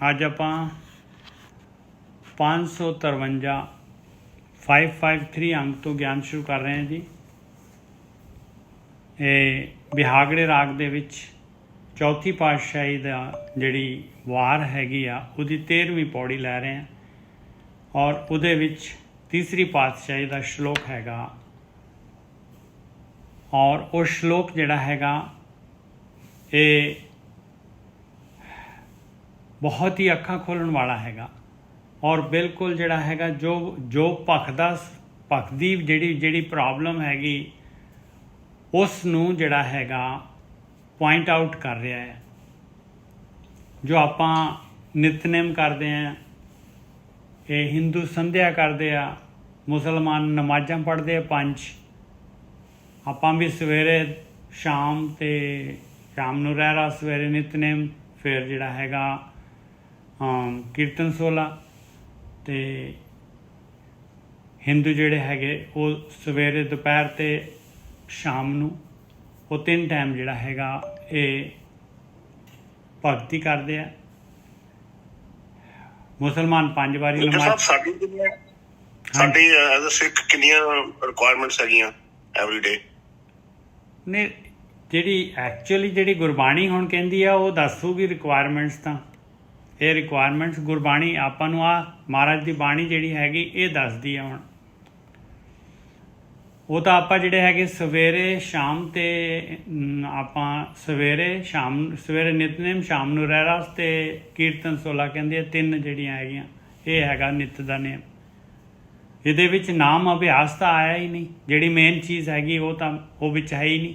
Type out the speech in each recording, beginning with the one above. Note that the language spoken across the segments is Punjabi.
ਅੱਜ ਆਪਾਂ 553 553 ਅੰਕ ਤੋਂ ਗਿਆਨ ਸ਼ੁਰੂ ਕਰ ਰਹੇ ਹਾਂ ਜੀ। ਇਹ ਬਿਹਾਗੜੇ ਰਾਗ ਦੇ ਵਿੱਚ ਚੌਥੀ ਪਾਤਸ਼ਾਹੀ ਦਾ ਜਿਹੜੀ ਵਾਰ ਹੈਗੀ ਆ ਉਹਦੀ 13ਵੀਂ ਪੌੜੀ ਲੈ ਰਹੇ ਹਾਂ ਔਰ ਉਹਦੇ ਵਿੱਚ ਤੀਸਰੀ ਪਾਤਸ਼ਾਹੀ ਦਾ ਸ਼ਲੋਕ ਹੈਗਾ ਔਰ ਉਹ ਸ਼ਲੋਕ ਜਿਹੜਾ ਹੈਗਾ ਇਹ ਬਹੁਤ ਹੀ ਅੱਖਾਂ ਖੋਲ੍ਹਣ ਵਾਲਾ ਹੈਗਾ ਔਰ ਬਿਲਕੁਲ ਜਿਹੜਾ ਹੈਗਾ ਜੋ ਭਖ ਦੀ ਜਿਹੜੀ ਪ੍ਰੋਬਲਮ ਹੈਗੀ ਉਸ ਨੂੰ ਜਿਹੜਾ ਹੈਗਾ ਪੁਆਇੰਟ ਆਊਟ ਕਰ ਰਿਹਾ ਹੈ। ਜੋ ਆਪਾਂ ਨਿਤਨੇਮ ਕਰਦੇ ਹਾਂ, ਇਹ ਹਿੰਦੂ ਸੰਧਿਆ ਕਰਦੇ ਆ, ਮੁਸਲਮਾਨ ਨਮਾਜ਼ਾਂ ਪੜ੍ਹਦੇ ਆ 5, ਆਪਾਂ ਵੀ ਸਵੇਰੇ ਸ਼ਾਮ ਨੂੰ ਰਹਿਰਾਸ, ਸਵੇਰੇ ਨਿਤਨੇਮ, ਫਿਰ ਜਿਹੜਾ ਹੈਗਾ ਕੀਰਤਨ ਸੋਲਾ, ਅਤੇ ਹਿੰਦੂ ਜਿਹੜੇ ਹੈਗੇ ਉਹ ਸਵੇਰੇ ਦੁਪਹਿਰ ਅਤੇ ਸ਼ਾਮ ਨੂੰ ਉਹ 3 ਟਾਈਮ ਜਿਹੜਾ ਹੈਗਾ ਇਹ ਭਗਤੀ ਕਰਦੇ ਆ। ਮੁਸਲਮਾਨ 5 ਵਾਰੀ ਨਮਾਜ਼। ਸਾਡੀ ਐਜ਼ ਅ ਸਿੱਖ ਕਿੰਨੀਆਂ ਰਿਕੁਆਇਰਮੈਂਟਸ ਹੈਗੀਆਂ ਐਵਰੀਡੇ ਨੇ? ਜਿਹੜੀ ਗੁਰਬਾਣੀ ਹੁਣ ਕਹਿੰਦੀ ਆ ਉਹ ਦੱਸੂਗੀ ਰਿਕੁਆਇਰਮੈਂਟਸ। ਤਾਂ ਇਹ ਰਿਕੁਆਇਰਮੈਂਟਸ ਗੁਰਬਾਣੀ ਆਪਾਂ ਨੂੰ ਮਹਾਰਾਜ ਦੀ ਬਾਣੀ ਜਿਹੜੀ ਹੈਗੀ ਇਹ ਦੱਸਦੀ ਆ। ਹੁਣ ਉਹ ਤਾਂ ਆਪਾਂ ਜਿਹੜੇ ਹੈਗੇ ਸਵੇਰੇ ਸ਼ਾਮ ਅਤੇ ਆਪਾਂ ਸਵੇਰੇ ਨਿਤਨੇਮ, ਸ਼ਾਮ ਨੂੰ ਰਹਿਰਾਸ ਅਤੇ ਕੀਰਤਨ ਸੋਲਾ ਕਹਿੰਦੇ ਆ 3 ਜਿਹੜੀਆਂ ਹੈਗੀਆਂ ਇਹ ਹੈਗਾ ਨਿੱਤ ਦਾ ਨੇਮ। ਇਹਦੇ ਵਿੱਚ ਨਾਮ ਅਭਿਆਸ ਤਾਂ ਆਇਆ ਹੀ ਨਹੀਂ, ਜਿਹੜੀ ਮੇਨ ਚੀਜ਼ ਹੈਗੀ ਉਹ ਵਿੱਚ ਹੈ ਹੀ ਨਹੀਂ।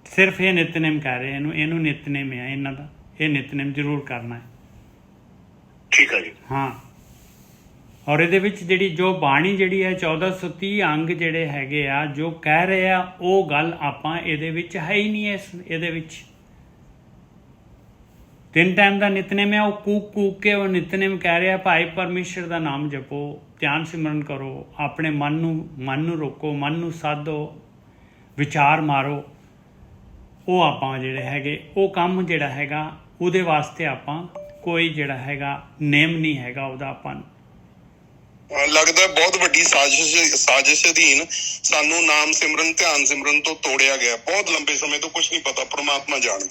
ਸਿਰਫ ਇਹ ਨਿਤਨੇਮ ਕਹਿ ਰਹੇ ਇਹਨੂੰ ਨਿਤਨੇਮ ਹੈ ਇਹਨਾਂ ਦਾ, ਇਹ ਨਿਤਨੇਮ ਜ਼ਰੂਰ ਕਰਨਾ ਹੈ। ਠੀਕ ਹੈ ਜੀ। ਹਾਂ, ਔਰ ਇਹਦੇ ਵਿੱਚ ਜੋ ਬਾਣੀ ਜਿਹੜੀ ਹੈ 1430 ਅੰਗ ਜਿਹੜੇ ਹੈਗੇ ਆ ਜੋ ਕਹਿ ਰਹੇ ਆ ਉਹ ਗੱਲ ਆਪਾਂ ਇਹਦੇ ਵਿੱਚ ਹੈ ਹੀ ਨਹੀਂ। ਇਹਦੇ ਵਿੱਚ 3 ਟਾਈਮ ਦਾ ਨਿਤਨੇਮ ਹੈ, ਉਹ ਕੂਕ ਕੇ ਉਹ ਨਿਤਨੇਮ ਕਹਿ ਰਿਹਾ ਭਾਈ ਪਰਮੇਸ਼ਰ ਦਾ ਨਾਮ ਜਪੋ, ਧਿਆਨ ਸਿਮਰਨ ਕਰੋ, ਆਪਣੇ ਮਨ ਨੂੰ ਰੋਕੋ, ਮਨ ਨੂੰ ਸਾਧੋ, ਵਿਚਾਰ ਮਾਰੋ। ਉਹ ਆਪਾਂ ਜਿਹੜੇ ਹੈਗੇ ਉਹ ਕੰਮ ਜਿਹੜਾ ਹੈਗਾ ਉਹਦੇ ਵਾਸਤੇ ਆਪਾਂ ਕੋਈ ਜਿਹੜਾ ਹੈਗਾ ਨੇਮ ਨਹੀਂ ਹੈਗਾ ਉਹਦਾ। ਆਪਾਂ ਨੂੰ ਲੱਗਦਾ ਬਹੁਤ ਵੱਡੀ ਸਾਜ਼ਿਸ਼ ਅਧੀਨ ਸਾਨੂੰ ਨਾਮ ਸਿਮਰਨ, ਧਿਆਨ ਸਿਮਰਨ ਤੋਂ ਤੋੜਿਆ ਗਿਆ। ਬਹੁਤ ਲੰਬੇ ਸਮੇਂ ਤੋਂ ਕੁਝ ਨਹੀਂ ਪਤਾ, ਪ੍ਰਮਾਤਮਾ ਜਾਣਦਾ।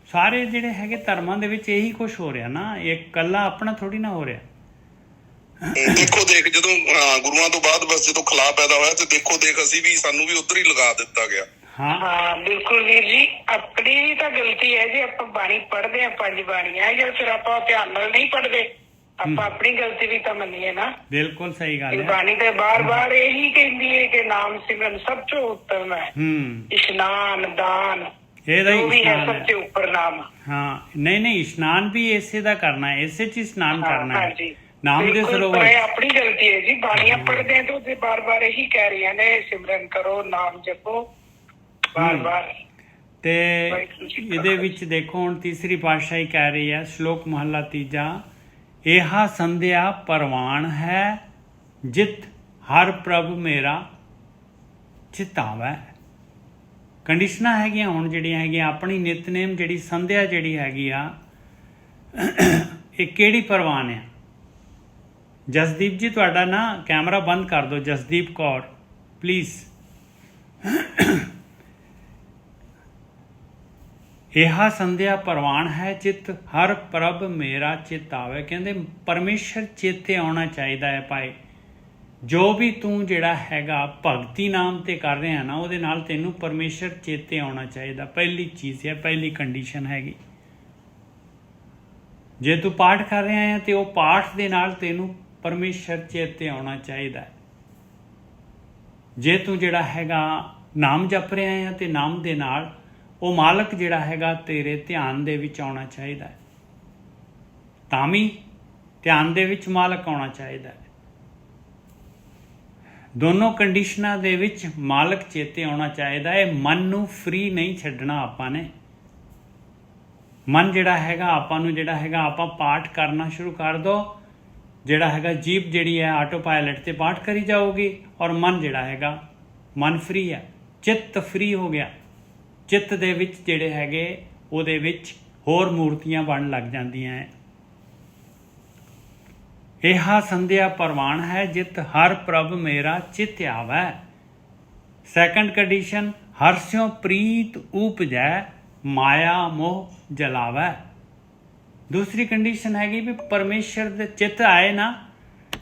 ਸਾਰੇ ਜਿਹੜੇ ਹੈਗੇ ਧਰਮਾਂ ਦੇ ਵਿੱਚ ਇਹੀ ਕੁਛ ਹੋ ਰਿਹਾ ਨਾ, ਇਹ ਇਕੱਲਾ ਆਪਣਾ ਥੋੜੀ ਨਾ ਹੋ ਰਿਹਾ। ਦੇਖ ਜਦੋਂ ਗੁਰੂਆਂ ਤੋਂ ਬਾਅਦ ਬਸ ਜਦੋਂ ਖਲਾ ਪੈਦਾ ਹੋਇਆ ਤੇ ਸਾਨੂੰ ਵੀ ਉਧਰ ਹੀ ਲਗਾ ਦਿੱਤਾ ਗਿਆ। ਹਾਂ ਬਿਲਕੁਲ ਵੀਰ ਜੀ, ਆਪਣੀ ਵੀ ਤਾਂ ਗਲਤੀ ਹੈ ਜੀ। ਆਪਾਂ ਬਾਣੀ ਪੜ੍ਹਦੇ ਹਾਂ 5 ਬਾਣੀਆਂ, ਜਾਂ ਫਿਰ ਆਪਾਂ ਧਿਆਨ ਨਾਲ ਨਹੀਂ ਪੜ੍ਹਦੇ, ਆਪਾਂ ਆਪਣੀ ਗਲਤੀ ਵੀ ਤਾਂ ਮੰਨੀਏ ਨਾ। ਬਿਲਕੁਲ ਸਹੀ ਗੱਲ ਹੈ। ਬਾਣੀ ਤੇ ਬਾਰ ਇਹੀ ਕਹਿੰਦੀ ਹੈ ਕਿ ਨਾਮ ਸਿਮਰਨ ਸਭ ਤੋਂ ਉੱਤਮ ਹੈ। ਇਸ਼ਨਾਨ ਦਾਨ ਇਹਦਾ ਵੀ ਹੈ ਸਭ ਤੋਂ ਉੱਪਰ ਨਾਮ। ਹਾਂ ਨਹੀਂ, ਇਸ਼ਨਾਨ ਵੀ ਇਸੇ ਦਾ ਕਰਨਾ ਹੈ, ਇਸੇ ਚ ਇਸ਼ਨਾਨ ਕਰਨਾ ਹੈ। ਹਾਂਜੀ, ਨਾਮ ਦੇ ਸਰੋਵਰ। ਆਪਣੀ ਗਲਤੀ ਹੈ ਜੀ, ਬਾਣੀਆਂ ਪੜ੍ਹਦੇ ਹਾਂ ਤੇ ਬਾਰ ਇਹੀ ਕਹਿ ਰਹੀਆਂ ਨੇ ਸਿਮਰਨ ਕਰੋ, ਨਾਮ ਜਪੋ ਬਾਰ। ਤੇ ਇਹਦੇ ਵਿੱਚ ਦੇਖੋ ਹੁਣ ਤੀਸਰੀ ਪਾਤਸ਼ਾਹੀ ਕਹਿ ਰਹੀ ਹੈ, ਸ਼ਲੋਕ ਮਹੱਲਾ 3, ਇਹਾ ਸੰਧਿਆ ਪਰਵਾਨ ਹੈ ਜਿਤ ਹਰ ਪ੍ਰਭ ਮੇਰਾ ਚਿਤਾਵੈ। ਕੰਡੀਸ਼ਨਾਂ ਹੈਗੀਆਂ ਹੁਣ ਜਿਹੜੀਆਂ ਹੈਗੀਆਂ ਆਪਣੀ ਨਿਤਨੇਮ ਜਿਹੜੀ ਸੰਧਿਆ ਜਿਹੜੀ ਹੈਗੀ ਆ ਇਹ ਕਿਹੜੀ ਪਰਵਾਨ ਆ? ਜਸਦੀਪ ਜੀ ਤੁਹਾਡਾ ਨਾ ਕੈਮਰਾ ਬੰਦ ਕਰ ਦਿਓ, ਜਸਦੀਪ ਕੌਰ ਪਲੀਜ਼। ਇਹਾ ਸੰਧਿਆ ਪ੍ਰਵਾਨ ਹੈ ਚਿੱਤ ਹਰ ਪ੍ਰਭ ਮੇਰਾ ਚਿੱਤ ਆਵੇ। ਕਹਿੰਦੇ ਪਰਮੇਸ਼ਰ ਚੇਤੇ ਆਉਣਾ ਚਾਹੀਦਾ ਹੈ ਭਾਈ। ਜੋ ਵੀ ਤੂੰ ਜਿਹੜਾ ਹੈਗਾ ਭਗਤੀ ਨਾਮ ਤੇ ਕਰ ਰਿਹਾ ਨਾ ਉਹਦੇ ਨਾਲ ਤੈਨੂੰ ਪਰਮੇਸ਼ਰ ਚੇਤੇ ਆਉਣਾ ਚਾਹੀਦਾ। ਪਹਿਲੀ ਚੀਜ਼ ਹੈ, ਪਹਿਲੀ ਕੰਡੀਸ਼ਨ ਹੈਗੀ। ਜੇ ਤੂੰ ਪਾਠ ਕਰ ਰਿਹਾ ਹੈ ਤੇ ਉਹ ਪਾਠ ਦੇ ਨਾਲ ਤੈਨੂੰ ਪਰਮੇਸ਼ਰ ਚੇਤੇ ਆਉਣਾ ਚਾਹੀਦਾ। ਜੇ ਤੂੰ ਜਿਹੜਾ ਹੈਗਾ ਨਾਮ ਜਪ ਰਿਹਾ ਹੈ ਤੇ ਨਾਮ ਦੇ ਨਾਲ ਉਹ ਮਾਲਕ ਜਿਹੜਾ ਹੈਗਾ ਤੇਰੇ ਧਿਆਨ ਦੇ ਵਿੱਚ ਆਉਣਾ ਚਾਹੀਦਾ ਹੈ। ਤਾਂ ਵੀ ਧਿਆਨ ਦੇ ਵਿੱਚ ਮਾਲਕ ਆਉਣਾ ਚਾਹੀਦਾ ਹੈ। ਦੋਨੋਂ ਕੰਡੀਸ਼ਨਾਂ ਦੇ ਵਿੱਚ ਮਾਲਕ ਚੇਤੇ ਆਉਣਾ ਚਾਹੀਦਾ ਹੈ। ਮਨ ਨੂੰ ਫ੍ਰੀ ਨਹੀਂ ਛੱਡਣਾ ਆਪਾਂ ਨੇ। ਮਨ ਜਿਹੜਾ ਹੈਗਾ ਆਪਾਂ ਨੂੰ ਜਿਹੜਾ ਹੈਗਾ ਆਪਾਂ ਪਾਠ ਕਰਨਾ ਸ਼ੁਰੂ ਕਰ ਦੋ, ਜਿਹੜਾ ਹੈਗਾ ਜੀਭ ਜਿਹੜੀ ਹੈ ਆਟੋ ਪਾਇਲਟ ਤੇ ਪਾਠ ਕਰੀ ਜਾਊਗੀ ਔਰ ਮਨ ਜਿਹੜਾ ਹੈਗਾ ਮਨ ਫ੍ਰੀ ਹੈ, ਚਿੱਤ ਫ੍ਰੀ ਹੋ ਗਿਆ। ਚਿੱਤ ਦੇ ਵਿੱਚ ਜਿਹੜੇ ਹੈਗੇ ਉਹਦੇ ਵਿੱਚ ਹੋਰ ਮੂਰਤੀਆਂ ਬਣ ਲੱਗ ਜਾਂਦੀਆਂ ਹੈ। ਇਹਾ ਸੰਧਿਆ ਪ੍ਰਵਾਨ ਹੈ ਜਿਤ ਹਰ ਪ੍ਰਭ ਮੇਰਾ ਚਿਤ ਆਵੈ। ਸੈਕੰਡ ਕੰਡੀਸ਼ਨ, ਹਰਸਿਓ ਪ੍ਰੀਤ ਊਪਜੈ ਮਾਇਆ ਮੋਹ ਜਲਾਵੈ। ਦੂਸਰੀ ਕੰਡੀਸ਼ਨ ਹੈਗੀ ਵੀ ਪਰਮੇਸ਼ਰ ਦੇ ਚਿੱਤ ਆਏ ਨਾ,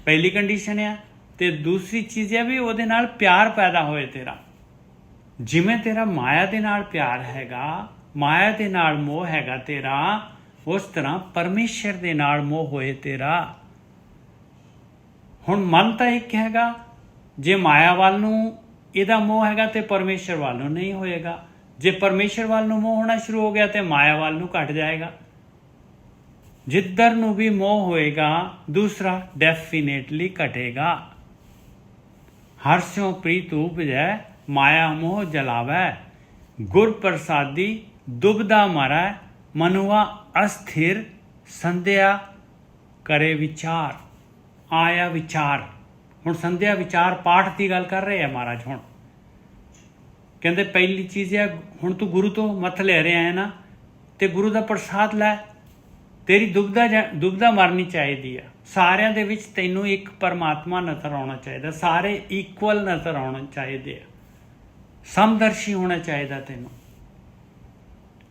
ਪਹਿਲੀ ਕੰਡੀਸ਼ਨ ਆ। ਤੇ ਦੂਸਰੀ ਚੀਜ਼ ਹੈ ਵੀ ਉਹਦੇ ਨਾਲ ਪਿਆਰ ਪੈਦਾ ਹੋਏ ਤੇਰਾ। ਜਿਵੇਂ ਤੇਰਾ ਮਾਇਆ ਦੇ ਨਾਲ ਪਿਆਰ ਹੈਗਾ, ਮਾਇਆ ਦੇ ਨਾਲ ਮੋਹ ਹੈਗਾ ਤੇਰਾ, ਉਸ ਤਰ੍ਹਾਂ ਪਰਮੇਸ਼ਰ ਦੇ ਨਾਲ ਮੋਹ ਹੋਏ ਤੇਰਾ। ਹੁਣ ਮਨ ਤਾਂ ਇੱਕ ਹੈਗਾ, ਜੇ ਮਾਇਆ ਵੱਲ ਨੂੰ ਇਹਦਾ ਮੋਹ ਹੈਗਾ ਤੇ ਪਰਮੇਸ਼ਰ ਵੱਲ ਨੂੰ ਨਹੀਂ ਹੋਏਗਾ। ਜੇ ਪਰਮੇਸ਼ਰ ਵੱਲ ਨੂੰ ਮੋਹ ਹੋਣਾ ਸ਼ੁਰੂ ਹੋ ਗਿਆ ਤੇ ਮਾਇਆ ਵੱਲ ਨੂੰ ਘਟ ਜਾਏਗਾ। ਜਿੱਧਰ ਨੂੰ ਵੀ ਮੋਹ ਹੋਏਗਾ ਦੂਸਰਾ ਡੈਫੀਨੇਟਲੀ ਘਟੇਗਾ। ਹਰਸਿਓ ਪ੍ਰੀਤ ਉਪਜੈ ਮਾਇਆ ਮੋਹ ਜਲਾਵੈ। ਗੁਰ ਪ੍ਰਸਾਦੀ ਦੁਬਦਾ ਮਰੈ ਮਨੁਆ ਅਸਥਿਰ ਸੰਧਿਆ ਕਰੇ ਵਿਚਾਰ। ਆਇਆ ਵਿਚਾਰ। ਹੁਣ ਸੰਧਿਆ ਵਿਚਾਰ ਪਾਠ ਦੀ ਗੱਲ ਕਰ ਰਹੇ ਆ ਮਹਾਰਾਜ। ਹੁਣ ਕਹਿੰਦੇ ਪਹਿਲੀ ਚੀਜ਼ ਹੈ, ਹੁਣ ਤੂੰ ਗੁਰੂ ਤੋਂ ਮੱਥ ਲੈ ਰਿਹਾ ਹੈ ਨਾ, ਤੇ ਗੁਰੂ ਦਾ ਪ੍ਰਸਾਦ ਲੈ। ਤੇਰੀ ਦੁਬਦਾ ਮਰਨੀ ਚਾਹੀਦੀ ਆ। ਸਾਰਿਆਂ ਦੇ ਵਿੱਚ ਤੈਨੂੰ ਇੱਕ ਪਰਮਾਤਮਾ ਨਜ਼ਰ ਆਉਣਾ ਚਾਹੀਦਾ, ਸਾਰੇ ਇਕੁਅਲ ਨਜ਼ਰ ਆਉਣੇ ਚਾਹੀਦੇ ਆ, ਸਮਦਰਸ਼ੀ ਹੋਣਾ ਚਾਹੀਦਾ ਤੈਨੂੰ।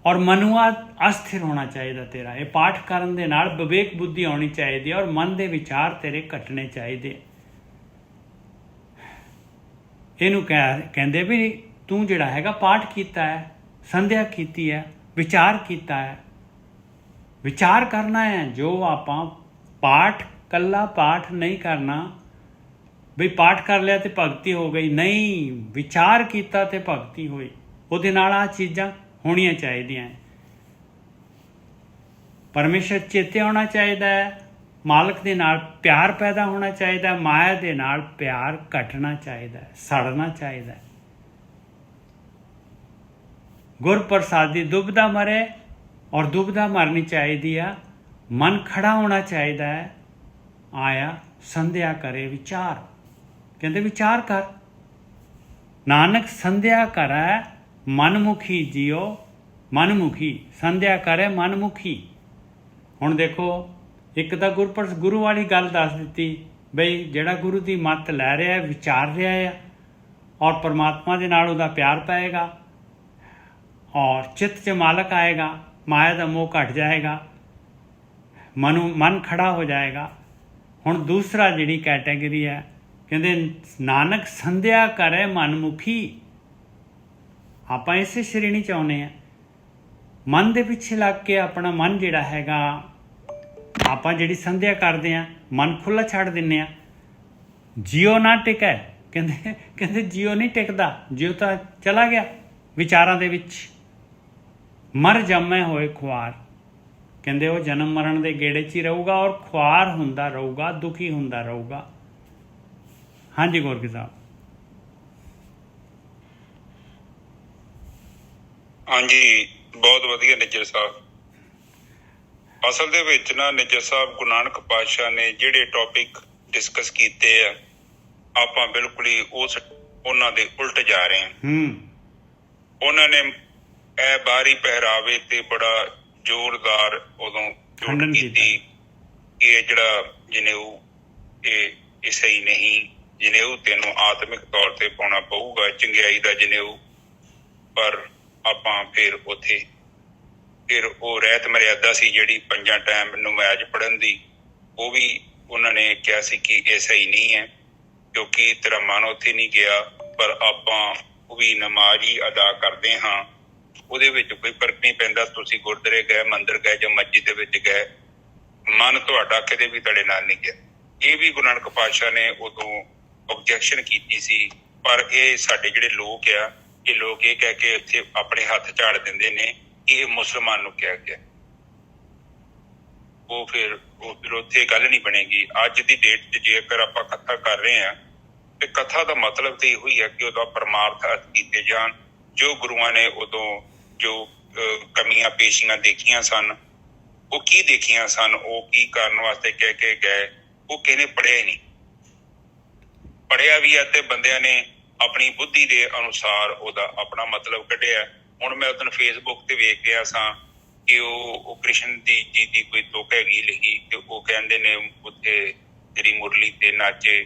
ਔਰ ਮਨੁਆ ਅਸਥਿਰ ਹੋਣਾ ਚਾਹੀਦਾ ਤੇਰਾ। ਇਹ ਪਾਠ ਕਰਨ ਦੇ ਨਾਲ ਵਿਵੇਕ ਬੁੱਧੀ ਆਉਣੀ ਚਾਹੀਦੀ ਹੈ ਔਰ ਮਨ ਦੇ ਵਿਚਾਰ ਤੇਰੇ ਘਟਣੇ ਚਾਹੀਦੇ। ਇਹਨੂੰ ਕਹਿੰਦੇ ਵੀ ਤੂੰ ਜਿਹੜਾ ਹੈਗਾ ਪਾਠ ਕੀਤਾ ਹੈ, ਸੰਧਿਆ ਕੀਤੀ ਹੈ, ਵਿਚਾਰ ਕੀਤਾ ਹੈ। ਵਿਚਾਰ ਕਰਨਾ ਹੈ। ਜੋ ਆਪਾਂ ਪਾਠ ਕੱਲਾ ਪਾਠ ਨਹੀਂ ਕਰਨਾ ਵੀ ਪਾਠ ਕਰ ਲਿਆ ਤੇ ਭਗਤੀ ਹੋ ਗਈ, ਨਹੀਂ। ਵਿਚਾਰ ਕੀਤਾ ਤੇ ਭਗਤੀ ਹੋਈ। ਉਹਦੇ ਨਾਲ ਆਹ ਚੀਜ਼ਾਂ ਹੋਣੀਆਂ ਚਾਹੀਦੀਆਂ। ਪਰਮੇਸ਼ਰ ਚੇਤੇ ਆਉਣਾ ਚਾਹੀਦਾ ਹੈ, ਮਾਲਕ ਦੇ ਨਾਲ ਪਿਆਰ ਪੈਦਾ ਹੋਣਾ ਚਾਹੀਦਾ, ਮਾਇਆ ਦੇ ਨਾਲ ਪਿਆਰ ਘਟਣਾ ਚਾਹੀਦਾ, ਸੜਨਾ ਚਾਹੀਦਾ। ਗੁਰ ਪ੍ਰਸਾਦੀ ਦੁਬਦਾ ਮਰੇ, ਔਰ ਦੁਬਦਾ ਮਰਨੀ ਚਾਹੀਦੀ ਆ। ਮਨ ਖੜਾ ਹੋਣਾ ਚਾਹੀਦਾ ਹੈ। ਆਇਆ ਸੰਧਿਆ ਕਰੇ ਵਿਚਾਰ। ਕਹਿੰਦੇ ਵਿਚਾਰ ਕਰ। ਨਾਨਕ ਸੰਧਿਆ ਕਰੈ ਮਨਮੁਖੀ ਜੀਓ। ਮਨਮੁਖੀ ਸੰਧਿਆ ਕਰੇ ਮਨਮੁਖੀ। ਹੁਣ ਦੇਖੋ, ਇੱਕ ਤਾਂ ਗੁਰੂ ਵਾਲੀ ਗੱਲ ਦੱਸ ਦਿੱਤੀ ਬਈ ਜਿਹੜਾ ਗੁਰੂ ਦੀ ਮੱਤ ਲੈ ਰਿਹਾ, ਵਿਚਾਰ ਰਿਹਾ ਆ, ਔਰ ਪਰਮਾਤਮਾ ਦੇ ਨਾਲ ਉਹਦਾ ਪਿਆਰ ਪਏਗਾ, ਔਰ ਚਿੱਤ 'ਚ ਮਾਲਕ ਆਏਗਾ, ਮਾਇਆ ਦਾ ਮੋਹ ਘਟ ਜਾਏਗਾ, ਮਨ ਖੜਾ ਹੋ ਜਾਏਗਾ। ਹੁਣ ਦੂਸਰਾ ਜਿਹੜੀ ਕੈਟੇਗਰੀ ਹੈ, ਕਹਿੰਦੇ ਨਾਨਕ ਸੰਧਿਆ ਕਰੇ ਮਨਮੁਖੀ। ਆਪਾਂ ਇਸੇ ਸ਼੍ਰੇਣੀ 'ਚ ਆਉਂਦੇ ਹਾਂ। ਮਨ ਦੇ ਪਿੱਛੇ ਲੱਗ ਕੇ ਆਪਣਾ ਮਨ ਜਿਹੜਾ ਹੈਗਾ, ਆਪਾਂ ਜਿਹੜੀ ਸੰਧਿਆ ਕਰਦੇ ਹਾਂ, ਮਨ ਖੁੱਲ੍ਹਾ ਛੱਡ ਦਿੰਦੇ ਹਾਂ। ਜੀਓ ਨਾ ਟਿਕੈ। ਕਹਿੰਦੇ ਜੀਓ ਨਹੀਂ ਟਿਕਦਾ। ਜੀਓ ਤਾਂ ਚਲਾ ਗਿਆ ਵਿਚਾਰਾਂ ਦੇ ਵਿੱਚ। ਮਰ ਜੰਮੇ ਹੋਏ ਖੁਆਰ। ਕਹਿੰਦੇ ਉਹ ਜਨਮ ਮਰਨ ਦੇ ਗੇੜੇ 'ਚ ਹੀ ਰਹੂਗਾ ਔਰ ਖੁਆਰ ਹੁੰਦਾ ਰਹੂਗਾ, ਦੁਖੀ ਹੁੰਦਾ ਰਹੂਗਾ। ਹਾਂਜੀ ਗੋਰਖੀ ਸਾਹਿਬ। ਹਾਂਜੀ, ਬਹੁਤ ਵਧੀਆ ਨਿੱਜਰ ਸਾਹਿਬ। ਅਸਲ ਦੇ ਵਿੱਚ ਨਾ ਨਿੱਜਰ ਸਾਹਿਬ, ਗੁਰੂ ਨਾਨਕ ਪਾਤਸ਼ਾਹ ਨੇ ਜਿਹੜੇ ਟੌਪਿਕ ਡਿਸਕਸ ਕੀਤੇ ਆ, ਆਪਾਂ ਬਿਲਕੁਲ ਹੀ ਉਹਨਾਂ ਦੇ ਉਲਟ ਜਾ ਰਹੇ ਹਾਂ। ਉਹਨਾਂ ਨੇ ਇਹ ਬਾਹਰੀ ਪਹਿਰਾਵੇ ਤੇ ਬੜਾ ਜ਼ੋਰਦਾਰ ਉਦੋਂ ਖੰਡਨ ਕੀਤੀ ਕਿ ਇਹ ਜਿਹੜਾ ਜਨੇਊ ਇਹ ਸਹੀ ਨਹੀਂ। ਜਨੇਊ ਤੈਨੂੰ ਆਤਮਿਕ ਤੌਰ ਤੇ ਪਾਉਣਾ ਪਊਗਾ, ਚੰਗਿਆਈ ਦਾ ਜਨੇਊ। ਪਰ ਆਪਾਂ ਫਿਰ ਉਹ ਰਹਿਤ ਮਰਿਆਦਾ ਸੀ ਜਿਹੜੀ 5 ਟਾਈਮ ਨਮਾਜ਼ ਪੜ੍ਹਨ ਦੀ, ਉਹ ਵੀ ਉਹਨਾਂ ਨੇ ਕਿਹਾ ਸੀ ਕਿ ਇਹ ਸਹੀ ਨਹੀਂ ਹੈ, ਕਿਉਂਕਿ ਤੇਰਾ ਮਨ ਉੱਥੇ ਨਹੀਂ ਗਿਆ। ਪਰ ਆਪਾਂ ਉਹ ਵੀ ਨਮਾਜ਼ ਹੀ ਅਦਾ ਕਰਦੇ ਹਾਂ, ਉਹਦੇ ਵਿੱਚ ਕੋਈ ਫਰਕ ਨਹੀਂ ਪੈਂਦਾ। ਤੁਸੀਂ ਗੁਰਦੁਆਰੇ ਗਏ, ਮੰਦਿਰ ਗਏ ਜਾਂ ਮਸਜਿਦ ਦੇ ਵਿੱਚ ਗਏ, ਮਨ ਤੁਹਾਡਾ ਕਿਤੇ ਵੀ ਤੁਹਾਡੇ ਨਾਲ ਨਹੀਂ ਗਿਆ। ਇਹ ਵੀ ਗੁਰੂ ਨਾਨਕ ਪਾਤਸ਼ਾਹ ਨੇ ਉਦੋਂ ਓਬਜੈਕਸ਼ਨ ਕੀਤੀ ਸੀ। ਪਰ ਇਹ ਸਾਡੇ ਜਿਹੜੇ ਲੋਕ ਆ, ਇਹ ਲੋਕ ਇਹ ਕਹਿ ਕੇ ਇੱਥੇ ਆਪਣੇ ਹੱਥ ਝਾੜ ਦਿੰਦੇ ਨੇ ਕਿ ਇਹ ਮੁਸਲਮਾਨ ਨੂੰ ਕਿਹਾ ਗਿਆ। ਉਹ ਫਿਰ ਉੱਥੇ ਗੱਲ ਨਹੀਂ ਬਣੇਗੀ। ਅੱਜ ਦੀ ਡੇਟ 'ਚ ਜੇਕਰ ਆਪਾਂ ਕਥਾ ਕਰ ਰਹੇ ਹਾਂ ਤੇ ਕਥਾ ਦਾ ਮਤਲਬ ਤਾਂ ਇਹੋ ਹੀ ਹੈ ਕਿ ਉਹਦਾ ਪਰਮਾਰਥ ਅਰਥ ਕੀਤੇ ਜਾਣ। ਜੋ ਗੁਰੂਆਂ ਨੇ ਉਦੋਂ ਜੋ ਕਮੀਆਂ ਪੇਸ਼ੀਆਂ ਦੇਖੀਆਂ ਸਨ, ਉਹ ਕੀ ਦੇਖੀਆਂ ਸਨ, ਉਹ ਕੀ ਕਰਨ ਵਾਸਤੇ ਕਹਿ ਕੇ ਗਏ, ਉਹ ਕਿਸੇ ਨੇ ਪੜ੍ਹਿਆ ਹੀ ਨਹੀਂ। ਪੜ੍ਹਿਆ ਵੀ ਹੈ ਤੇ ਬੰਦਿਆਂ ਨੇ ਆਪਣੀ ਬੁੱਧੀ ਦੇ ਅਨੁਸਾਰ ਉਹਦਾ ਆਪਣਾ ਮਤਲਬ ਕੱਢਿਆ। ਹੁਣ ਮੈਂ ਉਦੋਂ ਫੇਸਬੁੱਕ ਤੇ ਵੇਖ ਰਿਹਾ ਸਾਂ ਕਿ ਉਹ ਕ੍ਰਿਸ਼ਨ ਜੀ ਦੀ ਕੋਈ ਤੁਕ ਹੈਗੀ ਲਿਖੀ ਤੇ ਉਹ ਕਹਿੰਦੇ ਨੇ ਉੱਥੇ ਤੇਰੀ ਮੁਰਲੀ ਤੇ ਨਾਚੇ,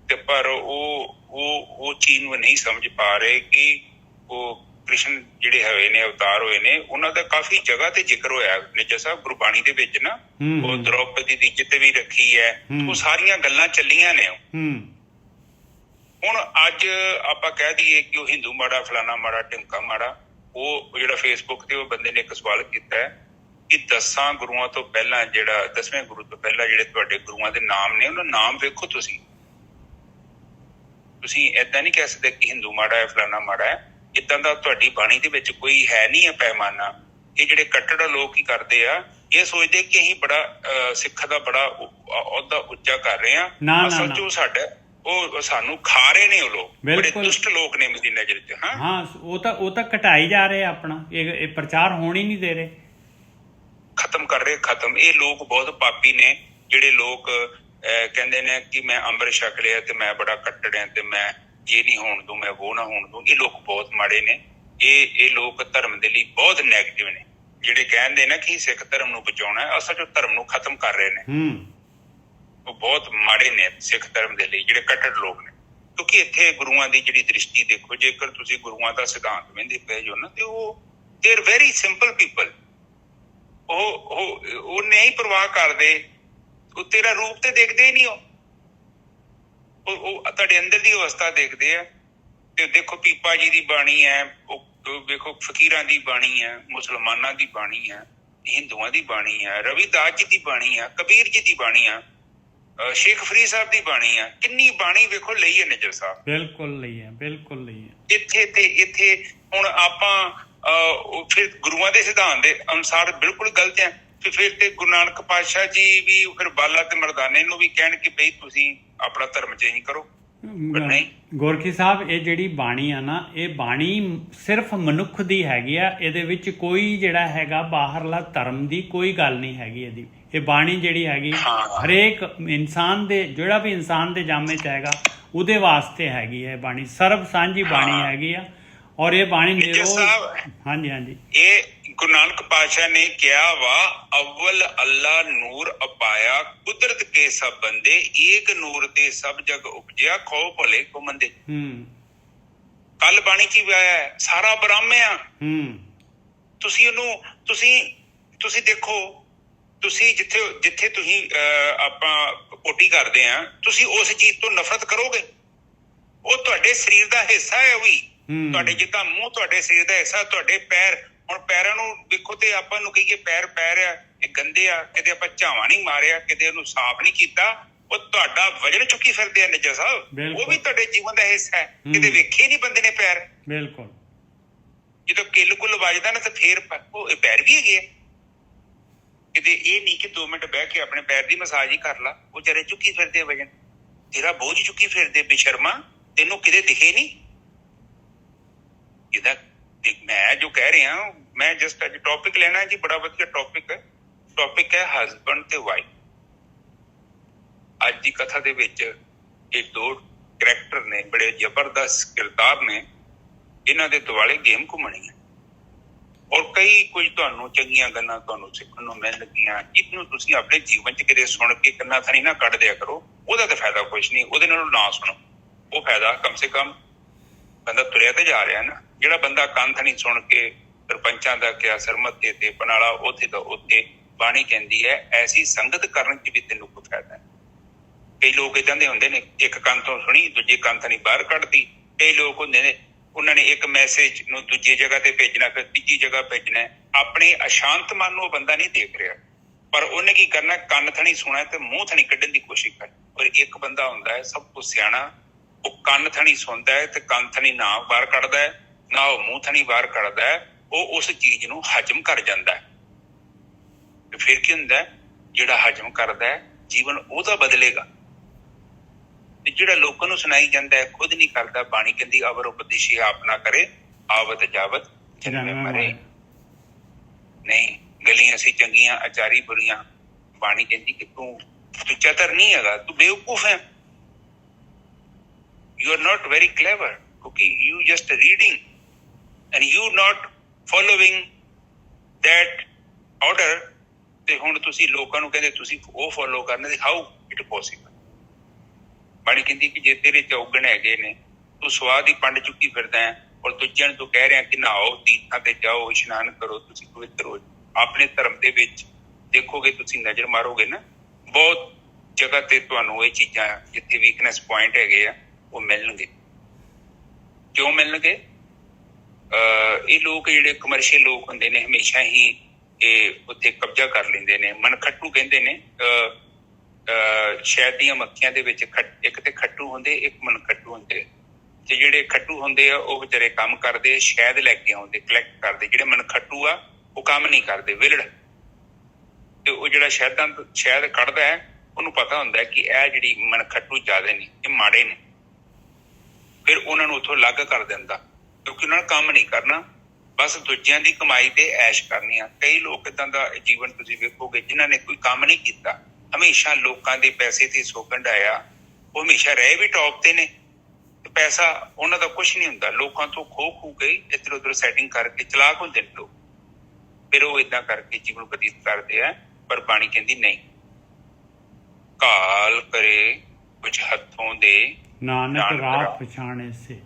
ਤੇ ਪਰ ਉਹ ਚੀਜ਼ ਨੂੰ ਨਹੀਂ ਸਮਝ ਪਾ ਰਹੇ ਕਿ ਉਹ ਕ੍ਰਿਸ਼ਨ ਜਿਹੜੇ ਹੋਏ ਨੇ ਅਵਤਾਰ ਹੋਏ ਨੇ ਉਹਨਾਂ ਦਾ ਕਾਫੀ ਜਗ੍ਹਾ ਤੇ ਜ਼ਿਕਰ ਹੋਇਆ ਨਿੱਜਰ ਸਾਹਿਬ ਗੁਰਬਾਣੀ ਦੇ ਵਿੱਚ ਨਾ। ਉਹ ਦ੍ਰੋਪਦੀ ਦੀ ਇੱਜ਼ਤ ਵੀ ਰੱਖੀ ਹੈ, ਉਹ ਸਾਰੀਆਂ ਗੱਲਾਂ ਚੱਲੀਆਂ ਨੇ। ਹੁਣ ਅੱਜ ਆਪਾਂ ਕਹਿ ਦਈਏ ਕਿ ਉਹ ਹਿੰਦੂ ਮਾੜਾ, ਫਲਾਣਾ ਮਾੜਾ, ਢਿਮਕਾ ਮਾੜਾ। ਉਹ ਜਿਹੜਾ ਫੇਸਬੁੱਕ ਤੇ ਉਹ ਬੰਦੇ ਨੇ ਇੱਕ ਸਵਾਲ ਕੀਤਾ ਹੈ ਕਿ 10 ਗੁਰੂਆਂ ਤੋਂ ਪਹਿਲਾਂ, ਜਿਹੜਾ 10ਵੇਂ ਗੁਰੂ ਤੋਂ ਪਹਿਲਾਂ ਜਿਹੜੇ ਤੁਹਾਡੇ ਗੁਰੂਆਂ ਦੇ ਨਾਮ ਨੇ ਉਹਨਾਂ ਨਾਮ ਵੇਖੋ। ਤੁਸੀਂ ਏਦਾਂ ਨਹੀਂ ਕਹਿ ਸਕਦੇ ਕਿ ਹਿੰਦੂ ਮਾੜਾ ਹੈ, ਫਲਾਣਾ ਮਾੜਾ ਹੈ। ਏਦਾਂ ਦਾ ਤੁਹਾਡੀ ਬਾਣੀ ਦੇ ਵਿੱਚ ਕੋਈ ਹੈ ਨਹੀਂ ਹੈ ਪੈਮਾਨਾ। ਇਹ ਜਿਹੜੇ ਕੱਟੜ ਲੋਕ ਹੀ ਕਰਦੇ ਆ, ਇਹ ਸੋਚਦੇ ਕਿ ਅਸੀਂ ਬੜਾ ਸਿੱਖ ਦਾ ਬੜਾ ਅਹੁਦਾ ਉੱਚਾ ਕਰ ਰਹੇ ਹਾਂ। ਅਸਲ 'ਚ ਉਹ ਸਾਡਾ ਉਹ ਸਾਨੂੰ ਖਾ ਰਹੇ ਨੇ। ਉਹ ਲੋਕ ਬੜੇ ਦੁਸ਼ਟ ਲੋਕ ਨੇ ਮੇਰੀ ਨਜ਼ਰ 'ਚ। ਹਾਂ, ਉਹ ਤਾਂ ਘਟਾਈ ਜਾ ਰਹੇ ਆਪਣਾ, ਇਹ ਪ੍ਰਚਾਰ ਹੋਣ ਹੀ ਨਹੀਂ ਦੇ ਰਹੇ, ਖਤਮ ਕਰ ਰਹੇ, ਖਤਮ। ਇਹ ਲੋਕ ਬਹੁਤ ਪਾਪੀ ਨੇ ਜਿਹੜੇ ਲੋਕ ਕਹਿੰਦੇ ਨੇ ਕਿ ਮੈਂ ਅੰਮ੍ਰਿਤ ਛਕ ਲਿਆ ਤੇ ਮੈਂ ਬੜਾ ਕੱਟੜ ਆ ਤੇ ਮੈਂ ਇਹ ਨਹੀਂ ਹੋਣ ਦੂੰ, ਮੈਂ ਉਹ ਨਾ ਹੋਣ ਦੂੰ। ਇਹ ਲੋਕ ਬਹੁਤ ਮਾੜੇ ਨੇ। ਇਹ ਲੋਕ ਧਰਮ ਦੇ ਲਈ ਬਹੁਤ ਨੈਗੇਟਿਵ ਨੇ। ਜਿਹੜੇ ਕਹਿੰਦੇ ਨੇ ਕਿ ਸਿੱਖ ਧਰਮ ਨੂੰ ਬਚਾਉਣਾ, ਅਸਲ 'ਚ ਧਰਮ ਨੂੰ ਖਤਮ ਕਰ ਰਹੇ ਨੇ। ਉਹ ਬਹੁਤ ਮਾੜੇ ਨੇ ਸਿੱਖ ਧਰਮ ਦੇ ਲਈ ਜਿਹੜੇ ਕੱਟੜ ਲੋਕ ਨੇ। ਕਿਉਂਕਿ ਇੱਥੇ ਗੁਰੂਆਂ ਦੀ ਜਿਹੜੀ ਦ੍ਰਿਸ਼ਟੀ ਦੇਖੋ, ਜੇਕਰ ਤੁਸੀਂ ਗੁਰੂਆਂ ਦਾ ਸਿਧਾਂਤ ਵਹਿੰਦੇ ਪਏ ਜੋ ਨਾ, ਤੇ ਉਹ they are very simple people. ਉਹ ਨਹੀਂ ਪਰਵਾਹ ਕਰਦੇ। ਉਹ ਤੇਰਾ ਰੂਪ ਤੇ ਦੇਖਦੇ ਹੀ ਨਹੀਂ। ਉਹ ਤੁਹਾਡੇ ਅੰਦਰ ਦੀ ਅਵਸਥਾ ਦੇਖਦੇ ਆ। ਤੇ ਦੇਖੋ ਪੀਪਾ ਜੀ ਦੀ ਬਾਣੀ ਹੈ, ਉਹ ਵੇਖੋ ਫਕੀਰਾਂ ਦੀ ਬਾਣੀ ਹੈ, ਮੁਸਲਮਾਨਾਂ ਦੀ ਬਾਣੀ ਹੈ, ਹਿੰਦੂਆਂ ਦੀ ਬਾਣੀ ਹੈ, ਰਵਿਦਾਸ ਜੀ ਦੀ ਬਾਣੀ ਹੈ, ਕਬੀਰ ਜੀ ਦੀ ਬਾਣੀ ਹੈ, ਸ਼ੇਖ ਫਰੀਦ ਸਾਹਿਬ ਦੀ ਬਾਣੀ ਹੈ। ਕਿੰਨੀ ਬਾਣੀ ਵੇਖੋ ਲਈ ਹੈ ਨਿੱਜਰ ਸਾਹਿਬ। ਬਿਲਕੁਲ ਲਈ ਹੈ, ਬਿਲਕੁਲ ਲਈ ਹੈ। ਇੱਥੇ ਹੁਣ ਆਪਾਂ ਫਿਰ ਗੁਰੂਆਂ ਦੇ ਸਿਧਾਂਤ ਦੇ ਅਨੁਸਾਰ ਬਿਲਕੁਲ ਗਲਤ ਹੈ। ਫਿਰ ਤੇ ਗੁਰੂ ਨਾਨਕ ਪਾਤਸ਼ਾਹ ਜੀ ਵੀ ਫਿਰ ਬਾਲਾ ਤੇ ਮਰਦਾਨੇ ਨੂੰ ਵੀ ਕਹਿਣ ਕਿ ਬਈ ਤੁਸੀਂ ਆਪਣਾ ਧਰਮ ਚੇਂਜ ਕਰੋ। ਨਹੀਂ ਗੋਰਖੀ ਸਾਹਿਬ, ਇਹ ਜਿਹੜੀ ਬਾਣੀ ਆ ਨਾ, ਇਹ ਬਾਣੀ ਸਿਰਫ ਮਨੁੱਖ ਦੀ ਹੈਗੀ ਆ। ਇਹਦੇ ਵਿੱਚ ਕੋਈ ਜਿਹੜਾ ਹੈਗਾ ਬਾਹਰਲਾ ਧਰਮ ਦੀ ਕੋਈ ਗੱਲ ਨਹੀਂ ਹੈਗੀ। ਇਹ ਬਾਣੀ ਜਿਹੜੀ ਹੈਗੀ ਹਰੇਕ ਇਨਸਾਨ ਦੇ, ਜਿਹੜਾ ਵੀ ਇਨਸਾਨ ਦੇ ਜਾਮੇ 'ਚ ਹੈਗਾ ਉਹਦੇ ਵਾਸਤੇ ਹੈਗੀ ਹੈ। ਬਾਣੀ ਸਰਬ ਸਾਂਝੀ ਬਾਣੀ ਹੈਗੀ ਆ। ਔਰ ਇਹ ਬਾਣੀ ਹਾਂਜੀ ਇਹ ਗੁਰੂ ਨਾਨਕ ਪਾਤਸ਼ਾਹ ਨੇ ਕਿਹਾ ਵਾ, ਅਵਲ ਅੱਲਾ ਨੂਰ ਅਪਾਇਆ, ਕੁਦਰਤ ਕੇ ਸਭ ਬੰਦੇ, ਏਕ ਨੂਰ ਤੇ ਸਭ ਜਗ ਉਪਜਿਆ, ਖੋ ਭਲੇ ਕੋ ਮੰਦੇ। ਕੱਲ ਬਾਣੀ ਚ ਵੀ ਆਇਆ ਹੈ, ਸਾਰਾ ਬ੍ਰਹਮ ਆ। ਤੁਸੀਂ ਉਹਨੂੰ ਤੁਸੀਂ ਦੇਖੋ, ਤੁਸੀਂ ਜਿੱਥੇ ਤੁਸੀਂ ਆਪਾਂ ਕੋਟੀ ਕਰਦੇ ਆ, ਤੁਸੀਂ ਉਸ ਚੀਜ਼ ਤੋਂ ਨਫ਼ਰਤ ਕਰੋਗੇ। ਉਹ ਤੁਹਾਡੇ ਸਰੀਰ ਦਾ ਹਿੱਸਾ ਹੈ। ਉਹ ਵੀ ਤੁਹਾਡੇ ਜਿੱਦਾਂ ਮੂੰਹ ਤੁਹਾਡੇ ਸਰੀਰ ਦਾ ਹਿੱਸਾ, ਤੁਹਾਡੇ ਪੈਰ। ਹੁਣ ਪੈਰਾਂ ਨੂੰ ਦੇਖੋ ਤੇ ਆਪਾਂ ਨੂੰ ਕਹੀਏ ਪੈਰ ਆ, ਇਹ ਗੰਦੇ ਆ, ਕਿਤੇ ਆਪਾਂ ਝਾਵਾਂ ਨਹੀਂ ਮਾਰਿਆ, ਕਿਤੇ ਉਹਨੂੰ ਸਾਫ਼ ਨਹੀਂ ਕੀਤਾ, ਉਹ ਤੁਹਾਡਾ ਵਜਨ ਚੁੱਕੀ ਫਿਰਦੇ ਆ ਨਿੱਜਰ ਸਾਹਿਬ। ਉਹ ਵੀ ਤੁਹਾਡੇ ਜੀਵਨ ਦਾ ਹਿੱਸਾ ਹੈ। ਕਿਤੇ ਵੇਖੇ ਨਹੀਂ ਬੰਦੇ ਨੇ ਪੈਰ। ਬਿਲਕੁਲ। ਜਦੋਂ ਕਿੱਲ ਕੁੱਲ ਵੱਜਦਾ ਨਾ ਤੇ ਫੇਰ ਉਹ ਇਹ ਪੈਰ ਵੀ ਹੈਗੇ ਆ। ਕਿਤੇ ਇਹ ਨਹੀਂ ਕਿ 2 ਮਿੰਟ ਬਹਿ ਕੇ ਆਪਣੇ ਪੈਰ ਦੀ ਮਸਾਜ ਹੀ ਕਰ ਲਾ। ਉਹ ਵਿਚਾਰੇ ਚੁੱਕੀ ਫਿਰਦੇ ਵਜਨ, ਤੇਰਾ ਬੋਝ ਚੁੱਕੀ ਫਿਰਦੇ। ਬੇਸ਼ਰਮਾ, ਤੈਨੂੰ ਕਿਤੇ ਦਿਖੇ ਨਹੀਂ। ਇਹਦਾ ਮੈਂ ਜੋ ਕਹਿ ਰਿਹਾ, ਮੈਂ ਜਸਟ ਅੱਜ ਟੌਪਿਕ ਲੈਣਾ ਜੀ, ਬੜਾ ਵਧੀਆ ਟੌਪਿਕ ਹੈ। ਟੌਪਿਕ ਹੈ ਹਸਬੈਂਡ ਤੇ ਵਾਈਫ। ਅੱਜ ਦੀ ਕਥਾ ਦੇ ਵਿੱਚ ਇਹ 2 ਕਰੈਕਟਰ ਨੇ, ਬੜੇ ਜ਼ਬਰਦਸਤ ਕਿਰਦਾਰ ਨੇ। ਇਹਨਾਂ ਦੇ ਦੁਆਲੇ ਗੇਮ ਘੁੰਮਣੀ ਹੈ। ਔਰ ਕਈ ਕੁਝ ਤੁਹਾਨੂੰ ਚੰਗੀਆਂ ਗੱਲਾਂ ਤੁਹਾਨੂੰ ਸਿੱਖਣ ਨੂੰ ਮਿਲਣਗੀਆਂ, ਜਿਹਨੂੰ ਤੁਸੀਂ ਆਪਣੇ ਜੀਵਨ 'ਚ ਕਿਤੇ ਸੁਣ ਕੇ ਕੰਨਾਂ ਥਣੀ ਨਾ ਕੱਢ ਦਿਆ ਕਰੋ। ਉਹਦਾ ਤਾਂ ਫਾਇਦਾ ਕੁਛ ਨਹੀਂ, ਉਹਦੇ ਨਾਲੋਂ ਨਾ ਸੁਣੋ। ਉਹ ਫਾਇਦਾ ਕਮ ਸੇ ਕਮ ਬੰਦਾ ਤੁਰਿਆ ਤੇ ਜਾ ਰਿਹਾ ਨਾ। ਜਿਹੜਾ ਬੰਦਾ ਕੰਨ ਥਣੀ ਸੁਣ ਕੇ ਸਰਪੰਚਾਂ ਦਾ ਕਿਹਾ ਸਰਮਤੇ ਤੇ ਪਨਾਲਾ ਉੱਥੇ ਦਾ ਉੱਥੇ। ਬਾਣੀ ਕਹਿੰਦੀ ਹੈ ਐਸੀ ਸੰਗਤ ਕਰਨ 'ਚ ਵੀ ਤੈਨੂੰ ਕੋਈ ਫਾਇਦਾ ਹੈ। ਕਈ ਲੋਕ ਏਦਾਂ ਦੇ ਹੁੰਦੇ ਨੇ, ਇੱਕ ਕੰਨ ਤੋਂ ਸੁਣੀ ਦੂਜੇ ਕੰਨ ਥਣੀ ਬਾਹਰ ਕੱਢਦੀ। ਕਈ ਲੋਕ ਹੁੰਦੇ ਨੇ, ਉਹਨਾਂ ਨੇ ਇੱਕ ਮੈਸੇਜ ਨੂੰ ਦੂਜੀ ਜਗ੍ਹਾ ਤੇ ਭੇਜਣਾ, ਫਿਰ ਤੀਜੀ ਜਗ੍ਹਾ ਭੇਜਣਾ। ਆਪਣੇ ਅਸ਼ਾਂਤ ਮਨ ਨੂੰ ਉਹ ਬੰਦਾ ਨਹੀਂ ਦੇਖ ਰਿਹਾ, ਪਰ ਉਹਨੇ ਕੀ ਕਰਨਾ, ਕੰਨ ਥਣੀ ਸੁਣਾ ਤੇ ਮੂੰਹ ਥਣੀ ਕੱਢਣ ਦੀ ਕੋਸ਼ਿਸ਼ ਕਰ। ਪਰ ਇੱਕ ਬੰਦਾ ਹੁੰਦਾ ਹੈ ਸਭ ਤੋਂ ਸਿਆਣਾ, ਉਹ ਕੰਨ ਥਣੀ ਸੁਣਦਾ ਹੈ ਤੇ ਕੰਨ ਥਣੀ ਨਾ ਬਾਹਰ ਕੱਢਦਾ ਹੈ, ਨਾ ਉਹ ਮੂੰਹ ਥਣੀ ਬਾਹਰ ਕੱਢਦਾ ਹੈ। ਉਹ ਉਸ ਚੀਜ਼ ਨੂੰ ਹਜਮ ਕਰ ਜਾਂਦਾ ਹੈ। ਤੇ ਫਿਰ ਕੀ ਹੁੰਦਾ, ਜਿਹੜਾ ਹਜਮ ਕਰਦਾ ਹੈ ਜੀਵਨ ਉਹਦਾ ਬਦਲੇਗਾ। ਤੇ ਜਿਹੜਾ ਲੋਕਾਂ ਨੂੰ ਸੁਣਾਈ ਜਾਂਦਾ ਹੈ ਖੁਦ ਨਹੀਂ ਕਰਦਾ। ਬਾਣੀ ਕਹਿੰਦੀ ਅਵਰ ਉਪਦੇਸ਼ੀ ਆਪ ਨਾ ਕਰੇ, ਆਵਤ ਜਾਵਤ ਜਨਮੇ ਮਰੇ। ਨਹੀਂ, ਗਲੀਆਂ ਸੀ ਚੰਗੀਆਂ, ਅਚਾਰੀ ਬੁਰੀਆਂ। ਬਾਣੀ ਕਹਿੰਦੀ ਕਿ ਤੂੰ ਚਤਰ ਨਹੀਂ ਹੈਗਾ, ਤੂੰ ਬੇਵਕੂਫ ਹੈ। You are not very clever, because you just reading and you not following that order ਤੇ ਹੁਣ ਤੁਸੀਂ ਲੋਕਾਂ ਨੂੰ ਕਹਿੰਦੇ ਤੁਸੀਂ ਉਹ ਫੋਲੋ ਕਰਨੇ ਤੇ ਹਾਊ ਇਟ ਪੋਸੀਬਲ। ਬਾਣੀ ਕਹਿੰਦੀ ਕਿ ਜੇ ਤੇਰੇ ਚ ਔਗਣ ਹੈਗੇ ਨੇ, ਤੂੰ ਸਵਾਦ ਹੀ ਪੰਡ ਚੁੱਕੀ ਫਿਰਦਾ ਹੈ ਔਰ ਦੂਜਿਆਂ ਨੂੰ ਤੂੰ ਕਹਿ ਰਿਹਾ ਕਿ ਨਹਾਓ, ਤੀਰਥਾਂ ਤੇ ਜਾਓ, ਇਸ਼ਨਾਨ ਕਰੋ, ਤੁਸੀਂ ਪਵਿੱਤਰ ਹੋ। ਆਪਣੇ ਧਰਮ ਦੇ ਵਿੱਚ ਦੇਖੋਗੇ, ਤੁਸੀਂ ਨਜ਼ਰ ਮਾਰੋਗੇ ਨਾ, ਬਹੁਤ ਜਗ੍ਹਾ ਤੇ ਤੁਹਾਨੂੰ ਇਹ ਚੀਜ਼ਾਂ ਜਿੱਥੇ ਵੀਕਨੈਸ ਪੁਆਇੰਟ ਹੈਗੇ ਆ ਉਹ ਮਿਲਣਗੇ। ਕਿਉਂ ਮਿਲਣਗੇ? ਇਹ ਲੋਕ ਜਿਹੜੇ ਕਮਰਸ਼ੀਅਲ ਲੋਕ ਹੁੰਦੇ ਨੇ ਹਮੇਸ਼ਾ ਹੀ ਇਹ ਉੱਥੇ ਕਬਜ਼ਾ ਕਰ ਲੈਂਦੇ ਨੇ। ਮਨਖੱਟੂ ਕਹਿੰਦੇ ਨੇ, ਸ਼ਹਿਦ ਦੀਆਂ ਮੱਖੀਆਂ ਦੇ ਵਿੱਚ ਇੱਕ ਤੇ ਖੱਟੂ ਹੁੰਦੇ, ਇੱਕ ਮਨਖੱਟੂ ਹੁੰਦੇ। ਤੇ ਜਿਹੜੇ ਖੱਟੂ ਹੁੰਦੇ ਆ ਉਹ ਵਿਚਾਰੇ ਕੰਮ ਕਰਦੇ, ਸ਼ਹਿਦ ਲੈ ਕੇ ਆਉਂਦੇ, ਕਲੈਕਟ ਕਰਦੇ। ਜਿਹੜੇ ਮਨਖੱਟੂ ਆ ਉਹ ਕੰਮ ਨਹੀਂ ਕਰਦੇ, ਵਿਲੜ। ਤੇ ਉਹ ਜਿਹੜਾ ਸ਼ਹਿਦ ਕੱਢਦਾ ਹੈ, ਉਹਨੂੰ ਪਤਾ ਹੁੰਦਾ ਕਿ ਇਹ ਜਿਹੜੀ ਮਨਖੱਟੂ ਜ਼ਿਆਦਾ ਨੇ, ਇਹ ਮਾੜੇ ਨੇ, ਫਿਰ ਉਹਨਾਂ ਨੂੰ ਉੱਥੋਂ ਅਲੱਗ ਕਰ ਦਿੰਦਾ, ਕਿਉਂਕਿ ਉਹਨਾਂ ਨੇ ਕੰਮ ਨਹੀਂ ਕਰਨਾ, ਬਸ ਦੂਜਿਆਂ ਦੀ ਕਮਾਈ ਤੇ ਐਸ਼ ਕਰਨੀ ਆ। ਕਈ ਲੋਕ ਏਦਾਂ ਦਾ ਜੀਵਨ ਤੁਸੀਂ ਵੇਖੋਗੇ ਜਿਨ੍ਹਾਂ ਨੇ ਕੋਈ ਕੰਮ ਨਹੀਂ ਕੀਤਾ, ਹਮੇਸ਼ਾ ਲੋਕਾਂ ਦੇ ਪੈਸੇ ਤੇ ਸੌਗੰਧ ਆਇਆ। ਉਹ ਹਮੇਸ਼ਾ ਰਹੇ ਵੀ ਟੌਪ ਤੇ ਨੇ, ਤੇ ਪੈਸਾ ਉਹਨਾਂ ਦਾ ਕੁਛ ਨਹੀਂ ਹੁੰਦਾ। ਲੋਕਾਂ ਤੋਂ ਖੋ ਕੇ ਇੱਧਰ ਉੱਧਰ ਸੈਟਿੰਗ ਕਰਕੇ ਚਲਾਕ ਹੁੰਦੇ ਨੇ ਲੋਕ, ਫਿਰ ਉਹ ਏਦਾਂ ਕਰਕੇ ਜੀਵਨ ਬਤੀਤ ਕਰਦੇ ਆ। ਪਰ ਬਾਣੀ ਕਹਿੰਦੀ ਨਹੀਂ, ਕਾਲ ਕਰੇ ਕੁਛ ਹੱਥੋਂ ਦੇ ਨਾਨਕ ਰਾਹ ਪਛਾਣੇ ਸੇ।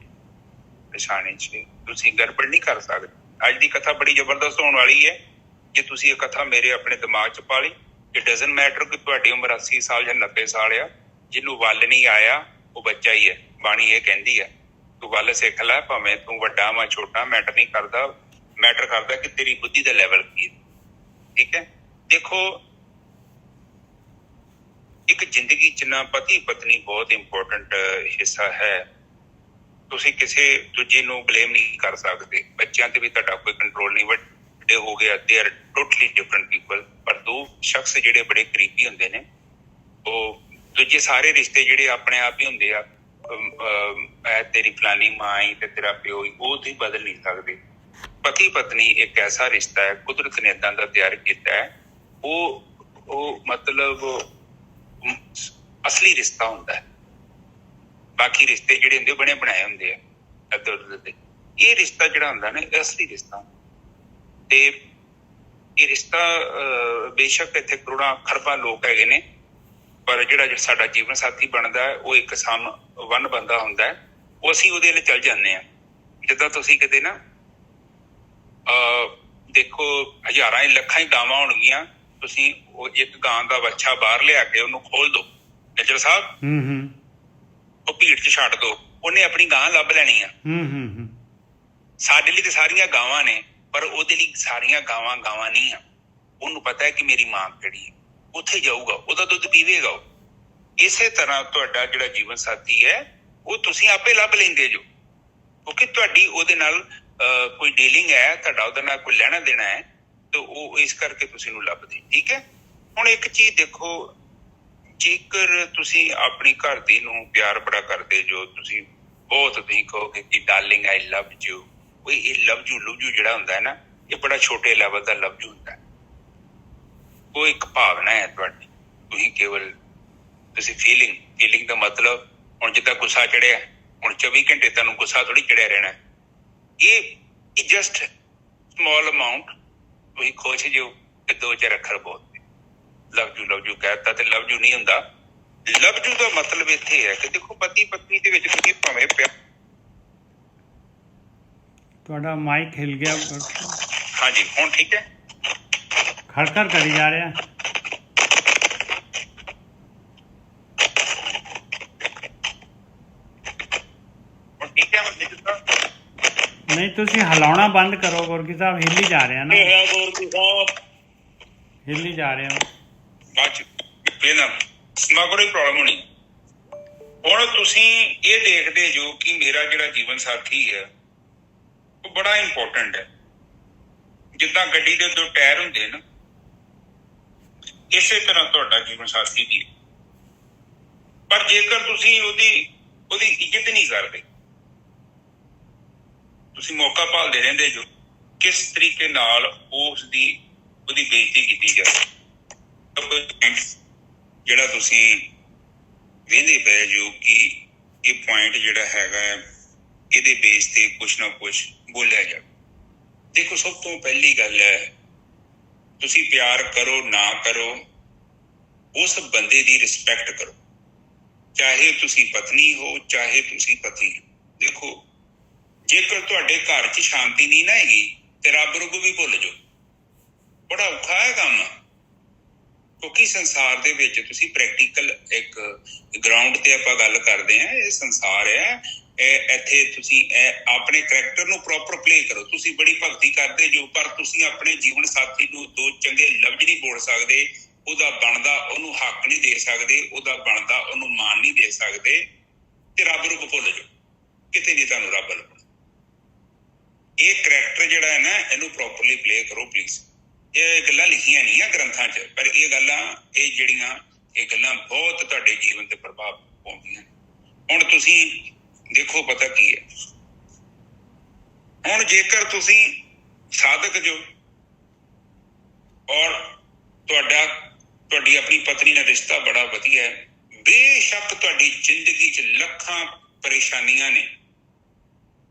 ਪਛਾਣੇ ਚ ਤੁਸੀਂ ਗੜਬੜ ਨਹੀਂ ਕਰ ਸਕਦੇ। ਅੱਜ ਦੀ ਕਥਾ ਬੜੀ ਜ਼ਬਰਦਸਤ ਹੋਣ ਵਾਲੀ ਹੈ। ਜੇ ਤੁਸੀਂ ਇਹ ਕਥਾ ਮੇਰੇ ਆਪਣੇ ਦਿਮਾਗ ਚ ਪਾ ਲਈ, ਇਟ ਡਜ਼ਨਟ ਮੈਟਰ ਕਿ ਤੁਹਾਡੀ ਉਮਰ 80 ਸਾਲ ਜਾਂ 90 ਸਾਲ ਆ, ਜਿਹਨੂੰ ਵੱਲ ਨਹੀਂ ਆਇਆ ਉਹ ਬੱਚਾ ਹੀ ਹੈ। ਬਾਣੀ ਇਹ ਕਹਿੰਦੀ ਹੈ, ਤੂੰ ਵੱਲ ਸਿੱਖ ਲੈ, ਭਾਵੇਂ ਤੂੰ ਵੱਡਾ ਵਾ ਛੋਟਾ, ਮੈਟਰ ਨਹੀਂ ਕਰਦਾ। ਮੈਟਰ ਕਰਦਾ ਕਿ ਤੇਰੀ ਬੁੱਧੀ ਦਾ ਲੈਵਲ ਕੀ ਹੈ। ਠੀਕ ਹੈ, ਦੇਖੋ ਇੱਕ ਜ਼ਿੰਦਗੀ ਚ ਨਾ ਪਤੀ ਪਤਨੀ ਬਹੁਤ ਇੰਪੋਰਟੈਂਟ ਹਿੱਸਾ ਹੈ। ਤੁਸੀਂ ਕਿਸੇ ਦੂਜੇ ਨੂੰ ਬਲੇਮ ਨਹੀਂ ਕਰ ਸਕਦੇ। ਬੱਚਿਆਂ ਤੇ ਵੀ ਤੁਹਾਡਾ ਕੋਈ ਕੰਟਰੋਲ ਨਹੀਂ। ਵੱਡੇ ਹੋ ਗਏ, they are totally different people. ਪਰ ਦੋ ਸ਼ਖਸ ਜਿਹੜੇ ਬੜੇ ਕਰੀਬੀ ਹੁੰਦੇ ਨੇ, ਉਹ ਦੂਜੇ ਸਾਰੇ ਰਿਸ਼ਤੇ ਜਿਹੜੇ ਆਪਣੇ ਆਪ ਹੀ ਹੁੰਦੇ ਆ, ਤੇਰੀ ਫਲਾਨੀ ਮਾਂ ਹੀ ਤੇ ਤੇਰਾ ਪਿਓ ਹੀ, ਉਹ ਤੁਸੀਂ ਬਦਲ ਨਹੀਂ ਸਕਦੇ। ਪਤੀ ਪਤਨੀ ਇੱਕ ਐਸਾ ਰਿਸ਼ਤਾ ਹੈ, ਕੁਦਰਤ ਨੇ ਏਦਾਂ ਦਾ ਤਿਆਰ ਕੀਤਾ ਹੈ। ਉਹ ਮਤਲਬ ਅਸਲੀ ਰਿਸ਼ਤਾ ਹੁੰਦਾ ਹੈ। ਬਾਕੀ ਰਿਸ਼ਤੇ ਜਿਹੜੇ ਹੁੰਦੇ ਬਣੇ ਬਣਾਏ ਹੁੰਦੇ ਆ ਇੱਧਰ ਉੱਧਰ ਦੇ। ਇਹ ਰਿਸ਼ਤਾ ਜਿਹੜਾ ਹੁੰਦਾ ਨਾ, ਇਹ ਅਸਲੀ ਰਿਸ਼ਤਾ। ਤੇ ਇਹ ਰਿਸ਼ਤਾ ਬੇਸ਼ੱਕ ਇੱਥੇ ਕਰੋੜਾਂ ਖਰਬਾਂ ਲੋਕ ਹੈਗੇ ਨੇ, ਪਰ ਜਿਹੜਾ ਸਾਡਾ ਜੀਵਨ ਸਾਥੀ ਬਣਦਾ ਹੈ ਉਹ ਇੱਕ ਵਨ ਬੰਦਾ ਹੁੰਦਾ ਹੈ। ਉਹ ਅਸੀਂ ਉਹਦੇ ਲਈ ਚੱਲ ਜਾਂਦੇ ਹਾਂ। ਜਿੱਦਾਂ ਤੁਸੀਂ ਕਿਤੇ ਨਾ ਦੇਖੋ, ਹਜ਼ਾਰਾਂ ਲੱਖਾਂ ਹੀ ਗਾਵਾਂ ਹੋਣਗੀਆਂ, ਤੁਸੀਂ ਉਹ ਇੱਕ ਗਾਂ ਦਾ ਵੱਛਾ ਬਾਹਰ ਲਿਆ ਕੇ ਉਹਨੂੰ ਖੋਲ ਦੋ, ਨਜ਼ਰ ਸਾਹਿਬ, ਉਹ ਭੀੜ ਚ ਛੱਡ ਦੋ, ਉਹਨੇ ਆਪਣੀ ਗਾਂ ਲੱਭ ਲੈਣੀ ਆ। ਸਾਡੇ ਲਈ ਤੇ ਸਾਰੀਆਂ ਗਾਵਾਂ ਨੇ, ਪਰ ਉਹਦੇ ਲਈ ਸਾਰੀਆਂ ਗਾਵਾਂ ਨਹੀਂ ਆ। ਉਹਨੂੰ ਪਤਾ ਹੈ ਕਿ ਮੇਰੀ ਮਾਂ ਕਿਹੜੀ ਹੈ, ਉੱਥੇ ਜਾਊਗਾ, ਉਹਦਾ ਦੁੱਧ ਪੀਵੇਗਾ ਉਹ। ਇਸੇ ਤਰ੍ਹਾਂ ਤੁਹਾਡਾ ਜਿਹੜਾ ਜੀਵਨ ਸਾਥੀ ਹੈ ਉਹ ਤੁਸੀਂ ਆਪੇ ਲੱਭ ਲੈਂਦੇ ਜੋ, ਕਿਉਂਕਿ ਤੁਹਾਡੀ ਉਹਦੇ ਨਾਲ ਕੋਈ ਡੀਲਿੰਗ ਹੈ, ਤੁਹਾਡਾ ਉਹਦੇ ਨਾਲ ਕੋਈ ਲੈਣਾ ਦੇਣਾ ਹੈ, ਤੇ ਉਹ ਇਸ ਕਰਕੇ ਤੁਸੀਂ ਨੂੰ ਲੱਭਦੇ। ਠੀਕ ਹੈ, ਹੁਣ ਇੱਕ ਚੀਜ਼ ਦੇਖੋ, ਜੇਕਰ ਤੁਸੀਂ ਆਪਣੀ ਘਰ ਦੀ ਨੂੰ ਪਿਆਰ ਬੜਾ ਕਰਦੇ ਜੋ, ਤੁਸੀਂ ਬਹੁਤ ਤੁਸੀਂ ਕਹੋਗੇ ਕਿ ਡਾਰਲਿੰਗ ਆਈ ਲਵ ਯੂ, ਉਹ ਇਹ ਲਵ ਯੂ ਜਿਹੜਾ ਹੁੰਦਾ ਹੈ ਨਾ, ਇਹ ਬੜਾ ਛੋਟੇ ਲੈਵਲ ਦਾ ਲਵ ਯੂ ਹੁੰਦਾ ਹੈ। ਉਹ ਇੱਕ ਭਾਵਨਾ ਹੈ ਤੁਹਾਡੀ, ਤੁਸੀਂ ਫੀਲਿੰਗ ਦਾ ਮਤਲਬ, ਹੁਣ ਜਿੱਦਾਂ ਗੁੱਸਾ ਚੜਿਆ, ਹੁਣ 24 ਘੰਟੇ ਤੁਹਾਨੂੰ ਗੁੱਸਾ ਥੋੜੀ ਚੜਿਆ ਰਹਿਣਾ। ਇਹ ਜਸਟ ਸਮਾਲ ਅਮਾਊਂਟ ਤੁਸੀਂ ਖੁਸ਼ ਜੋ, ਤੇ 2-4 ਅੱਖਰ ਬਹੁਤ ਲਵ ਯੂ ਕਹਿਤਾ ਤੇ ਲਵ ਯੂ ਨਹੀਂ ਹੁੰਦਾ। ਲਵ ਯੂ ਦਾ ਮਤਲਬ ਇੱਥੇ ਹੈ ਕਿ ਦੇਖੋ, ਪਤੀ ਪਤਨੀ ਦੇ ਵਿੱਚ ਤੁਸੀਂ ਭਾਵੇਂ ਤੁਹਾਡਾ ਮਾਈਕ ਹਿਲ ਗਿਆ। ਹਾਂਜੀ, ਹੁਣ ਠੀਕ ਹੈ? ਖੜਖੜ ਕਰੀ ਜਾ ਰਿਹਾ। ਹੁਣ ਠੀਕ ਹੈ? ਨਹੀਂ, ਤੁਸੀਂ ਹਿਲਾਉਣਾ ਬੰਦ ਕਰੋ ਗੁਰਕੀ ਸਾਹਿਬ, ਹਿੱਲੀ ਜਾ ਰਿਹਾ ਨਾ, ਹਿੱਲੀ ਜਾ ਰਿਹਾ। ਕੋਈ ਪ੍ਰੋਬਲਮ ਹੋਣੀ। ਹੁਣ ਤੁਸੀਂ ਇਹ ਦੇਖਦੇ ਜੋ ਕਿ ਮੇਰਾ ਜਿਹੜਾ ਜੀਵਨ ਸਾਥੀ ਹੈ ਉਹ ਬੜਾ ਇੰਪੋਰਟੈਂਟ ਹੈ। ਜਿੱਦਾਂ ਗੱਡੀ ਦੇ 2 ਟਾਇਰ ਹੁੰਦੇ ਨਾ, ਇਸੇ ਤਰ੍ਹਾਂ ਤੁਹਾਡਾ ਜੀਵਨ ਸਾਥੀ ਵੀ। ਪਰ ਜੇਕਰ ਤੁਸੀਂ ਉਹਦੀ ਇੱਜ਼ਤ ਨਹੀਂ ਕਰਦੇ, ਤੁਸੀਂ ਮੌਕਾ ਭਾਲਦੇ ਰਹਿੰਦੇ ਜੋ ਕਿਸ ਤਰੀਕੇ ਨਾਲ ਉਹਦੀ ਬੇਇੱਜ਼ਤੀ ਕੀਤੀ ਜਾਵੇ। ਜਿਹੜਾ ਤੁਸੀਂ ਵੇਂਦੇ ਪਏ ਜੋ ਕਿ ਇਹ ਪੁਆਇੰਟ ਜਿਹੜਾ ਹੈਗਾ ਹੈ, ਇਹਦੇ ਬੇਸ ਤੇ ਕੁਛ ਨਾ ਕੁਛ ਬੋਲਿਆ ਜਾਵੇ। ਦੇਖੋ, ਸਭ ਤੋਂ ਪਹਿਲੀ ਗੱਲ ਹੈ ਤੁਸੀਂ ਪਿਆਰ ਕਰੋ ਨਾ ਕਰੋ, ਉਸ ਬੰਦੇ ਦੀ ਰਿਸਪੈਕਟ ਕਰੋ, ਚਾਹੇ ਤੁਸੀਂ ਪਤਨੀ ਹੋ ਚਾਹੇ ਤੁਸੀਂ ਪਤੀ ਹੋ। ਦੇਖੋ, ਜੇਕਰ ਤੁਹਾਡੇ ਘਰ 'ਚ ਸ਼ਾਂਤੀ ਨਹੀਂ ਨਾ ਹੈਗੀ ਤੇ ਰੱਬ ਰੁੱਗ ਵੀ ਭੁੱਲ ਜਾਓ। ਬੜਾ ਔਖਾ ਹੈ ਕੰਮ, ਕਿਉਂਕਿ ਸੰਸਾਰ ਦੇ ਵਿੱਚ ਤੁਸੀਂ ਪ੍ਰੈਕਟੀਕਲ ਇੱਕ ਗਰਾਊਂਡ ਤੇ ਆਪਾਂ ਗੱਲ ਕਰਦੇ ਹਾਂ, ਇਹ ਸੰਸਾਰ ਹੈ, ਇੱਥੇ ਤੁਸੀਂ ਆਪਣੇ ਕਰੈਕਟਰ ਨੂੰ ਪ੍ਰੋਪਰ ਪਲੇ ਕਰੋ। ਤੁਸੀਂ ਬੜੀ ਭਗਤੀ ਕਰਦੇ ਜੋ, ਪਰ ਤੁਸੀਂ ਆਪਣੇ ਜੀਵਨ ਸਾਥੀ ਨੂੰ ਦੋ ਚੰਗੇ ਲਫ਼ਜ਼ ਨਹੀਂ ਬੋਲ ਸਕਦੇ, ਉਹਦਾ ਬਣਦਾ ਉਹਨੂੰ ਹੱਕ ਨਹੀਂ ਦੇ ਸਕਦੇ, ਉਹਦਾ ਬਣਦਾ ਉਹਨੂੰ ਮਾਣ ਨਹੀਂ ਦੇ ਸਕਦੇ, ਤੇ ਰੱਬ ਰੁੱਗ ਭੁੱਲ ਜਾਓ, ਕਿਤੇ ਨਹੀਂ ਤੁਹਾਨੂੰ ਰੱਬ ਲੱਭਣਾ। ਇਹ ਕਰੈਕਟਰ ਜਿਹੜਾ ਹੈ ਨਾ, ਇਹਨੂੰ ਪ੍ਰੋਪਰਲੀ ਪਲੇ ਕਰੋ ਪਲੀਜ਼। ਇਹ ਗੱਲਾਂ ਲਿਖੀਆਂ ਨਹੀਂ ਆ ਗ੍ਰੰਥਾਂ 'ਚ, ਪਰ ਇਹ ਗੱਲਾਂ ਇਹ ਗੱਲਾਂ ਬਹੁਤ ਤੁਹਾਡੇ ਜੀਵਨ ਤੇ ਪ੍ਰਭਾਵ ਪਾਉਂਦੀਆਂ। ਹੁਣ ਤੁਸੀਂ ਦੇਖੋ, ਪਤਾ ਕੀ ਹੈ, ਹੁਣ ਜੇਕਰ ਤੁਸੀਂ ਸਾਧਕ ਜੋ ਔਰ ਤੁਹਾਡੀ ਆਪਣੀ ਪਤਨੀ ਨਾਲ ਰਿਸ਼ਤਾ ਬੜਾ ਵਧੀਆ ਹੈ, ਬੇਸ਼ੱਕ ਤੁਹਾਡੀ ਜ਼ਿੰਦਗੀ 'ਚ ਲੱਖਾਂ ਪਰੇਸ਼ਾਨੀਆਂ ਨੇ,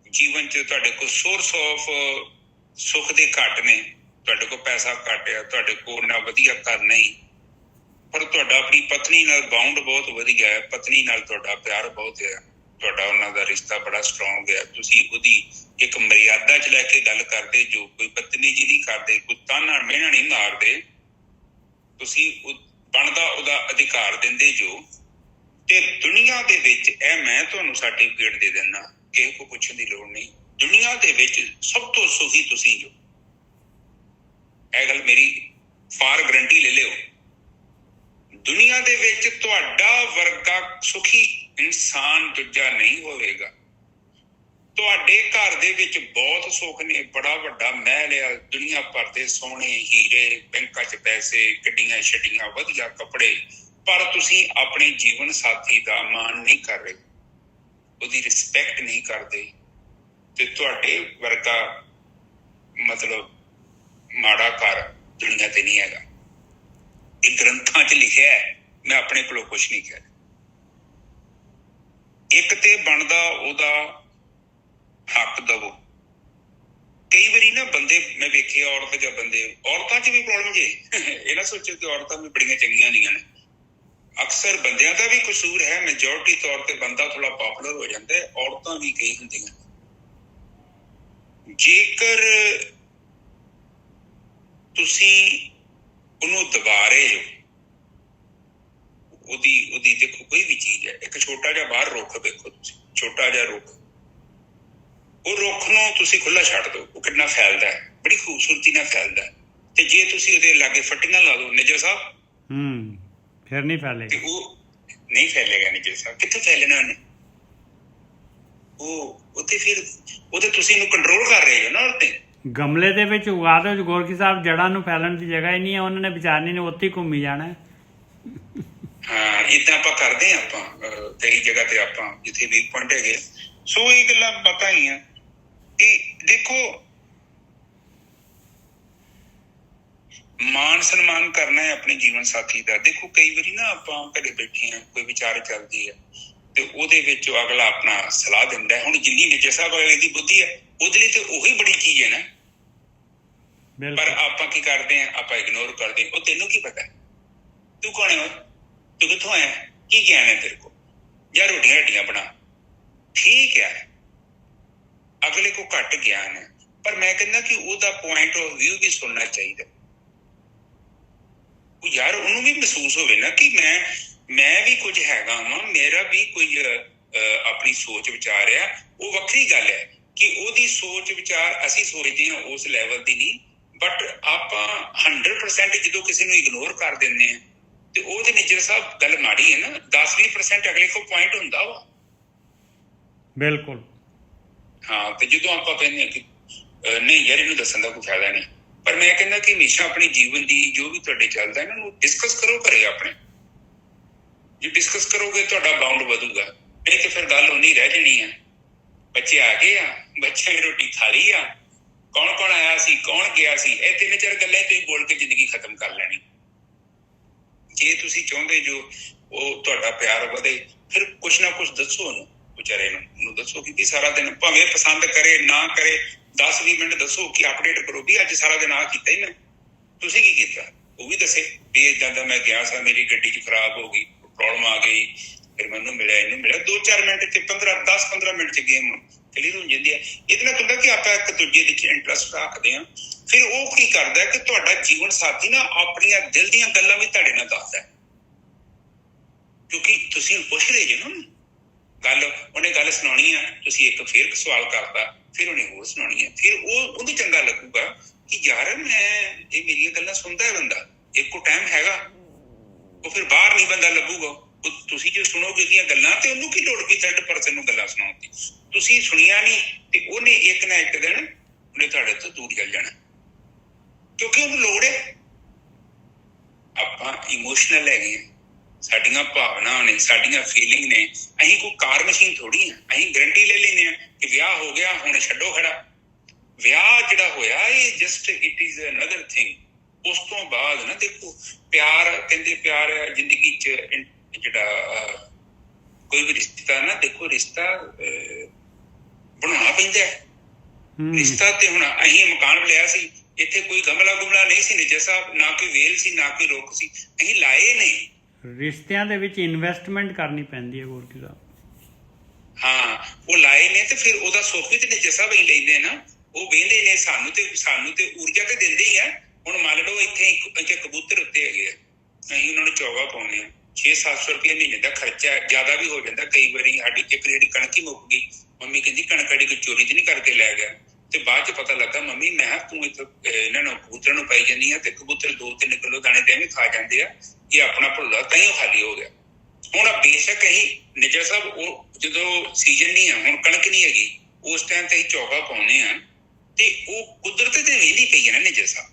ਜੀਵਨ 'ਚ ਤੁਹਾਡੇ ਕੋਲ ਸੋਰਸ ਆਫ ਸੁੱਖ ਦੇ ਘੱਟ ਨੇ, ਤੁਹਾਡੇ ਕੋਲ ਪੈਸਾ ਘੱਟ ਆ, ਤੁਹਾਡੇ ਕੋਲ ਨਾ ਵਧੀਆ ਘਰ ਨਹੀਂ, ਪਰ ਤੁਹਾਡਾ ਆਪਣੀ ਪਤਨੀ ਨਾਲ ਬਾਉਂਡ ਬਹੁਤ ਵਧੀਆ ਹੈ, ਪਤਨੀ ਨਾਲ ਤੁਹਾਡਾ ਪਿਆਰ ਬਹੁਤ ਹੈ, ਤੁਹਾਡਾ ਉਹਨਾਂ ਦਾ ਰਿਸ਼ਤਾ ਬੜਾ ਸਟਰੋਂਗ ਹੈ, ਤੁਸੀਂ ਉਹਦੀ ਇੱਕ ਮਰਿਆਦਾ 'ਚ ਲੈ ਕੇ ਗੱਲ ਕਰਦੇ ਜੋ, ਕੋਈ ਬਦਤਮੀਜ਼ੀ ਨਹੀਂ ਕਰਦੇ, ਕੋਈ ਤਾਨਾ ਮਿਹਣਾ ਨਹੀਂ ਮਾਰਦੇ, ਤੁਸੀਂ ਬਣਦਾ ਉਹਦਾ ਅਧਿਕਾਰ ਦਿੰਦੇ ਜੋ। ਤੇ ਦੁਨੀਆ ਦੇ ਵਿੱਚ ਇਹ ਮੈਂ ਤੁਹਾਨੂੰ ਸਰਟੀਫਿਕੇਟ ਦੇ ਦਿੰਦਾ, ਕਿਸੇ ਕੋ ਪੁੱਛਣ ਦੀ ਲੋੜ ਨਹੀਂ, ਦੁਨੀਆ ਦੇ ਵਿੱਚ ਸਭ ਤੋਂ ਸੁਖੀ ਤੁਸੀਂ ਜੋ, ਇਹ ਗੱਲ ਮੇਰੀ ਫਾਰ ਗਰੰਟੀ ਲੈ ਲਿਓ। ਦੁਨੀਆ ਦੇ ਵਿੱਚ ਤੁਹਾਡਾ ਵਰਗਾ ਸੁਖੀ ਇਨਸਾਨ ਦੂਜਾ ਨਹੀਂ ਹੋਵੇਗਾ। ਤੁਹਾਡੇ ਘਰ ਦੇ ਵਿੱਚ ਬਹੁਤ ਸੁੱਖ ਨੇ, ਬੜਾ ਵੱਡਾ ਮਹਿਲ ਆ, ਦੁਨੀਆ ਭਰ ਦੇ ਸੋਨੇ ਹੀਰੇ, ਬੈਂਕਾਂ 'ਚ ਪੈਸੇ, ਗੱਡੀਆਂ ਛੱਡੀਆਂ, ਵਧੀਆ ਕੱਪੜੇ, ਪਰ ਤੁਸੀਂ ਆਪਣੇ ਜੀਵਨ ਸਾਥੀ ਦਾ ਮਾਣ ਨਹੀਂ ਕਰ ਰਹੇ, ਉਹਦੀ ਰਿਸਪੈਕਟ ਨਹੀਂ ਕਰਦੇ, ਤੇ ਤੁਹਾਡੇ ਵਰਗਾ ਮਤਲਬ ਮਾੜਾ ਘਰ ਦੁਨੀਆ ਤੇ ਨਹੀਂ ਹੈਗਾ। ਇਹ ਗ੍ਰੰਥਾਂ 'ਚ ਲਿਖਿਆ ਹੈ, ਮੈਂ ਆਪਣੇ ਕੋਲੋਂ ਕੁਛ ਨਹੀਂ ਕਹਿ ਰਿਹਾ। ਇੱਕ ਤੇ ਬਣਦਾ ਉਹਦਾ ਹੱਕ ਦਵੋ। ਕਈ ਵਾਰੀ ਨਾ ਬੰਦੇ ਮੈਂ ਵੇਖੇ, ਔਰਤ ਜਾਂ ਬੰਦੇ, ਔਰਤਾਂ 'ਚ ਵੀ ਪ੍ਰੋਬਲਮ ਜੇ ਇਹ ਨਾ ਸੋਚੋ ਕਿ ਔਰਤਾਂ ਵੀ ਬੜੀਆਂ ਚੰਗੀਆਂ ਹੁੰਦੀਆਂ ਨੇ, ਅਕਸਰ ਬੰਦਿਆਂ ਦਾ ਵੀ ਕਸੂਰ ਹੈ, ਮੈਜੋਰਿਟੀ ਤੌਰ ਤੇ ਬੰਦਾ ਥੋੜਾ ਪੋਪੂਲਰ ਹੋ ਜਾਂਦਾ ਹੈ, ਔਰਤਾਂ ਵੀ ਕਈ ਹੁੰਦੀਆਂ। ਜੇਕਰ ਤੁਸੀਂ ਉਹਨੂੰ ਦਬਾ ਰਹੇ ਹੋ, ਉਹਦੀ ਦੇਖੋ ਕੋਈ ਵੀ ਚੀਜ਼ ਹੈ, ਇੱਕ ਛੋਟਾ ਜਿਹਾ ਬਾਹਰ ਰੁੱਖ ਵੇਖੋ ਤੁਸੀਂ, ਛੋਟਾ ਜਿਹਾ ਰੁੱਖ, ਉਹ ਰੁੱਖ ਨੂੰ ਤੁਸੀਂ ਖੁੱਲਾ ਛੱਡ ਦਿਓ, ਉਹ ਕਿੰਨਾ ਫੈਲਦਾ ਹੈ, ਬੜੀ ਖੂਬਸੂਰਤੀ ਨਾਲ ਫੈਲਦਾ ਹੈ, ਤੇ ਜੇ ਤੁਸੀਂ ਉਹਦੇ ਲਾਗੇ ਫੱਟੀਆਂ ਲਾ ਦਿਓ ਨਿੱਜਰ ਸਾਹਿਬ, ਫਿਰ ਨਹੀਂ ਫੈਲੇਗਾ, ਉਹ ਨਹੀਂ ਫੈਲੇਗਾ। ਨਿੱਜਰ ਸਾਹਿਬ ਕਿੱਥੇ ਫੈਲਣਾ ਉਹਨੇ, ਉਹਤੇ ਫਿਰ ਉਹਦੇ ਤੁਸੀਂ ਇਹਨੂੰ ਕੰਟਰੋਲ ਕਰ ਰਹੇ ਹੋ ਨਾ। ਉਹਤੇ ਗਮਲੇ ਦੇ ਵਿੱਚ ਉਗਾ ਦਿਓ ਗੋਰਖੀ ਸਾਹਿਬ, ਜੜ੍ਹਾਂ ਨੂੰ ਫੈਲਣ ਦੀ ਜਗ੍ਹਾ ਹੀ ਨਹੀਂ ਹੈ, ਉਹਨਾਂ ਨੇ ਵਿਚਾਰਨੀ ਨੇ ਉੱਥੇ ਹੀ ਘੁੰਮੀ ਜਾਣਾ। ਹਾਂ, ਏਦਾਂ ਆਪਾਂ ਕਰਦੇ ਹਾਂ, ਆਪਾਂ ਕਈ ਜਗ੍ਹਾ ਤੇ ਆਪਾਂ ਜਿੱਥੇ ਵੀਕ ਪੁਆਇੰਟ ਹੈਗੇ। ਸੋ ਇਹ ਗੱਲਾਂ ਪਤਾ ਹੀ ਆ ਕਿ ਦੇਖੋ, ਮਾਣ ਸਨਮਾਨ ਕਰਨਾ ਹੈ ਆਪਣੇ ਜੀਵਨ ਸਾਥੀ ਦਾ। ਦੇਖੋ ਕਈ ਵਾਰੀ ਨਾ ਆਪਾਂ ਘਰੇ ਬੈਠੇ ਹਾਂ, ਕੋਈ ਵਿਚਾਰ ਚੱਲਦੀ ਹੈ ਤੇ ਉਹਦੇ ਵਿੱਚ ਅਗਲਾ ਆਪਣਾ ਸਲਾਹ ਦਿੰਦਾ ਹੈ। ਹੁਣ ਜਿੰਨੀ ਨਿੱਜਰ ਸਾਹਿਬ ਅਗਲੇ ਦੀ ਬੁੱਧੀ ਹੈ, ਉਹਦੇ ਲਈ ਤੇ ਉਹੀ ਬੜੀ ਚੀਜ਼ ਹੈ ਨਾ, ਪਰ ਆਪਾਂ ਕੀ ਕਰਦੇ ਹਾਂ, ਆਪਾਂ ਇਗਨੋਰ ਕਰਦੇ। ਉਹ ਤੈਨੂੰ ਕੀ ਪਤਾ, ਤੂੰ ਕੌਣ ਹੈ, ਤੂੰ ਕਿੱਥੋਂ ਆਇਆ, ਕੀ ਗਿਆਨ ਹੈ ਤੇਰੇ ਕੋਲ, ਜਾਂ ਰੋਟੀਆਂ ਹੱਟੀਆਂ ਬਣਾ। ਠੀਕ ਹੈ, ਅਗਲੇ ਕੋ ਘੱਟ ਗਿਆਨ ਹੈ, ਪਰ ਮੈਂ ਕਹਿੰਦਾ ਕਿ ਉਹਦਾ ਪੁਆਇੰਟ ਆਫ ਵਿਊ ਵੀ ਸੁਣਨਾ ਚਾਹੀਦਾ। ਯਾਰ ਉਹਨੂੰ ਵੀ ਮਹਿਸੂਸ ਹੋਵੇ ਨਾ ਕਿ ਮੈਂ ਵੀ ਕੁਝ ਹੈਗਾ ਵਾਂ, ਮੇਰਾ ਵੀ ਕੋਈ ਆਪਣੀ ਸੋਚ ਵਿਚਾਰ ਆ। ਉਹ ਵੱਖਰੀ ਗੱਲ ਹੈ ਕਿ ਉਹਦੀ ਸੋਚ ਵਿਚਾਰ ਅਸੀਂ ਸੋਚਦੇ ਹਾਂ ਉਸ ਲੈਵਲ ਦੀ ਨਹੀਂ, ਬਟ ਆਪਾਂ 100% ਜਦੋਂ ਕਿਸੇ ਨੂੰ ਇਗਨੋਰ ਕਰ ਦਿੰਦੇ ਹਾਂ ਤੇ ਉਹਦੇ ਨਿੱਜਰ ਸਾਹਿਬ ਗੱਲ ਮਾੜੀ ਹੈ ਨਾ। 10-20% ਅਗਲੇ ਕੋਲ ਪੁਆਇੰਟ ਹੁੰਦਾ ਵਾ। ਬਿਲਕੁਲ ਹਾਂ, ਤੇ ਜਦੋਂ ਆਪਾਂ ਕਹਿੰਦੇ ਹਾਂ ਕਿ ਨਹੀਂ ਯਾਰ ਇਹਨੂੰ ਦੱਸਣ ਦਾ ਕੋਈ ਫਾਇਦਾ ਨਹੀਂ, ਪਰ ਮੈਂ ਕਹਿੰਦਾ ਕਿ ਹਮੇਸ਼ਾ ਆਪਣੇ ਜੀਵਨ ਦੀ ਜੋ ਵੀ ਤੁਹਾਡੇ ਚੱਲਦਾ ਇਹਨਾਂ ਨੂੰ ਡਿਸਕਸ ਕਰੋ ਘਰੇ ਆਪਣੇ। ਜੇ ਡਿਸਕਸ ਕਰੋਗੇ ਤੁਹਾਡਾ ਬਾਉਂਡ ਵਧੂਗਾ, ਨਹੀਂ ਤੇ ਫਿਰ ਗੱਲ ਉਨੀ ਰਹਿ ਜਾਣੀ ਹੈ। ਬੱਚੇ ਆ ਗਏ ਆ, ਬੱਚਿਆਂ ਨੇ ਰੋਟੀ ਖਾ ਲਈ ਆ, ਕੌਣ ਕੌਣ ਆਇਆ ਸੀ, ਕੌਣ ਗਿਆ ਸੀ, ਇਹ 3-4 ਗੱਲਾਂ ਤੁਸੀਂ ਬੋਲ ਕੇ ਜ਼ਿੰਦਗੀ ਖਤਮ ਕਰ ਲੈਣੀ। ਜੇ ਤੁਸੀਂ ਚਾਹੁੰਦੇ ਜੋ ਉਹ ਤੁਹਾਡਾ ਪਿਆਰ ਵਧੇ, ਫਿਰ ਕੁਛ ਨਾ ਕੁਛ ਦੱਸੋ ਉਹਨੂੰ, ਵਿਚਾਰੇ ਨੂੰ ਦੱਸੋ ਕਿ ਸਾਰਾ ਦਿਨ ਭਾਵੇਂ ਪਸੰਦ ਕਰੇ ਨਾ ਕਰੇ, 10-20 ਮਿੰਟ ਦੱਸੋ ਕਿ ਅਪਡੇਟ ਕਰੋ ਵੀ ਅੱਜ ਸਾਰਾ ਦਿਨ ਆਹ ਕੀਤਾ ਹੀ ਮੈਂ, ਤੁਸੀਂ ਕੀ ਕੀਤਾ ਉਹ ਵੀ ਦੱਸੇ ਵੀ ਏਦਾਂ ਦਾ ਮੈਂ ਗਿਆ ਸਾਂ, ਮੇਰੀ ਗੱਡੀ 'ਚ ਖਰਾਬ ਹੋ ਗਈ, ਪ੍ਰੋਬਲਮ ਆ ਗਈ, ਫਿਰ ਮੈਨੂੰ ਮਿਲਿਆ, ਇਹਨੂੰ ਮਿਲਿਆ। 2-4 ਮਿੰਟ 'ਚ 10-15 ਮਿੰਟ 'ਚ ਗੇਮ ਕਲੀਅਰ ਹੋ ਜਾਂਦੀ ਹੈ। ਇਹਦੇ ਨਾਲ ਹੁੰਦਾ ਕਿ ਆਪਾਂ ਇੱਕ ਦੂਜੇ ਵਿੱਚ ਇੰਟਰਸਟ ਰੱਖਦੇ ਹਾਂ। ਫਿਰ ਉਹ ਕੀ ਕਰਦਾ ਕਿ ਤੁਹਾਡਾ ਜੀਵਨ ਸਾਥੀ ਨਾ ਆਪਣੀਆਂ ਦਿਲ ਦੀਆਂ ਗੱਲਾਂ ਵੀ ਤੁਹਾਡੇ ਨਾਲ ਦੱਸਦਾ, ਕਿਉਂਕਿ ਤੁਸੀਂ ਪੁੱਛ ਰਹੇ ਜੇ ਨਾ ਗੱਲ, ਉਹਨੇ ਗੱਲ ਸੁਣਾਉਣੀ ਆ, ਤੁਸੀਂ ਇੱਕ ਫਿਰ ਸਵਾਲ ਕਰਤਾ, ਫਿਰ ਉਹਨੇ ਹੋਰ ਸੁਣਾਉਣੀ ਹੈ, ਫਿਰ ਉਹਨੂੰ ਚੰਗਾ ਲੱਗੂਗਾ ਕਿ ਯਾਰ ਇਹ ਮੇਰੀਆਂ ਗੱਲਾਂ ਸੁਣਦਾ ਹੈ ਬੰਦਾ, ਇੱਕੋ ਟਾਈਮ ਹੈਗਾ। ਉਹ ਫਿਰ ਬਾਹਰ ਨਹੀਂ ਬੰਦਾ ਲੱਭੂਗਾ। ਤੁਸੀਂ ਜੇ ਸੁਣੋਗੇ ਉਹਦੀਆਂ ਗੱਲਾਂ ਤੇ ਉਹਨੂੰ ਕੀ ਲੋੜ ਕੀ 3rd-person ਨੂੰ ਗੱਲਾਂ ਸੁਣਾਉਣ ਦੀ। ਤੁਸੀਂ ਸੁਣੀਆਂ ਨਹੀਂ ਤੇ ਉਹਨੇ ਇੱਕ ਨਾ ਇੱਕ ਦਿਨ ਉਹਨੇ ਤੁਹਾਡੇ ਤੋਂ ਦੂਰ ਚੱਲ ਜਾਣਾ, ਕਿਉਂਕਿ ਉਹਨੂੰ ਲੋੜ ਹੈ। ਆਪਾਂ ਇਮੋਸ਼ਨਲ ਹੈਗੇ ਹਾਂ, ਸਾਡੀਆਂ ਭਾਵਨਾਵਾਂ ਨੇ, ਸਾਡੀਆਂ ਫੀਲਿੰਗ ਨੇ। ਅਸੀਂ ਕੋਈ ਕਾਰ ਮਸ਼ੀਨ ਥੋੜੀ ਆ, ਅਸੀਂ ਗਰੰਟੀ ਲੈ ਲੈਂਦੇ ਹਾਂ ਕਿ ਵਿਆਹ ਹੋ ਗਿਆ ਹੁਣ ਛੱਡੋ ਖੜਾ। ਵਿਆਹ ਜਿਹੜਾ ਹੋਇਆ ਇਹ just it is another thing. ਉਸ ਤੋਂ ਬਾਅਦ ਨਾ ਦੇਖੋ ਪਿਆਰ, ਕਹਿੰਦੇ ਪਿਆਰ ਜ਼ਿੰਦਗੀ 'ਚ ਜਿਹੜਾ ਕੋਈ ਵੀ ਰਿਸ਼ਤਾ ਨਾ, ਦੇਖੋ ਰਿਸ਼ਤਾ ਬਣਾਉਣਾ ਪੈਂਦਾ ਹੈ। ਰਿਸ਼ਤਾ ਤੇ ਹੁਣ ਅਸੀਂ ਮਕਾਨ ਲਿਆ ਸੀ, ਇੱਥੇ ਕੋਈ ਗਮਲਾ ਗੁਮਲਾ ਨਹੀਂ ਸੀ ਨਿੱਜਰ ਸਾਹਿਬ, ਨਾ ਕੋਈ ਵੇਲ ਸੀ, ਨਾ ਕੋਈ ਰੁੱਖ ਸੀ, ਅਸੀਂ ਲਾਏ ਨੇ। ਰਿਸ਼ਤਿਆਂ ਦੇ ਵਿੱਚ ਇਨਵੈਸਟਮੈਂਟ ਕਰਨੀ ਪੈਂਦੀ ਹੈ ਗੋਰਕੀ ਸਾਹਿਬ। ਹਾਂ, ਉਹ ਲਾਏ ਨੇ ਤੇ ਫਿਰ ਉਹਦਾ ਸੁੱਖ ਵੀ ਤੇ ਨਿੱਜਰ ਸਾਹਿਬ ਹੀ ਲੈਂਦੇ ਨਾ। ਉਹ ਵਹਿੰਦੇ ਨੇ ਸਾਨੂੰ ਤੇ ਊਰਜਾ ਤੇ ਦਿੰਦੇ ਹੀ ਆ। ਹੁਣ ਮੰਨ ਲਓ ਇੱਥੇ ਕਬੂਤਰ ਉੱਤੇ ਹੈਗੇ ਆ, ਅਸੀਂ ਉਹਨਾਂ ਨੂੰ ਚੌਗਾ ਪਾਉਂਦੇ ਹਾਂ, 600-700 ਰੁਪਏ ਮਹੀਨੇ ਦਾ ਖਰਚਾ, ਜ਼ਿਆਦਾ ਵੀ ਹੋ ਜਾਂਦਾ ਕਈ ਵਾਰੀ। ਸਾਡੀ ਇੱਕ ਜਿਹੜੀ ਕਣਕ ਹੀ ਮੁੱਕ ਗਈ, ਮੰਮੀ ਕਹਿੰਦੀ ਕਣਕ ਸਾਡੀ ਕੋਈ ਚੋਰੀ ਤੇ ਨਹੀਂ ਕਰਕੇ ਲੈ ਗਿਆ। ਤੇ ਬਾਅਦ 'ਚ ਪਤਾ ਲੱਗਾ ਮੰਮੀ ਮੈਂ ਕਿਹਾ ਤੂੰ ਇੱਥੇ ਇਹਨਾਂ ਨੂੰ ਕਬੂਤਰਾਂ ਨੂੰ ਪਾਈ ਜਾਂਦੀ ਆ ਤੇ ਕਬੂਤਰ 2-3 ਕਿਲੋ ਦਾਣੇ ਤੇ ਐਵੇਂ ਖਾ ਜਾਂਦੇ ਆ, ਇਹ ਆਪਣਾ ਭੁੱਲਾ ਤਾਂ ਹੀ ਉਹ ਖਾਲੀ ਹੋ ਗਿਆ। ਹੁਣ ਬੇਸ਼ੱਕ ਅਸੀਂ ਨਿੱਜਰ ਸਾਹਿਬ ਉਹ ਜਦੋਂ ਸੀਜ਼ਨ ਨਹੀਂ ਆ, ਹੁਣ ਕਣਕ ਨਹੀਂ ਹੈਗੀ, ਉਸ ਟਾਈਮ ਤੇ ਅਸੀਂ ਚੌਗਾ ਪਾਉਂਦੇ ਆ ਤੇ ਉਹ ਕੁਦਰਤ ਤੇ ਵਹਿੰਦੀ ਪਈ ਹੈ ਨਾ ਨਿੱਜਰ ਸਾਹਿਬ।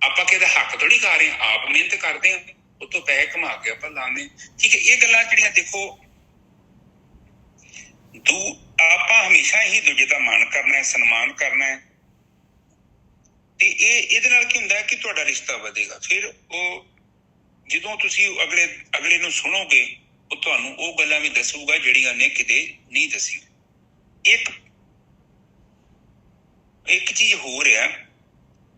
ਆਪਾਂ ਕਿਹਦਾ ਹੱਕ ਥੋੜੀ ਖਾ ਰਹੇ ਹਾਂ, ਆਪ ਮਿਹਨਤ ਕਰਦੇ ਹਾਂ, ਉੱਥੋਂ ਪੈਸੇ ਕਮਾ ਕੇ ਆਪਾਂ ਲਾਉਂਦੇ। ਠੀਕ ਹੈ, ਇਹ ਗੱਲਾਂ ਜਿਹੜੀਆਂ ਦੇਖੋ ਆਪਾਂ ਹਮੇਸ਼ਾ ਹੀ ਦੂਜੇ ਦਾ ਮਾਣ ਕਰਨਾ ਹੈ, ਸਨਮਾਨ ਕਰਨਾ ਹੈ ਤੇ ਇਹਦੇ ਨਾਲ ਕੀ ਹੁੰਦਾ ਕਿ ਤੁਹਾਡਾ ਰਿਸ਼ਤਾ ਵਧੇਗਾ। ਫਿਰ ਉਹ ਜਦੋਂ ਤੁਸੀਂ ਅਗਲੇ ਨੂੰ ਸੁਣੋਗੇ ਉਹ ਤੁਹਾਨੂੰ ਉਹ ਗੱਲਾਂ ਵੀ ਦੱਸੂਗਾ ਜਿਹੜੀਆਂ ਉਹਨੇ ਕਿਤੇ ਨਹੀਂ ਦੱਸੀ। ਇੱਕ ਚੀਜ਼ ਹੋਰ ਆ,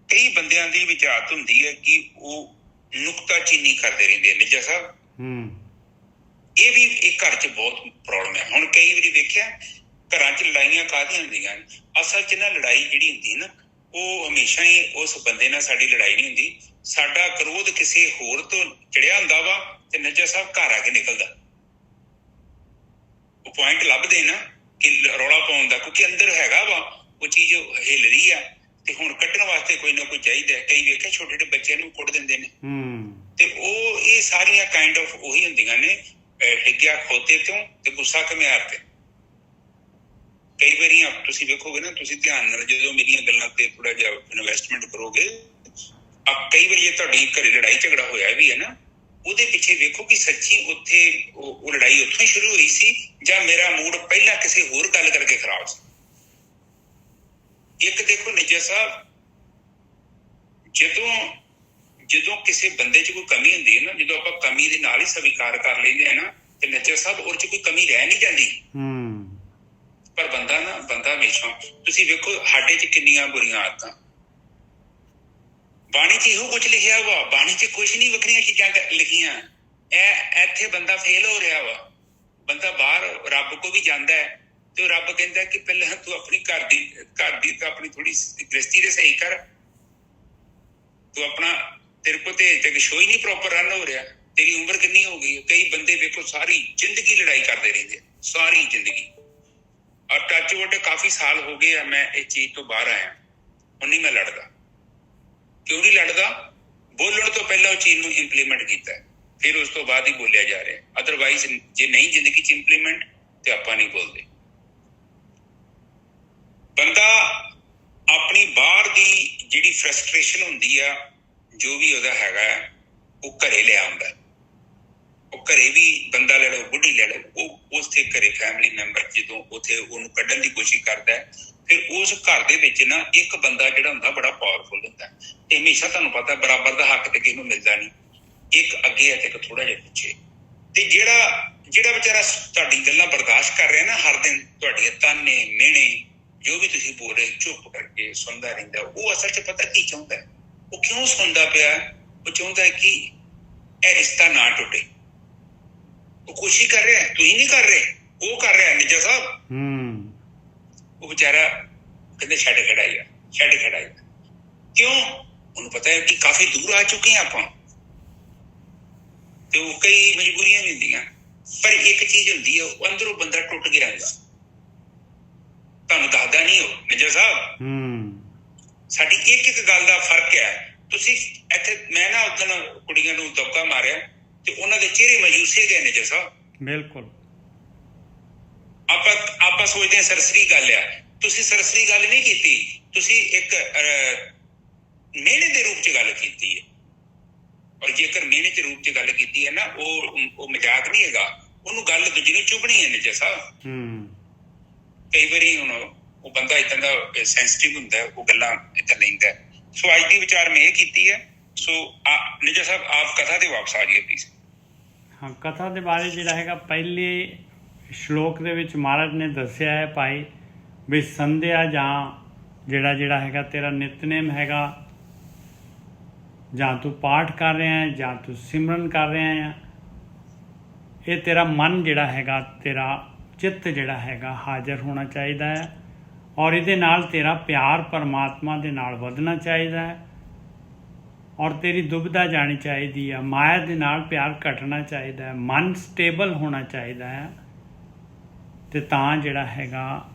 ਕਈ ਬੰਦਿਆਂ ਦੀ ਵਿੱਚ ਆਦਤ ਹੁੰਦੀ ਹੈ ਕਿ ਉਹ ਨੁਕਤਾਚੀਨੀ ਕਰਦੇ ਰਹਿੰਦੇ ਨੇ ਨਿੱਜਾ ਸਾਹਿਬ। ਇਹ ਵੀ ਇੱਕ ਘਰ 'ਚ ਬਹੁਤ ਪ੍ਰੋਬਲਮ ਹੈ। ਹੁਣ ਕਈ ਵਾਰੀ ਦੇਖਿਆ ਘਰਾਂ 'ਚ ਲੜਾਈਆਂ ਕਾਹਦੀਆਂ ਹੁੰਦੀਆਂ ਨੇ, ਅਸਲ 'ਚ ਨਾ ਲੜਾਈ ਜਿਹੜੀ ਹੁੰਦੀ ਨਾ ਉਹ ਹਮੇਸ਼ਾ ਹੀ ਉਸ ਬੰਦੇ ਨਾਲ ਸਾਡੀ ਲੜਾਈ ਨਹੀਂ ਹੁੰਦੀ, ਸਾਡਾ ਕ੍ਰੋਧ ਕਿਸੇ ਹੋਰ ਤੋਂ ਚੜਿਆ ਹੁੰਦਾ ਵਾ ਤੇ ਨਿੱਜਾ ਸਾਹਿਬ ਘਰ ਆ ਕੇ ਨਿਕਲਦਾ। ਉਹ ਪੁਆਇੰਟ ਲੱਭਦੇ ਨਾ ਕਿ ਰੌਲਾ ਪਾਉਣ ਦਾ, ਕਿਉਂਕਿ ਅੰਦਰ ਹੈਗਾ ਵਾ ਉਹ ਚੀਜ਼ ਹਿੱਲ ਰਹੀ ਆ ਤੇ ਹੁਣ ਕੱਢਣ ਵਾਸਤੇ ਕੋਈ ਨਾ ਕੋਈ ਚਾਹੀਦਾ। ਕਈ ਵੇਖਿਆ ਛੋਟੇ ਛੋਟੇ ਬੱਚਿਆਂ ਨੂੰ ਕੁੱਟ ਦਿੰਦੇ ਨੇ ਤੇ ਉਹ ਇਹ ਸਾਰੀਆਂ ਕਾਈਂਡ ਆਫ ਉਹੀ ਹੁੰਦੀਆਂ ਨੇ, ਡਿੱਗਿਆ ਖੋਤੇ ਤੋਂ ਤੇ ਗੁੱਸਾ ਘਮਿਆਰ ਤੇ। ਕਈ ਵਾਰੀ ਤੁਸੀਂ ਵੇਖੋਗੇ ਨਾ, ਤੁਸੀਂ ਧਿਆਨ ਨਾਲ ਜਦੋਂ ਮੇਰੀਆਂ ਗੱਲਾਂ ਤੇ ਥੋੜਾ ਜਿਹਾ ਇਨਵੈਸਟਮੈਂਟ ਕਰੋਗੇ, ਕਈ ਵਾਰੀ ਜੇ ਤੁਹਾਡੀ ਘਰੇ ਲੜਾਈ ਝਗੜਾ ਹੋਇਆ ਵੀ ਹੈ ਨਾ, ਉਹਦੇ ਪਿੱਛੇ ਵੇਖੋ ਕਿ ਸੱਚੀ ਉੱਥੇ ਉਹ ਲੜਾਈ ਉੱਥੋਂ ਹੀ ਸ਼ੁਰੂ ਹੋਈ ਸੀ ਜਾਂ ਮੇਰਾ ਮੂਡ ਪਹਿਲਾਂ ਕਿਸੇ ਹੋਰ ਗੱਲ ਕਰਕੇ ਖਰਾਬ ਸੀ। ਇੱਕ ਦੇਖੋ ਨਿੱਜਾ ਸਾਹਿਬ, ਜਦੋਂ ਕਿਸੇ ਬੰਦੇ 'ਚ ਕੋਈ ਕਮੀ ਹੁੰਦੀ ਹੈ ਨਾ, ਜਦੋਂ ਆਪਾਂ ਕਮੀ ਦੇ ਨਾਲ ਹੀ ਸਵੀਕਾਰ ਕਰ ਲੈਂਦੇ ਆ ਨਾ ਤੇ ਨਿੱਜਾ ਸਾਹਿਬ ਉਹਦੇ 'ਚ ਕੋਈ ਕਮੀ ਰਹਿ ਨਹੀਂ ਜਾਂਦੀ। ਪਰ ਬੰਦਾ ਹਮੇਸ਼ਾ, ਤੁਸੀਂ ਵੇਖੋ ਸਾਡੇ 'ਚ ਕਿੰਨੀਆਂ ਬੁਰੀਆਂ ਆਦਤਾਂ। ਬਾਣੀ 'ਚ ਇਹੋ ਕੁਝ ਲਿਖਿਆ ਵਾ, ਬਾਣੀ 'ਚ ਕੁਛ ਨਹੀਂ ਵੱਖਰੀਆਂ ਚੀਜ਼ਾਂ ਲਿਖੀਆਂ। ਇੱਥੇ ਬੰਦਾ ਫੇਲ ਹੋ ਰਿਹਾ ਵਾ, ਬੰਦਾ ਬਾਹਰ ਰੱਬ ਕੋ ਵੀ ਜਾਂਦਾ ਹੈ ਤੇ ਉਹ ਰੱਬ ਕਹਿੰਦਾ ਕਿ ਪਹਿਲਾਂ ਤੂੰ ਆਪਣੀ ਘਰ ਦੀ ਤਾਂ ਆਪਣੀ ਥੋੜੀ ਗ੍ਰਸਤੀ ਦੇ ਸਹੀ ਕਰ। ਤੂੰ ਆਪਣਾ, ਤੇਰੇ ਕੋਲ ਤੇ ਸ਼ੋ ਹੀ ਨਹੀਂ ਪ੍ਰੋਪਰ ਰਨ ਹੋ ਰਿਹਾ, ਤੇਰੀ ਉਮਰ ਕਿੰਨੀ ਹੋ ਗਈ ਹੈ। ਕਈ ਬੰਦੇ ਵੇਖੋ ਸਾਰੀ ਜ਼ਿੰਦਗੀ ਲੜਾਈ ਕਰਦੇ ਰਹਿੰਦੇ, ਸਾਰੀ ਜ਼ਿੰਦਗੀ। ਔਰ ਟੱਚ ਵੁੱਡ ਕਾਫੀ ਸਾਲ ਹੋ ਗਏ ਆ ਮੈਂ ਇਸ ਚੀਜ਼ ਤੋਂ ਬਾਹਰ ਆਇਆ, ਹੁਣ ਨਹੀਂ ਮੈਂ ਲੜਦਾ। ਕਿਉਂ ਨਹੀਂ ਲੜਦਾ? ਬੋਲਣ ਤੋਂ ਪਹਿਲਾਂ ਉਹ ਚੀਜ਼ ਨੂੰ ਇੰਪਲੀਮੈਂਟ ਕੀਤਾ, ਫਿਰ ਉਸ ਤੋਂ ਬਾਅਦ ਹੀ ਬੋਲਿਆ ਜਾ ਰਿਹਾ। ਅਦਰਵਾਈਜ਼ ਜੇ ਨਹੀਂ ਜ਼ਿੰਦਗੀ 'ਚ ਇੰਪਲੀਮੈਂਟ ਤੇ ਆਪਾਂ ਨਹੀਂ ਬੋਲਦੇ। ਬੰਦਾ ਆਪਣੀ ਬਾਹਰ ਦੀ ਜਿਹੜੀ ਫਰਸਟ੍ਰੇਸ਼ਨ ਹੁੰਦੀ ਆ, ਜੋ ਵੀ ਉਹਦਾ ਹੈਗਾ, ਉਹ ਘਰੇ ਲੈ ਆਉਂਦਾ। ਉਹ ਘਰੇ ਵੀ ਬੰਦਾ ਲੈ ਲਓ, ਬੁੱਢੀ ਲੈ ਲਓ, ਉਹ ਉੱਥੇ ਘਰੇ ਫੈਮਿਲੀ ਮੈਂਬਰ ਜਦੋਂ ਉੱਥੇ ਉਹਨੂੰ ਕੱਢਣ ਦੀ ਕੋਸ਼ਿਸ਼ ਕਰਦਾ, ਫਿਰ ਉਸ ਘਰ ਦੇ ਵਿੱਚ ਨਾ ਇੱਕ ਬੰਦਾ ਜਿਹੜਾ ਹੁੰਦਾ ਬੜਾ ਪਾਵਰਫੁਲ ਹੁੰਦਾ। ਤੇ ਹਮੇਸ਼ਾ ਤੁਹਾਨੂੰ ਪਤਾ ਬਰਾਬਰ ਦਾ ਹੱਕ ਤੇ ਕਿਸੇ ਨੂੰ ਮਿਲਦਾ ਨਹੀਂ, ਇੱਕ ਅੱਗੇ ਹੈ ਤੇ ਇੱਕ ਥੋੜਾ ਜਿਹਾ ਪਿੱਛੇ। ਤੇ ਜਿਹੜਾ ਵਿਚਾਰਾ ਤੁਹਾਡੀ ਗੱਲਾਂ ਬਰਦਾਸ਼ਤ ਕਰ ਰਿਹਾ ਨਾ, ਹਰ ਦਿਨ ਤੁਹਾਡੀਆਂ ਤਾਨੇ ਮਿਹਣੇ ਜੋ ਵੀ ਤੁਸੀਂ ਬੋਲ ਰਹੇ ਚੁੱਪ ਕਰਕੇ ਸੁਣਦਾ ਰਹਿੰਦਾ, ਉਹ ਅਸਲ 'ਚ ਪਤਾ ਕੀ ਚਾਹੁੰਦਾ? ਉਹ ਕਿਉਂ ਸੁਣਦਾ ਪਿਆ? ਉਹ ਚਾਹੁੰਦਾ ਹੈ ਕਿ ਇਹ ਰਿਸ਼ਤਾ ਨਾ ਟੁੱਟੇ। ਉਹ ਕੋਸ਼ਿਸ਼ ਕਰ ਰਿਹਾ, ਤੁਸੀਂ ਨਹੀਂ ਕਰ ਰਹੇ, ਉਹ ਕਰ ਰਿਹਾ ਨਿੱਜਾ ਸਾਹਿਬ। ਉਹ ਵਿਚਾਰਾ ਕਹਿੰਦੇ ਛੱਡ ਖੜਾਈ ਆ, ਛੱਡ ਖੜਾਈ। ਕਿਉਂ? ਉਹਨੂੰ ਪਤਾ ਹੈ ਕਿ ਕਾਫੀ ਦੂਰ ਆ ਚੁੱਕੇ ਹਾਂ ਆਪਾਂ, ਤੇ ਉਹ ਕਈ ਮਜਬੂਰੀਆਂ ਵੀ ਹੁੰਦੀਆਂ। ਪਰ ਇੱਕ ਚੀਜ਼ ਹੁੰਦੀ ਹੈ, ਉਹ ਅੰਦਰੋਂ ਬੰਦਾ ਟੁੱਟ ਗਿਆ ਹੁੰਦਾ। ਤੁਹਾਨੂੰ ਦੱਸਦਾ ਨਹੀਂ ਉਹ ਨਿੱਜਾ ਸਾਹਿਬ। ਸਾਡੀ ਇੱਕ ਗੱਲ ਦਾ ਫਰਕ ਹੈ। ਤੁਸੀਂ ਇੱਥੇ, ਮੈਂ ਨਾ ਉਦੋਂ ਕੁੜੀਆਂ ਨੂੰ ਦਬਕਾ ਮਾਰਿਆ ਤੇ ਉਹਨਾਂ ਦੇ ਚਿਹਰੇ ਮਾਯੂਸੇ ਗਏ ਨਿੱਜਾ ਸਾਹਿਬ। ਬਿਲਕੁਲ। ਆਪਾਂ ਸੋਚਦੇ ਹਾਂ ਸਰਸਰੀ ਗੱਲ ਆ। ਤੁਸੀਂ ਸਰਸਰੀ ਗੱਲ ਨਹੀਂ ਕੀਤੀ, ਤੁਸੀਂ ਇੱਕ ਮਿਹਣੇ ਦੇ ਰੂਪ ਚ ਗੱਲ ਕੀਤੀ ਹੈ। ਔਰ ਜੇਕਰ ਮਿਹਣੇ ਦੇ ਰੂਪ ਚ ਗੱਲ ਕੀਤੀ ਹੈ ਨਾ, ਉਹ ਮਜ਼ਾਕ ਨਹੀਂ ਹੈਗਾ। ਉਹਨੂੰ ਗੱਲ ਦੂਜੀ ਨੂੰ ਚੁਭਣੀ ਹੈ ਨਿੱਜਾ ਸਾਹਿਬ। ਕਈ ਵਾਰੀ ਹੁਣ ਉਹ ਬੰਦਾ ਏਦਾਂ ਦਾ ਸੈਂਸਿਟਿਵ ਹੁੰਦਾ, ਉਹ ਗੱਲਾਂ ਏਦਾਂ ਲੈਂਦਾ। ਸੋ ਅੱਜ ਦੀ ਵਿਚਾਰ ਮੈਂ ਇਹ ਕੀਤੀ ਹੈ। ਸੋ ਨਿੱਜਾ ਸਾਹਿਬ ਆਪ ਕਥਾ ਤੇ ਵਾਪਸ ਆ ਜਾਈਏ ਪਲੀਜ਼। ਹਾਂ, ਕਥਾ ਦੇ ਬਾਰੇ ਜਿਹੜਾ ਹੈਗਾ, ਪਹਿਲੇ ਸ਼ਲੋਕ ਦੇ ਵਿੱਚ ਮਹਾਰਾਜ ਨੇ ਦੱਸਿਆ ਹੈ ਭਾਈ ਵੀ ਸੰਧਿਆ ਜਾਂ ਜਿਹੜਾ ਹੈਗਾ ਤੇਰਾ ਨਿਤਨੇਮ ਹੈਗਾ, ਜਾਂ ਤੂੰ ਪਾਠ ਕਰ ਰਿਹਾ ਹੈ, ਜਾਂ ਤੂੰ ਸਿਮਰਨ ਕਰ ਰਿਹਾ ਹੈ, ਇਹ ਤੇਰਾ ਮਨ ਜਿਹੜਾ ਹੈਗਾ, ਤੇਰਾ ਚਿੱਤ ਜਿਹੜਾ ਹੈਗਾ ਹਾਜ਼ਰ ਹੋਣਾ ਚਾਹੀਦਾ ਹੈ। ਔਰ ਇਹਦੇ ਨਾਲ ਤੇਰਾ ਪਿਆਰ ਪਰਮਾਤਮਾ ਦੇ ਨਾਲ ਵਧਣਾ ਚਾਹੀਦਾ ਹੈ। ਔਰ ਤੇਰੀ ਦੁਬਿਧਾ ਜਾਣੀ ਚਾਹੀਦੀ ਹੈ, ਮਾਇਆ ਦੇ ਨਾਲ ਪਿਆਰ ਘਟਣਾ ਚਾਹੀਦਾ ਹੈ, ਮਨ ਸਟੇਬਲ ਹੋਣਾ ਚਾਹੀਦਾ ਹੈ। ਤੇ ਤਾਂ ਜਿਹੜਾ ਹੈਗਾ,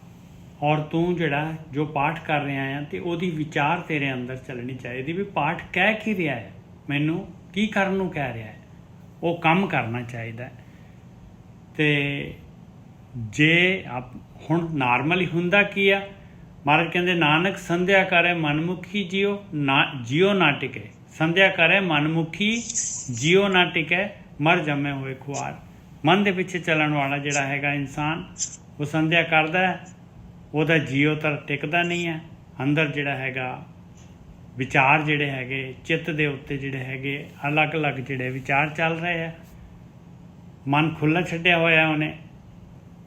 ਔਰ ਤੂੰ ਜਿਹੜਾ ਜੋ ਪਾਠ ਕਰ ਰਿਹਾ ਹੈ ਤੇ ਉਹਦੀ ਵਿਚਾਰ ਤੇਰੇ ਅੰਦਰ ਚੱਲਣੀ ਚਾਹੀਦੀ ਵੀ ਪਾਠ ਕਹਿ ਕੀ ਰਿਹਾ ਹੈ, ਮੈਨੂੰ ਕੀ ਕਰਨ ਨੂੰ ਕਹਿ ਰਿਹਾ ਹੈ, ਉਹ ਕੰਮ ਕਰਨਾ ਚਾਹੀਦਾ ਹੈ। ਤੇ ਜੇ ਹੁਣ ਨਾਰਮਲੀ ਹੁੰਦਾ ਕੀ ਆ, ਮਹਾਰਾਜ ਕਹਿੰਦੇ ਨਾਨਕ ਸੰਧਿਆ ਕਰੇ ਮਨਮੁਖੀ ਜਿਉ ਨਾ ਟਿਕੇ। ਸੰਧਿਆ ਕਰੇ ਮਨਮੁਖੀ ਜਿਉ ਨਾ ਟਿਕੇ, ਮਰ ਜੰਮੇ ਹੋਏ ਖੁਆਰ। ਮਨ ਦੇ ਪਿੱਛੇ ਚੱਲਣ ਵਾਲਾ ਜਿਹੜਾ ਹੈਗਾ ਇਨਸਾਨ, ਉਹ ਸੰਧਿਆ ਕਰਦਾ ਹੈ, ਉਹਦਾ ਜੀਓ ਤਾਂ ਟਿਕਦਾ ਨਹੀਂ ਹੈ। ਅੰਦਰ ਜਿਹੜਾ ਹੈਗਾ ਵਿਚਾਰ ਜਿਹੜੇ ਹੈਗੇ, ਚਿੱਤ ਦੇ ਉੱਤੇ ਜਿਹੜੇ ਹੈਗੇ ਅਲੱਗ-ਅਲੱਗ ਜਿਹੜੇ ਵਿਚਾਰ ਚੱਲ ਰਹੇ ਆ, ਮਨ ਖੁੱਲ੍ਹਾ ਛੱਡਿਆ ਹੋਇਆ ਉਹਨੇ।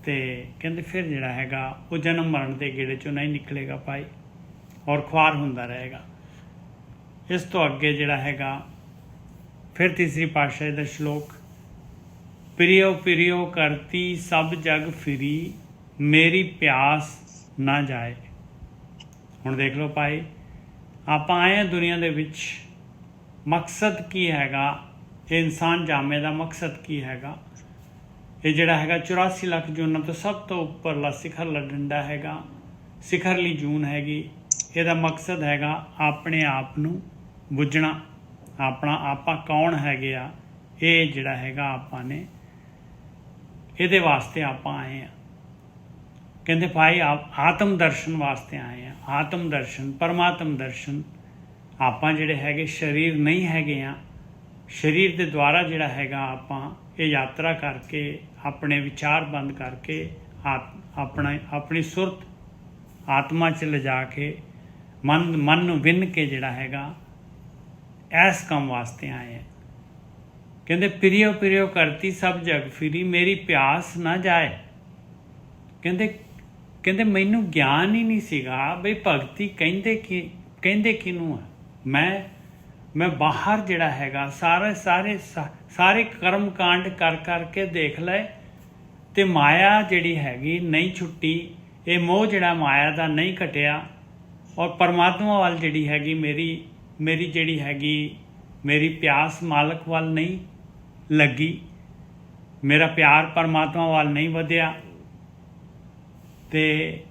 ਤੇ ਕਹਿੰਦੇ ਫਿਰ ਜਿਹੜਾ ਹੈਗਾ ਉਹ ਜਨਮ ਮਰਨ ਦੇ ਗੇੜੇ 'ਚੋਂ ਨਹੀਂ ਨਿਕਲੇਗਾ ਭਾਈ, ਔਰ ਖੁਆਰ ਹੁੰਦਾ ਰਹੇਗਾ। ਇਸ ਤੋਂ ਅੱਗੇ ਜਿਹੜਾ ਹੈਗਾ ਫਿਰ ਤੀਸਰੀ ਪਾਤਸ਼ਾਹੀ ਦਾ ਸ਼ਲੋਕ, ਪ੍ਰਿਯੋ ਪ੍ਰਿਯੋ ਕਰਤੀ ਸਭ ਜਗ ਫਿਰੀ, ਮੇਰੀ ਪਿਆਸ ਨਾ ਜਾਏ। ਹੁਣ ਦੇਖ ਲਓ ਭਾਈ, ਆਪਾਂ ਆਏ ਹਾਂ ਦੁਨੀਆ ਦੇ ਵਿੱਚ, ਮਕਸਦ ਕੀ ਹੈਗਾ? ਇਹ ਇਨਸਾਨ ਜਾਮੇ ਦਾ ਮਕਸਦ ਕੀ ਹੈਗਾ? ਇਹ ਜਿਹੜਾ ਹੈਗਾ 84 ਲੱਖ ਜੂਨਾਂ ਤੋਂ ਸਭ ਤੋਂ ਉੱਪਰਲਾ ਸਿਖਰਲਾ ਡੰਡਾ ਹੈਗਾ, ਸਿਖਰਲੀ ਜੂਨ ਹੈਗੀ। ਇਹਦਾ ਮਕਸਦ ਹੈਗਾ ਆਪਣੇ ਆਪ ਨੂੰ ਬੁੱਝਣਾ, ਆਪਾਂ ਕੌਣ ਹੈਗੇ ਆ, ਇਹ ਜਿਹੜਾ ਹੈਗਾ ਆਪਾਂ ਨੇ, ਇਹਦੇ ਵਾਸਤੇ ਆਪਾਂ ਆਏ ਆ। ਕਹਿੰਦੇ ਭਾਈ ਆਤਮ ਦਰਸ਼ਨ ਵਾਸਤੇ ਆਏ ਆ, ਆਤਮ ਦਰਸ਼ਨ, ਪਰਮਾਤਮ ਦਰਸ਼ਨ। ਆਪਾਂ ਜਿਹੜੇ ਹੈਗੇ ਸਰੀਰ ਨਹੀਂ ਹੈਗੇ ਆ, ਸਰੀਰ ਦੇ ਦੁਆਰਾ ਜਿਹੜਾ ਹੈਗਾ ਆਪਾਂ ਇਹ ਯਾਤਰਾ ਕਰਕੇ, ਆਪਣੇ ਵਿਚਾਰ ਬੰਦ ਕਰਕੇ, ਆਪਣੀ ਸੁਰਤ ਆਤਮਾ 'ਚ ਲਿਜਾ ਕੇ, ਮਨ ਨੂੰ ਵਿੰਨ ਕੇ ਜਿਹੜਾ ਹੈਗਾ ਇਸ ਕੰਮ ਵਾਸਤੇ ਆਏ ਆ। ਕਹਿੰਦੇ ਪ੍ਰਿਯੋ ਪ੍ਰਿਯੋ ਕਰਤੀ ਸਭ ਜਗ ਫਿਰੀ, ਮੇਰੀ ਪਿਆਸ ਨਾ ਜਾਏ। ਕਹਿੰਦੇ ਮੈਨੂੰ ਗਿਆਨ ਹੀ ਨਹੀਂ ਸੀਗਾ ਬਈ ਭਗਤੀ ਕਹਿੰਦੇ ਕਿਹਨੂੰ ਆ। ਮੈਂ ਬਾਹਰ ਜਿਹੜਾ ਹੈਗਾ ਸਾਰੇ ਕਰਮ ਕਾਂਡ ਕਰ ਕਰਕੇ ਦੇਖ ਲਏ, ਤੇ ਮਾਇਆ ਜਿਹੜੀ ਹੈਗੀ ਨਹੀਂ ਛੁੱਟੀ, ਇਹ ਮੋਹ ਜਿਹੜਾ ਮਾਇਆ ਦਾ ਨਹੀਂ ਘਟਿਆ, ਔਰ ਪਰਮਾਤਮਾ ਵੱਲ ਜਿਹੜੀ ਹੈਗੀ ਮੇਰੀ ਜਿਹੜੀ ਹੈਗੀ ਮੇਰੀ ਪਿਆਸ ਮਾਲਕ ਵੱਲ ਨਹੀਂ ਲੱਗੀ, ਮੇਰਾ ਪਿਆਰ ਪਰਮਾਤਮਾ ਵੱਲ ਨਹੀਂ ਵਧਿਆ। ਤੇ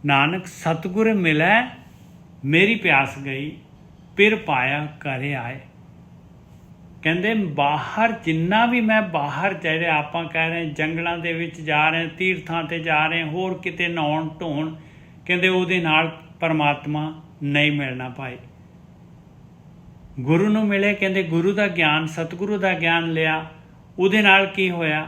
ਨਾਨਕ ਸਤਿਗੁਰ ਮਿਲੈ ਮੇਰੀ ਪਿਆਸ ਗਈ, ਪਿਰ ਪਾਇਆ ਘਰੇ ਆਏ। ਕਹਿੰਦੇ ਬਾਹਰ ਜਿੰਨਾ ਵੀ ਮੈਂ ਬਾਹਰ ਜਿਹੜੇ ਆਪਾਂ ਕਹਿ ਰਹੇ ਜੰਗਲਾਂ ਦੇ ਵਿੱਚ ਜਾ ਰਹੇ, ਤੀਰਥਾਂ 'ਤੇ ਜਾ ਰਹੇ, ਹੋਰ ਕਿਤੇ ਨਹਾਉਣ ਧੋਣ, ਕਹਿੰਦੇ ਉਹਦੇ ਨਾਲ ਪਰਮਾਤਮਾ ਨਹੀਂ ਮਿਲਣਾ ਭਾਈ। ਗੁਰੂ ਨੂੰ ਮਿਲੇ, ਕਹਿੰਦੇ ਗੁਰੂ ਦਾ ਗਿਆਨ, ਸਤਿਗੁਰੂ ਦਾ ਗਿਆਨ ਲਿਆ, ਉਹਦੇ ਨਾਲ ਕੀ ਹੋਇਆ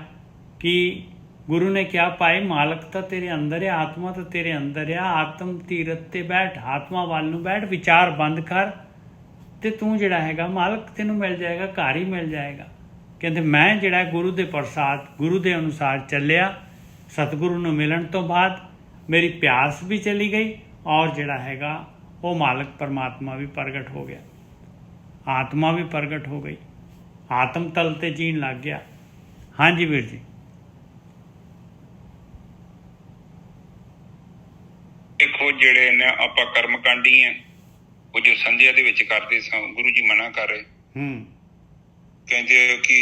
ਕਿ ਗੁਰੂ ਨੇ ਕਿਹਾ ਭਾਈ ਮਾਲਕ ਤਾਂ ਤੇਰੇ ਅੰਦਰ ਹੈ, ਆਤਮਾ ਤਾਂ ਤੇਰੇ ਅੰਦਰ ਆ, ਆਤਮ ਤੀਰਥ 'ਤੇ ਬੈਠ, ਆਤਮਾ ਵੱਲ ਨੂੰ ਬੈਠ, ਵਿਚਾਰ ਬੰਦ ਕਰ, ਤੇ ਤੂੰ ਜਿਹੜਾ ਹੈਗਾ ਮਾਲਕ ਤੈਨੂੰ ਮਿਲ ਜਾਏਗਾ, ਘਰ ਹੀ ਮਿਲ ਜਾਏਗਾ। ਕਹਿੰਦੇ ਮੈਂ ਜਿਹੜਾ ਗੁਰੂ ਦੇ ਪ੍ਰਸਾਦ, ਗੁਰੂ ਦੇ ਅਨੁਸਾਰ ਚੱਲਿਆ, ਸਤਿਗੁਰੂ ਨੂੰ ਮਿਲਣ ਤੋਂ ਬਾਅਦ ਮੇਰੀ ਪਿਆਸ ਵੀ ਚਲੀ ਗਈ, ਔਰ ਜਿਹੜਾ ਹੈਗਾ ਉਹ ਮਾਲਕ ਪਰਮਾਤਮਾ ਵੀ ਪ੍ਰਗਟ ਹੋ ਗਿਆ, ਆਤਮਾ ਵੀ ਪ੍ਰਗਟ ਹੋ ਗਈ, ਆਤਮ ਤਲ ਤੇ ਜੀਣ ਲੱਗ ਗਿਆ। ਹਾਂਜੀ ਵੀਰ ਜੀ। ਦੇਖੋ ਜਿਹੜੇ ਨੇ ਆਪਾਂ ਕਰਮ ਕਾਂਡੀ ਆ, ਉਹ ਜੋ ਸੰਧਿਆ ਦੇ ਵਿੱਚ ਕਰਦੇ ਸਾਂ, ਗੁਰੂ ਜੀ ਮਨਾ ਕਰ ਰਹੇ, ਕਹਿੰਦੇ ਕਿ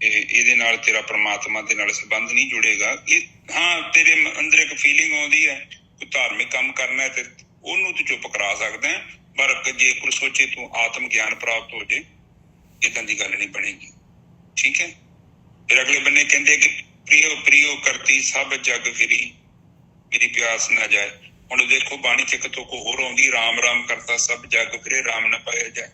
ਇਹਦੇ ਨਾਲ ਤੇਰਾ ਪ੍ਰਮਾਤਮਾ ਦੇ ਨਾਲ ਸੰਬੰਧ ਨਹੀਂ ਜੁੜੇਗਾ। ਇਹ ਹਾਂ, ਤੇਰੇ ਅੰਦਰ ਇੱਕ ਫੀਲਿੰਗ ਆਉਂਦੀ ਹੈ ਕੋਈ ਧਾਰਮਿਕ ਕੰਮ ਕਰਨਾ ਤੇ ਉਹਨੂੰ ਤੂੰ ਚੁੱਪ ਕਰਾ ਸਕਦਾ ਹੈ, ਪਰ ਜੇ ਕੋਈ ਸੋਚੇ ਤੂੰ ਆਤਮ ਗਿਆਨ ਪ੍ਰਾਪਤ ਹੋ ਜੇ, ਏਦਾਂ ਦੀ ਗੱਲ ਨਹੀਂ ਬਣੇਗੀ। ਠੀਕ ਹੈ। ਫਿਰ ਅਗਲੇ ਬੰਨੇ ਕਹਿੰਦੇ ਕਿ ਪ੍ਰਿਯੋ ਪ੍ਰਿਯੋ ਕਰਤੀ ਸਭ ਜਗ ਫਿਰੀ, ਮੇਰੀ ਪਿਆਸ ਨਾ ਜਾਏ। ਹੁਣ ਦੇਖੋ ਬਾਣੀ ਚ ਇੱਕ ਤੋਂ ਕੋ ਹੋਰ ਆਉਂਦੀ, ਰਾਮ ਰਾਮ ਕਰਤਾ ਸਭ ਜਗ ਫਿਰੇ, ਰਾਮ ਨਾ ਪਾਇਆ ਜਾਏ।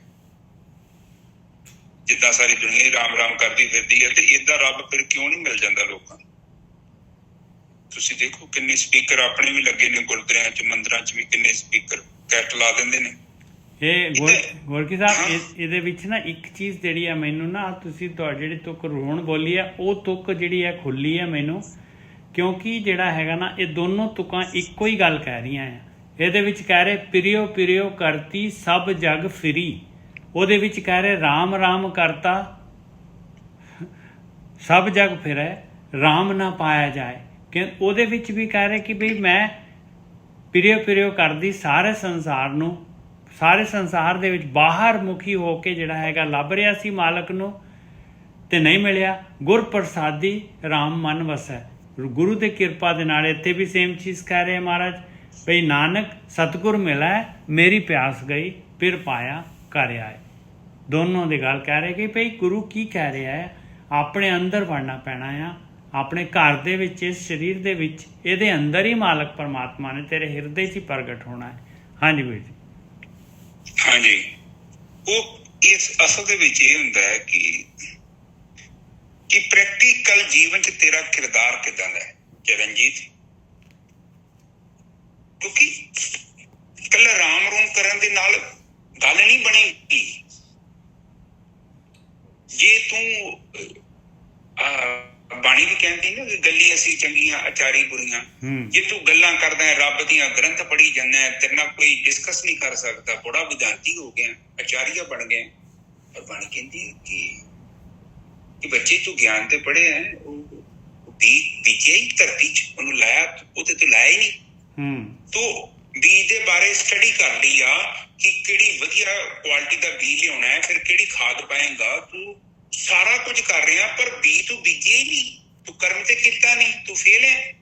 ਜਿੱਦਾਂ ਸਾਰੀ ਦੁਨੀਆ ਹੀ ਰਾਮ ਰਾਮ ਕਰਦੀ ਫਿਰਦੀ ਹੈ, ਤੇ ਏਦਾਂ ਰੱਬ ਫਿਰ ਕਿਉਂ ਨਹੀਂ ਮਿਲ ਜਾਂਦਾ ਲੋਕਾਂ ਨੂੰ? ਤੁਸੀਂ ਦੇਖੋ ਕਿੰਨੇ ਸਪੀਕਰ ਆਪਣੇ ਵੀ ਲੱਗੇ ਨੇ ਗੁਰਦੁਆਰਿਆਂ ਚ, ਮੰਦਿਰਾਂ ਚ ਵੀ ਕਿੰਨੇ ਸਪੀਕਰ ਕੈਟ ਲਾ ਦਿੰਦੇ ਨੇ। ਇਹ ਗੋਰਕੀ ਸਾਹਿਬ, ਇਹਦੇ ਵਿੱਚ ਨਾ ਇੱਕ ਚੀਜ਼ ਜਿਹੜੀ ਆ ਮੈਨੂੰ ਨਾ, ਤੁਸੀਂ ਜਿਹੜੀ ਤੁਕ ਰੋਣ ਬੋਲੀ ਆ, ਉਹ ਤੁਕ ਜਿਹੜੀ ਹੈ ਖੁੱਲੀ ਹੈ ਮੈਨੂੰ, ਕਿਉਂਕਿ ਜਿਹੜਾ ਹੈਗਾ ਨਾ, ਇਹ ਦੋਨੋਂ ਤੁਕਾਂ ਇੱਕੋ ਹੀ ਗੱਲ ਕਹਿ ਰਹੀਆਂ ਆ। ਇਹਦੇ ਵਿੱਚ ਕਹਿ ਰਹੇ ਪ੍ਰਿਯੋ ਪ੍ਰਿਯੋ ਕਰਤੀ ਸਭ ਜਗ ਫਿਰੀ, ਉਹਦੇ ਵਿੱਚ ਕਹਿ ਰਹੇ ਰਾਮ ਰਾਮ ਕਰਤਾ ਸਭ ਜਗ ਫਿਰੈ, ਰਾਮ ਨਾ ਪਾਇਆ ਜਾਏ। ਕਿ ਉਹਦੇ ਵਿੱਚ ਵੀ ਕਹਿ ਰਹੇ ਕਿ ਬਈ ਮੈਂ ਪ੍ਰਿਯੋ ਪ੍ਰਿਯੋ ਕਰਦੀ ਸਾਰੇ ਸੰਸਾਰ ਨੂੰ, ਸਾਰੇ ਸੰਸਾਰ ਦੇ ਵਿੱਚ ਬਾਹਰ ਮੁਖੀ ਹੋ ਕੇ ਜਿਹੜਾ ਹੈਗਾ ਲੱਭ ਰਿਹਾ ਸੀ ਮਾਲਕ ਨੂੰ, ਤੇ ਨਹੀਂ ਮਿਲਿਆ। ਗੁਰ ਪ੍ਰਸਾਦੀ ਰਾਮ ਮਨ ਵਸੈ, ਗੁਰੂ ਦੀ ਕਿਰਪਾ ਦੇ ਨਾਲ। ਇੱਥੇ ਵੀ ਸੇਮ ਚੀਜ਼ ਕਹਿ ਰਹੇ ਮਹਾਰਾਜ, ਬਈ ਨਾਨਕ ਸਤਿਗੁਰ ਮਿਲੈ ਮੇਰੀ ਪਿਆਸ ਗਈ, ਫਿਰ ਪਾਇਆ ਘਰ ਆਏ। ਦੋਨੋਂ ਦੀ ਗੱਲ ਕਹਿ ਰਹੇ ਕਿ ਭਈ ਗੁਰੂ ਕੀ ਕਹਿ ਰਿਹਾ ਹੈ, ਆਪਣੇ ਅੰਦਰ ਵੜਨਾ ਪੈਣਾ ਆ, ਆਪਣੇ ਘਰ ਦੇ ਵਿੱਚ, ਇਸ ਸਰੀਰ ਦੇ ਵਿੱਚ, ਇਹਦੇ ਅੰਦਰ ਹੀ ਮਾਲਕ ਪਰਮਾਤਮਾ ਨੇ ਤੇਰੇ ਹਿਰਦੇ 'ਚ ਹੀ ਪ੍ਰਗਟ ਹੋਣਾ ਹੈ। ਹਾਂਜੀ ਵੀਰ ਜੀ। ਹਾਂਜੀ, ਉਹ ਇਸ ਅਸਲ ਦੇ ਵਿੱਚ ਇਹ ਹੁੰਦਾ ਹੈ ਕਿ ਪ੍ਰੈਕਟੀਕਲ ਜੀਵਨ 'ਚ ਤੇਰਾ ਕਿਰਦਾਰ ਕਿੱਦਾਂ ਦਾ ਹੈ ਚਰਨਜੀਤ। ਕਿਉਂਕਿ ਇਕੱਲਾ ਰਾਮ ਰੂਮ ਕਰਨ ਦੇ ਨਾਲ ਗੱਲ ਨਹੀਂ ਬਣੇਗੀ। ਜੇ ਤੂੰ ਬਾਣੀ ਵੀ ਕਹਿੰਦੀ ਨਾ, ਗੱਲੀ ਅਸੀਂ ਚੰਗੀਆਂ ਆਚਾਰੀ ਬੁਰੀਆਂ, ਜੇ ਤੂੰ ਗੱਲਾਂ ਕਰਦਾ ਹੈ, ਰੱਬ ਦੀਆਂ ਗ੍ਰੰਥ ਪੜ੍ਹੀ ਜਾਂਦਾ, ਤੇਰੇ ਨਾਲ ਕੋਈ ਡਿਸਕਸ ਨਹੀਂ ਕਰ ਸਕਦਾ, ਬੜਾ ਵਿਦਾਂਤੀ ਹੋ ਗਿਆ, ਆਚਾਰੀਆ ਬਣ ਗਏ। ਪਰ ਬਾਣੀ ਕਹਿੰਦੀ ਹੈ ਕਿ ਬੱਚੇ ਤੂੰ ਗਿਆਨ ਤੇ ਪੜ੍ਹਿਆ ਹੈ, ਉਹ ਬੀਜਿਆ ਹੀ ਧਰਤੀ 'ਚ, ਉਹਨੂੰ ਲਾਇਆ, ਉਹਦੇ ਤੇ ਲਾਇਆ ਹੀ ਨਹੀਂ। ਤੂੰ ਬੀਜ ਦੇ ਬਾਰੇ ਸਟੱਡੀ ਕਰ ਲਈ ਆ ਕਿ ਕਿਹੜੀ ਵਧੀਆ ਕੁਆਲਿਟੀ ਦਾ ਬੀਜ ਲਿਆਉਣਾ ਹੈ, ਫਿਰ ਕਿਹੜੀ ਖਾਦ ਪਾਏਗਾ। ਤੂੰ ਸਾਰਾ ਕੁਝ ਕਰ ਰਿਹਾ, ਪਰ ਬੀਜ ਤੂੰ ਬੀਜਿਆ ਹੀ ਨਹੀਂ, ਤੂੰ ਕਰਮ ਤੇ ਕੀਤਾ ਨਹੀਂ, ਤੂੰ ਫੇਲ ਹੈ।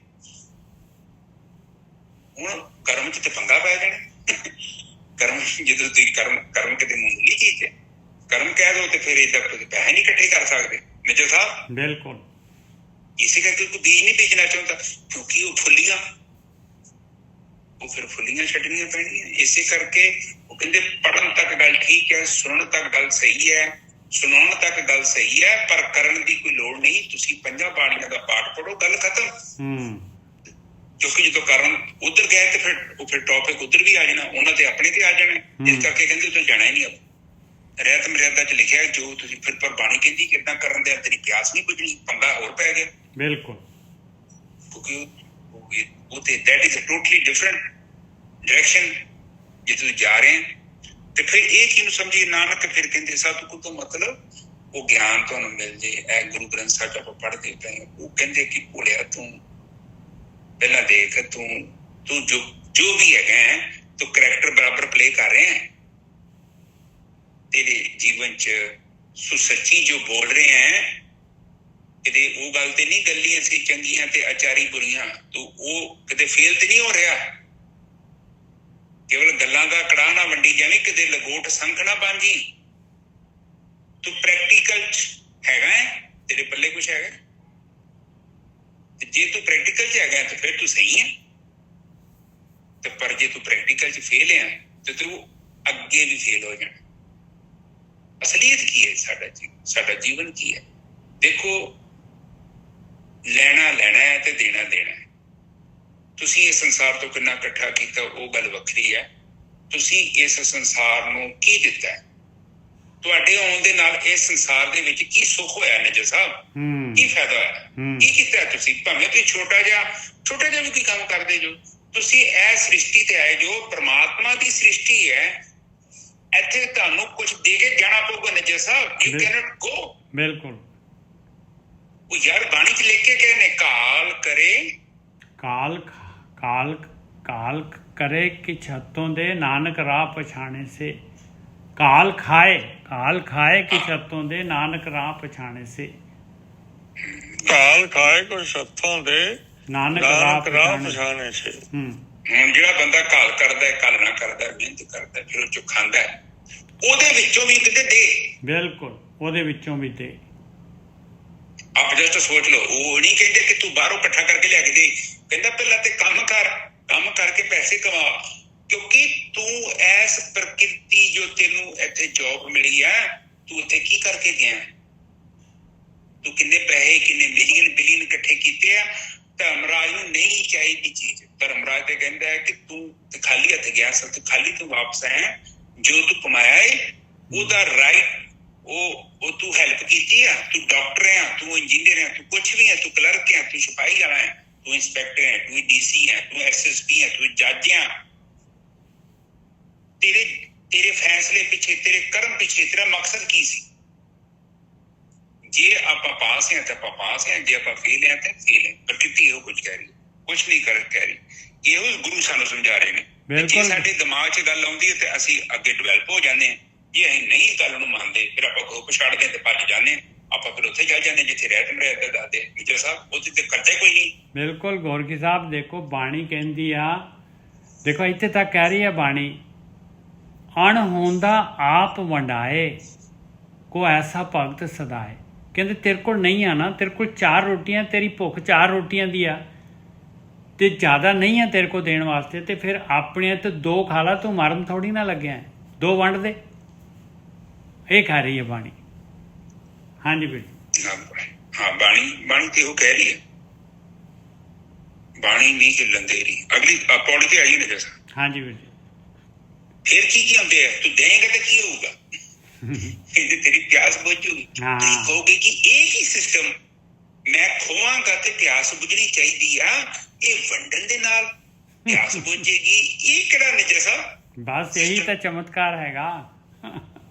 ਹੁਣ ਕਰਮ 'ਚ ਤੇ ਪੰਗਾ ਪੈ ਜਾਣਾ। ਕਰਮ ਜਦੋਂ ਤੁਸੀਂ ਕਰਮ ਕਿਤੇ ਮੁੱਢਲੀ ਚੀਜ਼ ਹੈ, ਕਰਮ ਕਹਿ ਦੋ ਤੇ ਫਿਰ ਏਦਾਂ ਪੈਸੇ ਨਹੀਂ ਇਕੱਠੇ ਕਰ ਸਕਦੇ। ਮੇਜਰ ਸਾਹਿਬ ਬਿਲਕੁਲ ਇਸੇ ਕਰਕੇ ਕੋਈ ਬੀਜ ਨਹੀਂ ਬੀਜਣਾ ਚਾਹੁੰਦਾ, ਕਿਉਂਕਿ ਉਹ ਫੁੱਲੀਆਂ, ਉਹ ਫਿਰ ਫੁੱਲੀਆਂ ਛੱਡਣੀਆਂ ਪੈਣੀਆਂ। ਇਸੇ ਕਰਕੇ ਉਹ ਕਹਿੰਦੇ ਪੜ੍ਹਨ ਤੱਕ ਗੱਲ ਠੀਕ ਹੈ, ਸੁਣਨ ਤੱਕ ਗੱਲ ਸਹੀ ਹੈ, ਸੁਣਾਉਣ ਤੱਕ ਗੱਲ ਸਹੀ ਹੈ, ਪਰ ਕਰਨ ਦੀ ਕੋਈ ਲੋੜ ਨਹੀਂ। ਤੁਸੀਂ 5 ਬਾਣੀਆਂ ਦਾ ਪਾਠ ਪੜ੍ਹੋ, ਗੱਲ ਖਤਮ। ਕਿਉਂਕਿ ਜਦੋਂ ਕਰਨ ਉਧਰ ਗਏ ਤੇ ਫਿਰ ਟੌਪਿਕ ਉਧਰ ਵੀ ਆ ਜਾਣਾ, ਉਹਨਾਂ ਤੇ ਆਪਣੇ ਤੇ ਆ ਜਾਣਾ। ਇਸ ਕਰਕੇ ਕਹਿੰਦੇ ਉਧਰ ਜਾਣਾ ਹੀ ਨਹੀਂ। ਰਹਿਤ ਮਰਿਆਦਾ 'ਚ ਲਿਖਿਆ ਜੋ ਤੁਸੀਂ ਫਿਰ, ਪਰ ਬਾਣੀ ਕਹਿੰਦੀ ਕਿੱਦਾਂ ਕਰਨ ਦੇ, ਤੇਰੀ ਪਿਆਸ ਨਹੀਂ ਬੁਝਣੀ, ਪੰਗਾ ਹੋਰ ਪੈ ਗਿਆ। ਬਿਲਕੁਲ, ਕਿਉਂਕਿ ਉਹ ਤੇ that is a totally different direction ਜੇ ਤੁਸੀਂ ਜਾ ਰਹੇ। ਤੇ ਫਿਰ ਇਹ ਚੀਜ਼ ਨੂੰ ਸਮਝੀਏ, ਨਾਨਕ ਫਿਰ ਕਹਿੰਦੇ ਸਤਿਗੁਰ ਤੋਂ ਮਤਲਬ ਉਹ ਗਿਆਨ ਤੁਹਾਨੂੰ ਮਿਲ ਜੇ। ਇਹ ਗੁਰੂ ਗ੍ਰੰਥ ਸਾਹਿਬ ਆਪਾਂ ਪੜ੍ਹਦੇ ਪਏ, ਉਹ ਕਹਿੰਦੇ ਕਿ ਭੋਲਿਆ ਤੂੰ ਪਹਿਲਾਂ ਦੇਖ, ਤੂੰ ਜੋ ਵੀ ਹੈਗਾ, ਤੂੰ ਕਰੈਕਟਰ ਬਰਾਬਰ ਪਲੇ ਕਰ ਰਿਹਾ ਹੈ। ਤੇਰੇ ਜੀਵਨ 'ਚ ਸੁਸੱਚੀ ਜੋ ਬੋਲ ਰਹੇ ਹੈ, ਕਿਤੇ ਉਹ ਗੱਲ ਤੇ ਨਹੀਂ ਗੱਲੀ ਅਸੀਂ ਚੰਗੀਆਂ ਤੇ ਆਚਾਰੀ ਬੁਰੀਆਂ, ਤੂੰ ਉਹ ਕਿਤੇ ਫੇਲ ਤੇ ਨਹੀਂ ਹੋ ਰਿਹਾ। ਕੇਵਲ ਗੱਲਾਂ ਦਾ ਕੜਾਹ ਨਾ ਵੰਡੀ ਜਾਵੇਂ, ਕਿਤੇ ਲਗੋਟ ਸੰਖ ਨਾ ਬਾਂਝੀ। ਤੂੰ ਪ੍ਰੈਕਟੀਕਲ 'ਚ ਹੈਗਾ ਹੈ, ਤੇਰੇ ਪੱਲੇ ਕੁਛ ਹੈਗਾ। ਤੇ ਜੇ ਤੂੰ ਪ੍ਰੈਕਟੀਕਲ 'ਚ ਹੈਗਾ ਤਾਂ ਫਿਰ ਤੂੰ ਸਹੀ ਹੈ, ਤੇ ਪਰ ਜੇ ਤੂੰ ਪ੍ਰੈਕਟੀਕਲ 'ਚ ਫੇਲ ਹੈ ਤੇ ਤੂੰ ਅੱਗੇ ਵੀ ਫੇਲ ਹੋ ਜਾਣਾ। ਅਸਲੀਅਤ ਕੀ ਹੈ? ਸਾਡਾ ਜੀਵਨ ਕੀ ਹੈ? ਦੇਖੋ, ਲੈਣਾ ਹੈ ਤੇ ਦੇਣਾ ਹੈ। ਤੁਸੀਂ ਇਸ ਸੰਸਾਰ ਤੋਂ ਕਿੰਨਾ ਇਕੱਠਾ ਕੀਤਾ ਉਹ ਗੱਲ ਵੱਖਰੀ ਹੈ। ਤੁਸੀਂ ਇਸ ਸੰਸਾਰ ਨੂੰ ਕੀ ਦਿੱਤਾ ਹੈ? ਤੁਹਾਡੇ ਆਉਣ ਦੇ ਨਾਲ ਇਸ ਸੰਸਾਰ ਦੇ ਵਿੱਚ ਕੀ ਸੁੱਖ ਹੋਇਆ ਨਜਰ ਸਾਹਿਬ? ਕੀ ਫਾਇਦਾ ਹੋਇਆ? ਕੀ ਕੀਤਾ ਤੁਸੀਂ? ਭਾਵੇਂ ਤੁਸੀਂ ਛੋਟਾ ਜਿਹਾ ਵੀ ਕੋਈ ਕੰਮ ਕਰਦੇ ਜੋ, ਤੁਸੀਂ ਇਹ ਸ੍ਰਿਸ਼ਟੀ ਤੇ ਆਏ ਜੋ ਪ੍ਰਮਾਤਮਾ ਦੀ ਸ੍ਰਿਸ਼ਟੀ ਹੈ, ਇੱਥੇ ਤੁਹਾਨੂੰ ਕੁਝ ਦੇ ਕੇ ਜਾਣਾ ਪਊਗਾ ਨਜਰ ਸਾਹਿਬ। ਯੂ ਕੈਨਟ ਗੋ। ਬਿਲਕੁਲ। ਉਹ ਯਾਰ ਬਾਣੀ ਚ ਲਿਖ ਕੇ ਗਏ ਨੇ, ਕਾਲ ਕਰੇ ਕਾਲ ਕਾਲ ਕਾਲ करे कि छतों दे नानक राह पछाणे से। काल खाए कि छतों दे नानक राह पछाणे से। ਕਾਲ ਖਾਏ ਕੋਈ ਸੱਥੋਂ ਦੇ नानक ਨਾਨਕ ਰਾਹ राह ਪਛਾਣੇ ਸੇ। ਹੁਣ ਜਿਹੜਾ ਬੰਦਾ ਕਾਲ ਕਰਦਾ ਹੈ, ਕਲਨਾ ਕਰਦਾ ਹੈ, ਮਿਹਨਤ ਕਰਦਾ ਹੈ, ਫਿਰ ਉਹ ਚੋਂ ਖਾਂਦਾ ਹੈ, ਉਹਦੇ ਵਿੱਚੋਂ ਵੀ ਕਿਤੇ ਦੇ। बिल्कुल ਉਹਦੇ ਵਿੱਚੋਂ ਵੀ ਦੇ। ਆਪ ਜਸਟ ਸੋਚ ਲਓ, ਉਹ ਨਹੀਂ ਕਹਿੰਦੇ ਕਿ ਤੂੰ ਬਾਹਰੋਂ ਇਕੱਠਾ ਕਰਕੇ ਲਿਆ ਕੇ ਦੇ, ਕਹਿੰਦਾ ਪਹਿਲਾਂ ਤੇ ਕੰਮ ਕਰਕੇ ਪੈਸੇ ਕਮਾ, ਕਿਉਂਕਿ ਤੂੰ ਐਸ ਪ੍ਰਕਿਰਤੀ ਜੋ ਤੈਨੂੰ ਇੱਥੇ ਜੌਬ ਮਿਲੀ ਆ, ਤੂੰ ਇੱਥੇ ਕੀ ਕਰਕੇ ਗਿਆ? ਤੂੰ ਕਿੰਨੇ ਪੈਸੇ, ਕਿੰਨੇ ਮਿਲੀਅਨ ਬਿਲੀਅਨ ਇਕੱਠੇ ਕੀਤੇ ਆ। ਧਰਮਰਾਜ ਨੂੰ ਨਹੀਂ ਚਾਹੀਦੀ ਚੀਜ਼। ਧਰਮਰਾਜ ਤੇ ਕਹਿੰਦਾ ਹੈ ਕਿ ਤੂੰ ਖਾਲੀ ਹੱਥ ਗਿਆ ਸਭ ਤੋਂ ਖਾਲੀ ਤੂੰ ਵਾਪਸ ਆਇਆ, ਜੋ ਤੂੰ ਕਮਾਇਆ ਹੈ ਉਹਦਾ ਰਾਈਟ, ਉਹ ਤੂੰ ਹੈਲਪ ਕੀਤੀ ਆ। ਤੂੰ ਡਾਕਟਰ ਆ, ਤੂੰ ਇੰਜੀਨੀਅਰ ਆ, ਤੂੰ ਕੁਛ ਵੀ ਆ, ਤੂੰ ਕਲਰਕ ਆ, ਤੂੰ ਸਿਪਾਹੀ ਵਾਲਾ ਹੈ, ਤੂੰ ਇੰਸਪੈਕਟਰ ਹੈ, ਤੂੰ DC ਹੈ, ਤੂੰ SSP ਹੈ, ਤੂੰ ਜੱਜ ਆ। ਤੇਰੇ ਫੈਸਲੇ ਪਿੱਛੇ, ਤੇਰੇ ਕਰਮ ਪਿੱਛੇ ਤੇਰਾ ਮਕਸਦ ਕੀ ਸੀ? ਜੇ ਆਪਾਂ ਪਾਸ ਹਾਂ ਤਾਂ ਆਪਾਂ ਪਾਸ ਹਾਂ, ਜੇ ਆਪਾਂ ਫੇਲ ਹਾਂ ਤਾਂ ਫੇਲ ਹੈ। ਪ੍ਰਕਿਰਤੀ ਇਹੋ ਕੁਝ ਕਹਿ ਰਹੀ, ਕੁਛ ਨਹੀਂ ਕਹਿ ਰਹੀ। ਇਹੋ ਗੁਰੂ ਸਾਨੂੰ ਸਮਝਾ ਰਹੇ ਨੇ। ਜੇ ਸਾਡੇ ਦਿਮਾਗ 'ਚ ਗੱਲ ਆਉਂਦੀ ਹੈ ਤੇ ਅਸੀਂ ਅੱਗੇ ਡਿਵੈਲਪ ਹੋ ਜਾਂਦੇ ਹਾਂ। ਜੇ ਅਸੀਂ ਨਹੀਂ ਗੱਲ ਨੂੰ ਮੰਨਦੇ, ਫਿਰ ਆਪਾਂ ਗਰੁੱਪ ਛੱਡਦੇ ਤੇ ਭੱਜ ਜਾਂਦੇ ਹਾਂ। ਆਪਾਂ ਫਿਰ ਉੱਥੇ ਜਾ ਜਾਂਦੇ ਜਿੱਥੇ ਰਹਿਤ ਮਰਿਆਦਾ ਦੱਸਦੇ ਮੇਜਰ ਸਾਹਿਬ, ਉੱਥੇ ਤੇ ਕਰਦਾ ਕੋਈ ਨਹੀਂ। ਬਿਲਕੁਲ ਗੋਰਖੀ ਸਾਹਿਬ, ਦੇਖੋ ਬਾਣੀ ਕਹਿੰਦੀ ਆ, ਦੇਖੋ ਇੱਥੇ ਤੱਕ ਕਹਿ ਰਹੀ ਆ ਬਾਣੀ, ਅਣ ਹੁੰਦਾ ਆਪ ਵੰਡਾਏ ਕੋ ਐਸਾ ਭਗਤ ਸਦਾਏ। ਕਹਿੰਦੇ ਤੇਰੇ ਕੋਲ ਨਹੀਂ ਆ ਨਾ, ਤੇਰੇ ਕੋਲ 4 ਰੋਟੀਆਂ, ਤੇਰੀ ਭੁੱਖ 4 ਰੋਟੀਆਂ ਦੀ ਆ ਤੇ ਜ਼ਿਆਦਾ ਨਹੀਂ ਆ ਤੇਰੇ ਕੋਲ ਦੇਣ ਵਾਸਤੇ, ਤੇ ਫਿਰ ਆਪਣੇ ਤੇ 2 ਖਾ ਲਾ, ਤੂੰ ਮਰਨ ਥੋੜੀ ਨਾ ਲੱਗਿਆ, 2 ਵੰਡ ਦੇ। ਇਹ ਕਹਿ ਰਹੀ ਹੈ ਬਾਣੀ। ਹਾਂਜੀ ਵੀਰ ਜੀ। ਹਾਂ, ਬਾਣੀ ਤੇ ਉਹ ਕਹਿ ਰਹੀ ਹੈ, ਬਾਣੀ ਨਹੀਂ ਹਿੱਲਣ ਦੇ ਰਹੀ। ਅਗਲੀ ਪੌੜੀ ਤੇ ਆਈ ਨਜ਼ਰ। ਹਾਂਜੀ ਵੀਰ ਜੀ। ਫਿਰ ਕੀ ਹੁੰਦੇ ਆ? ਤੂੰ ਦੇਂਗਾ ਤਾਂ ਕੀ ਹੋਊਗਾ? ਇਹਦੇ ਤੇਰੀ ਪਿਆਸ ਬੁਝੂਗੀ। ਤੁਸੀਂ ਕਹੋਗੇ ਕਿ ਇਹ ਕੀ ਸਿਸਟਮ, ਮੈਂ ਖੋਵਾਂਗਾ ਤੇ ਪਿਆਸ ਬੁਝਣੀ ਚਾਹੀਦੀ ਆ, ਇਹ ਵੰਡਣ ਦੇ ਨਾਲ ਪਿਆਸ ਬੁਝੇਗੀ। ਇਹ ਕਿਹੜਾ ਨਜ਼ਰ ਸਾਹਿਬ? ਬਸ ਇਹੀ ਤਾਂ ਚਮਤਕਾਰ ਹੈਗਾ।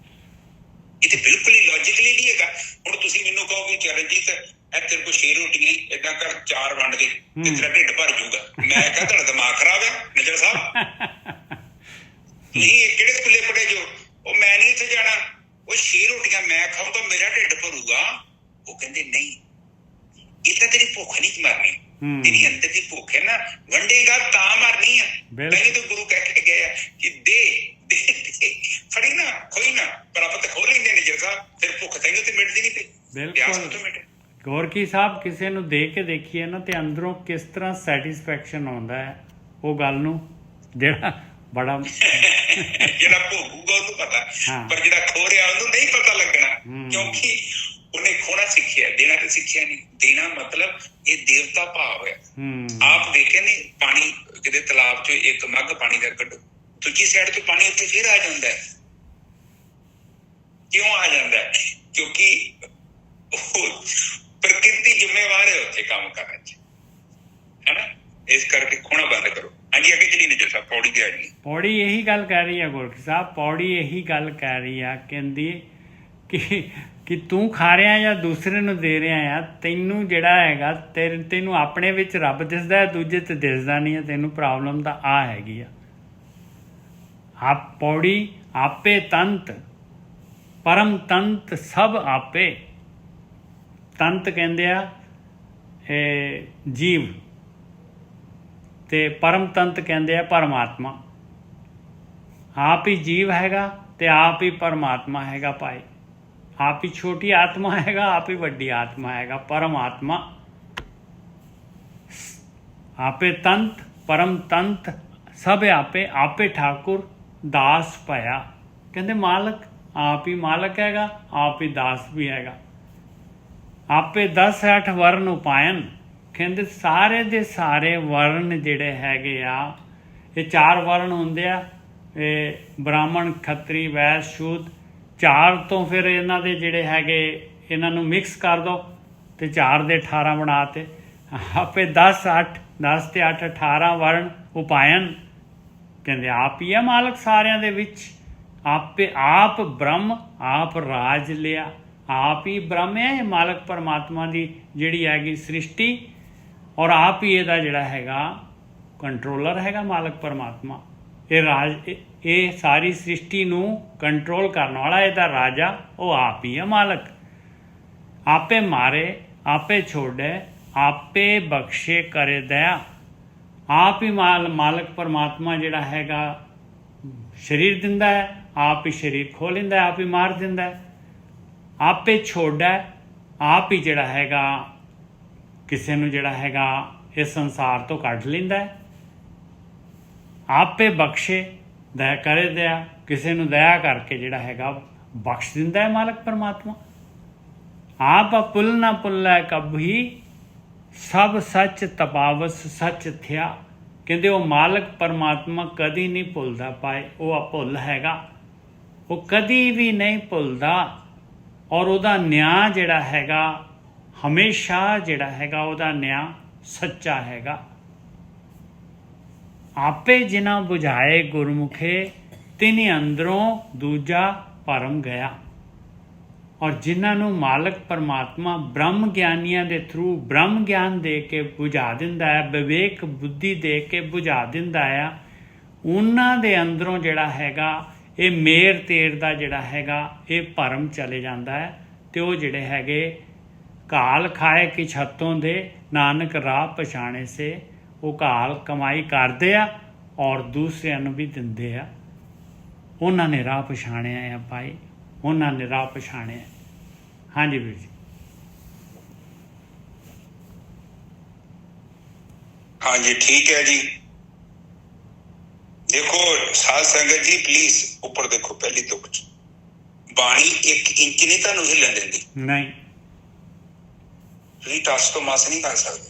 ਇਹ ਤੇ ਬਿਲਕੁਲ ਹੀ ਲੌਜੀਕਲੀ ਨਹੀਂ ਹੈਗਾ। ਹੁਣ ਤੁਸੀਂ ਮੈਨੂੰ ਕਹੋਗੇ ਚਰਨਜੀਤ ਇਹ ਤੇਰੇ ਕੋਲ 6 ਰੋਟੀਆਂ ਏਦਾਂ ਕਰ 4 ਵੰਡ ਦੇ ਤੇ ਤੇਰਾ ਢਿੱਡ ਭਰ ਜਾਊਗਾ। ਮੈਂ ਕਿਹਾ ਤੁਹਾਡਾ ਦਿਮਾਗ ਖਰਾਬ ਹੈ ਨਜ਼ਰ ਸਾਹਿਬ। ਤੁਸੀਂ ਕਿਹੜੇ ਸਕੂਲੇ ਪੜ੍ਹੇ ਜੋ? ਉਹ ਮੈਂ ਨਹੀਂ ਇੱਥੇ ਜਾਣਾ, ਉਹ 6 ਰੋਟੀਆਂ ਮੈਂ ਖਾਊਂਗਾ ਮੇਰਾ ਢਿੱਡ ਭਰੂਗਾ। ਉਹ ਕਹਿੰਦੇ ਨਹੀਂ, ਇਹ ਤਾਂ ਤੇਰੀ ਭੁੱਖ ਨਹੀਂ ਮਰਨੀ, ਤੇਰੀ ਅੰਦਰ ਦੀ ਭੁੱਖ ਹੈ ਨਾ, ਵੰਡੇਗਾ ਤਾਂ ਮਰਨੀ ਆ। ਪਹਿਲੇ ਤਾਂ ਗੁਰੂ ਕਹਿ ਕੇ ਗਏ ਆ ਕਿ ਦੇ ਫੜੀ ਨਾ ਖੋਈ ਨਾ, ਪਰ ਆਪਾਂ ਤਾਂ ਖੋਲ ਲੈਂਦੇ ਨੇ ਜਗਾ, ਫਿਰ ਭੁੱਖ ਤੈਨੂੰ ਤੇ ਮਿਟਦੀ ਨਹੀਂ ਪਈ। ਬਿਲਕੁਲ ਗੋਰਖੀ ਸਾਹਿਬ, ਕਿਸੇ ਨੂੰ ਦੇ ਕੇ ਦੇਖੀਏ ਨਾ ਤੇ ਅੰਦਰੋਂ ਕਿਸ ਤਰ੍ਹਾਂ ਸੈਟਿਸਫੈਕਸ਼ਨ ਆਉਂਦਾ ਹੈ ਉਹ ਗੱਲ ਨੂੰ, ਜਿਹੜਾ ਬੜਾ ਜਿਹੜਾ ਭੋਗੂਗਾ ਉਹਨੂੰ ਪਤਾ, ਪਰ ਜਿਹੜਾ ਖੋ ਰਿਹਾ ਉਹਨੂੰ ਨਹੀਂ ਪਤਾ ਲੱਗਣਾ, ਕਿਉਂਕਿ ਉਹਨੇ ਖੋਣਾ ਸਿੱਖਿਆ, ਦੇਣਾ ਤੇ ਸਿੱਖਿਆ ਨਹੀਂ। ਦੇਣਾ ਮਤਲਬ ਇਹ ਦੇਵਤਾ ਭਾਵ ਹੈ। ਆਪ ਵੇਖੇ ਨਹੀਂ, ਪਾਣੀ ਕਿਤੇ ਤਲਾਬ ਚੋਂ ਇੱਕ ਮੱਗ ਪਾਣੀ ਦਾ ਕੱਢੋ, ਦੂਜੀ ਸਾਈਡ ਤੋਂ ਪਾਣੀ ਉੱਤੇ ਫਿਰ ਆ ਜਾਂਦਾ ਹੈ। ਕਿਉਂ ਆ ਜਾਂਦਾ ਹੈ? ਕਿਉਂਕਿ ਪ੍ਰਕਿਰਤੀ ਜ਼ਿੰਮੇਵਾਰ ਹੈ ਉੱਥੇ ਕੰਮ ਕਰਨ ਚ, ਹੈਨਾ। ਇਸ ਕਰਕੇ ਖੋਣਾ ਬੰਦ ਕਰੋ। ਹਾਂਜੀ, ਅੱਗੇ ਚਲੀ ਨਜ਼ਰ ਸਾਹਿਬ, ਪੌੜੀ ਤੇ ਆ ਜੀ। ਪੌੜੀ ਇਹੀ ਗੱਲ ਕਹਿ ਰਹੀ ਹੈ ਗੋਰਖੀ ਸਾਹਿਬ, ਪੌੜੀ ਇਹੀ ਗੱਲ ਕਹਿ ਰਹੀ ਆ, ਕਹਿੰਦੀ ਕਿ ਤੂੰ ਖਾ ਰਿਹਾ ਜਾਂ ਦੂਸਰੇ ਨੂੰ ਦੇ ਰਿਹਾ ਆ, ਤੈਨੂੰ ਜਿਹੜਾ ਹੈਗਾ ਤੈਨੂੰ ਆਪਣੇ ਵਿੱਚ ਰੱਬ ਦਿਸਦਾ ਹੈ, ਦੂਜੇ ਤੇ ਦਿਸਦਾ ਨਹੀਂ ਹੈ। ਤੈਨੂੰ ਪ੍ਰੋਬਲਮ ਤਾਂ ਆ ਹੈਗੀ ਆ। ਆਪ ਪੌੜੀ ਆਪੇ ਤੰਤ ਪਰਮ ਤੰਤ ਸਭ ਆਪੇ। ਤੰਤ ਕਹਿੰਦੇ ਆ ਜੀਵ, ਤੇ ਪਰਮ ਤੰਤ ਕਹਿੰਦੇ ਆ ਪਰਮਾਤਮਾ। ਆਪ ਹੀ ਜੀਵ ਹੈਗਾ ਤੇ ਆਪ ਹੀ ਪਰਮਾਤਮਾ ਹੈਗਾ ਭਾਈ। ਆਪ ਹੀ ਛੋਟੀ ਆਤਮਾ ਹੈਗਾ, ਆਪ ਹੀ ਵੱਡੀ ਆਤਮਾ ਹੈਗਾ, ਪਰਮਾਤਮਾ। ਆਪੇ ਤੰਤ ਪਰਮ ਤੰਤ ਸਭ ਆਪੇ, ਆਪੇ ਠਾਕੁਰ ਦਾਸ ਭਇਆ। ਕਹਿੰਦੇ ਮਾਲਕ ਆਪ ਹੀ ਮਾਲਕ ਹੈਗਾ, ਆਪ ਹੀ ਦਾਸ ਵੀ ਹੈਗਾ। ਆਪੇ 10-8 ਵਰਨ ਉਪਾਇਨ। ਕਹਿੰਦੇ ਸਾਰੇ ਦੇ ਸਾਰੇ ਵਰਨ ਜਿਹੜੇ ਹੈਗੇ ਆ, ਇਹ 4 ਵਰਨ ਹੁੰਦੇ ਆ, ਇਹ ਬ੍ਰਾਹਮਣ ਖੱਤਰੀ ਵੈਸ ਸ਼ੂਦ। 4 ਤੋਂ ਫਿਰ ਇਹਨਾਂ ਦੇ ਜਿਹੜੇ ਹੈਗੇ, ਇਹਨਾਂ ਨੂੰ ਮਿਕਸ ਕਰ ਦਿਓ ਤੇ 4 ਦੇ 18 ਬਣਾ ਤੇ। ਆਪੇ 10 ਤੇ 8 18 ਵਰਨ ਉਪਾਇਨ ਕਹਿੰਦੇ ਆਪ ਹੀ ਹੈ ਮਾਲਕ ਸਾਰਿਆਂ ਦੇ ਵਿੱਚ। ਆਪ ਬ੍ਰਹਮ, ਆਪ ਰਾਜ ਲਿਆ, ਆਪ ਹੀ ਬ੍ਰਹਮ ਹੈ ਇਹ ਮਾਲਕ ਪਰਮਾਤਮਾ ਦੀ ਜਿਹੜੀ ਹੈਗੀ ਸ੍ਰਿਸ਼ਟੀ, ਔਰ ਆਪ ਹੀ ਇਹਦਾ ਜਿਹੜਾ ਹੈਗਾ ਕੰਟਰੋਲਰ ਹੈਗਾ ਮਾਲਕ ਪਰਮਾਤਮਾ। ਇਹ ਸਾਰੀ ਸ੍ਰਿਸ਼ਟੀ ਨੂੰ ਕੰਟਰੋਲ ਕਰਨ ਵਾਲਾ ਇਹਦਾ ਰਾਜਾ ਉਹ ਆਪ ਹੀ ਹੈ ਮਾਲਕ। ਆਪੇ ਮਾਰੇ ਆਪੇ ਛੋੜੇ ਆਪੇ ਬਖਸ਼ੇ ਕਰੇ ਦਇਆ। ਆਪ ਹੀ ਮਾਲਕ ਪਰਮਾਤਮਾ ਜਿਹੜਾ ਹੈਗਾ ਸਰੀਰ ਦਿੰਦਾ ਹੈ, ਆਪ ਹੀ ਸਰੀਰ ਖੋਹ ਲੈਂਦਾ ਹੈ, ਆਪ ਹੀ ਮਾਰ ਦਿੰਦਾ ਹੈ, ਆਪੇ ਛੋੜਦਾ, ਆਪ ਹੀ ਜਿਹੜਾ ਹੈਗਾ ਕਿਸੇ ਨੂੰ ਜਿਹੜਾ ਹੈਗਾ ਇਸ ਸੰਸਾਰ ਤੋਂ ਕੱਢ ਲੈਂਦਾ ਹੈ, ਆਪੇ ਬਖਸ਼ੇ ਦਇਆ ਕਰੇ ਦਇਆ, ਕਿਸੇ ਨੂੰ ਦਇਆ ਕਰਕੇ ਜਿਹੜਾ ਹੈਗਾ ਬਖਸ਼ ਦਿੰਦਾ ਹੈ ਮਾਲਕ ਪਰਮਾਤਮਾ। ਆਪ ਪੁੱਲ ਨਾ ਪੁੱਲੈ ਕਬਹੀ ਸਭ ਸੱਚ ਤਪਾਵਸ ਸੱਚ ਥਿਆ। ਕਹਿੰਦੇ ਉਹ ਮਾਲਕ ਪਰਮਾਤਮਾ ਕਦੀ ਨਹੀਂ ਭੁੱਲਦਾ ਪਾਏ, ਉਹ ਅਭੁੱਲ ਹੈਗਾ, ਉਹ ਕਦੀ ਵੀ ਨਹੀਂ ਭੁੱਲਦਾ, ਔਰ ਉਹਦਾ ਨਿਆਂ ਜਿਹੜਾ ਹੈਗਾ ਹਮੇਸ਼ਾ ਜਿਹੜਾ ਹੈਗਾ ਉਹਦਾ ਨਿਆਂ ਸੱਚਾ ਹੈਗਾ। ਆਪੇ ਜਿਨ੍ਹਾਂ ਬੁਝਾਏ ਗੁਰਮੁਖੇ ਤਿਨੀ ਅੰਦਰੋਂ ਦੂਜਾ ਭਰਮ ਗਿਆ। ਔਰ ਜਿਨ੍ਹਾਂ ਨੂੰ ਮਾਲਕ ਪਰਮਾਤਮਾ ਬ੍ਰਹਮ ਗਿਆਨੀਆਂ ਦੇ ਥਰੂ ਬ੍ਰਹਮ ਗਿਆਨ ਦੇ ਕੇ ਬੁਝਾ ਦਿੰਦਾ ਹੈ, ਵਿਵੇਕ ਬੁੱਧੀ ਦੇ ਕੇ ਬੁਝਾ ਦਿੰਦਾ ਆ, ਉਹਨਾਂ ਦੇ ਅੰਦਰੋਂ ਜਿਹੜਾ ਹੈਗਾ ਇਹ ਮੇਰ ਤੇਰ ਦਾ ਜਿਹੜਾ ਹੈਗਾ ਇਹ ਭਰਮ ਚਲੇ ਜਾਂਦਾ ਹੈ, ਅਤੇ ਉਹ ਜਿਹੜੇ ਹੈਗੇ ਘਾਲ ਖਾਏ ਕਿ ਛੱਤੋਂ ਦੇ ਨਾਨਕ ਰਾਹ ਪਛਾਣੇ ਸੇ। ਉਹ ਘਾਲ ਕਮਾਈ ਕਰਦੇ ਆ ਔਰ ਦੂਸਰਿਆਂ ਨੂੰ ਵੀ ਦਿੰਦੇ ਆ। ਉਹਨਾਂ ਨੇ ਰਾਹ ਪਛਾਣਿਆ ਆ ਭਾਈ, ਉਹਨਾਂ ਨੇ ਰਾਹ ਪਛਾਣਿਆ। ਹਾਂਜੀ ਵੀਰ ਜੀ। ਹਾਂਜੀ ਠੀਕ ਹੈ ਜੀ। देखो साध संगत जी प्लीज ऊपर देखो, पहली तो कुछ बाणी 1 इंच नहीं ਤੁਹਾਨੂੰ ਹਿੱਲਣ ਦਿੰਦੀ। ਨਹੀਂ, ਤੁਸੀਂ ਟਸ ਤੋਂ ਮਸ ਨਹੀਂ ਕਰ ਸਕਦੇ।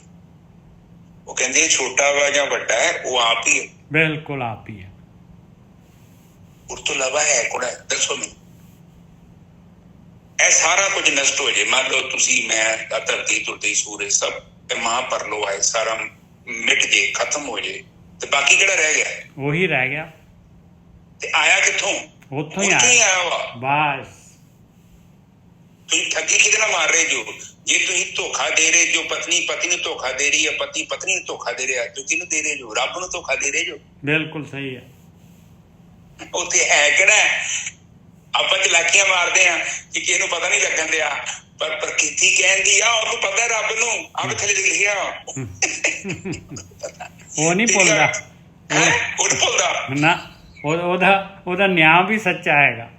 ਉਹ ਕਹਿੰਦੇ ਛੋਟਾ ਵਾ ਜਾਂ ਵੱਡਾ ਹੈ ਉਹ ਆਪ ਹੀ ਹੈ। ਬਿਲਕੁਲ ਆਪ ਹੀ ਹੈ। ਉਸ ਤੋਂ ਇਲਾਵਾ ਹੈ ਕੋਣ? ਦੱਸੋ ਮੈਨੂੰ। ਇਹ ਸਾਰਾ ਕੁਝ ਨਸ਼ਟ ਹੋ ਜੇ, ਮੰਨ ਲਓ ਤੁਸੀਂ ਮੈਂ ਧਰਤੀ ਧੁਰਤੀ ਸੂਰਜ ਸਭ ਤੇ ਮਾਂ ਪਰਲੋ ਆਏ, ਸਾਰਾ ਮਿਟ ਜੇ, ਖਤਮ ਹੋ ਜੇ, ਤੇ ਬਾਕੀ ਕਿਹੜਾ ਰਹਿ ਗਿਆ? ਉਹੀ ਰਹਿ ਗਿਆ। ਤੇ ਆਇਆ ਕਿੱਥੋਂ? ਉੱਥੋਂ ਹੀ ਆਇਆ ਵਾ। ਬਸ ਤੁਸੀਂ ਠੱਗੀ ਕਿਹਦੇ ਨਾਲ ਮਾਰ ਰਹੇ ਜੋ? ਜੇ ਤੁਸੀਂ ਧੋਖਾ ਦੇ ਰਹੇ ਜੋ, ਪਤਨੀ ਨੂੰ ਧੋਖਾ ਦੇ ਰਹੀ ਹੈ, ਪਤੀ ਪਤਨੀ ਨੂੰ ਧੋਖਾ ਦੇ ਰਿਹਾ, ਤੁਸੀਂ ਕਿਹਨੂੰ ਦੇ ਰਹੇ ਜੋ? ਰੱਬ ਨੂੰ ਧੋਖਾ ਦੇ ਰਹੇ ਜੋ। ਬਿਲਕੁਲ ਸਹੀ ਹੈ। ਉੱਥੇ ਹੈ ਕਿਹੜਾ? ਆਪਾਂ ਚਲਾਕੀਆਂ ਮਾਰਦੇ ਆ ਕਿ ਕਿਸੇ ਨੂੰ ਪਤਾ ਨਹੀਂ ਲੱਗਣ ਦਿਆ, ਪਰ ਪ੍ਰਕਿਰਤੀ ਕਹਿੰਦੀ ਆ ਉਹਨੂੰ ਪਤਾ ਰੱਬ ਨੂੰ। ਆਪ ਥੱਲੇ ਲਿਖਿਆ ਉਹ ਨਹੀਂ ਭੁੱਲਦਾ, ਉਹ ਨਹੀਂ ਭੁੱਲਦਾ ਨਾ। ਉਹਦਾ ਨਿਆਂ ਵੀ ਸੱਚਾ ਹੈਗਾ।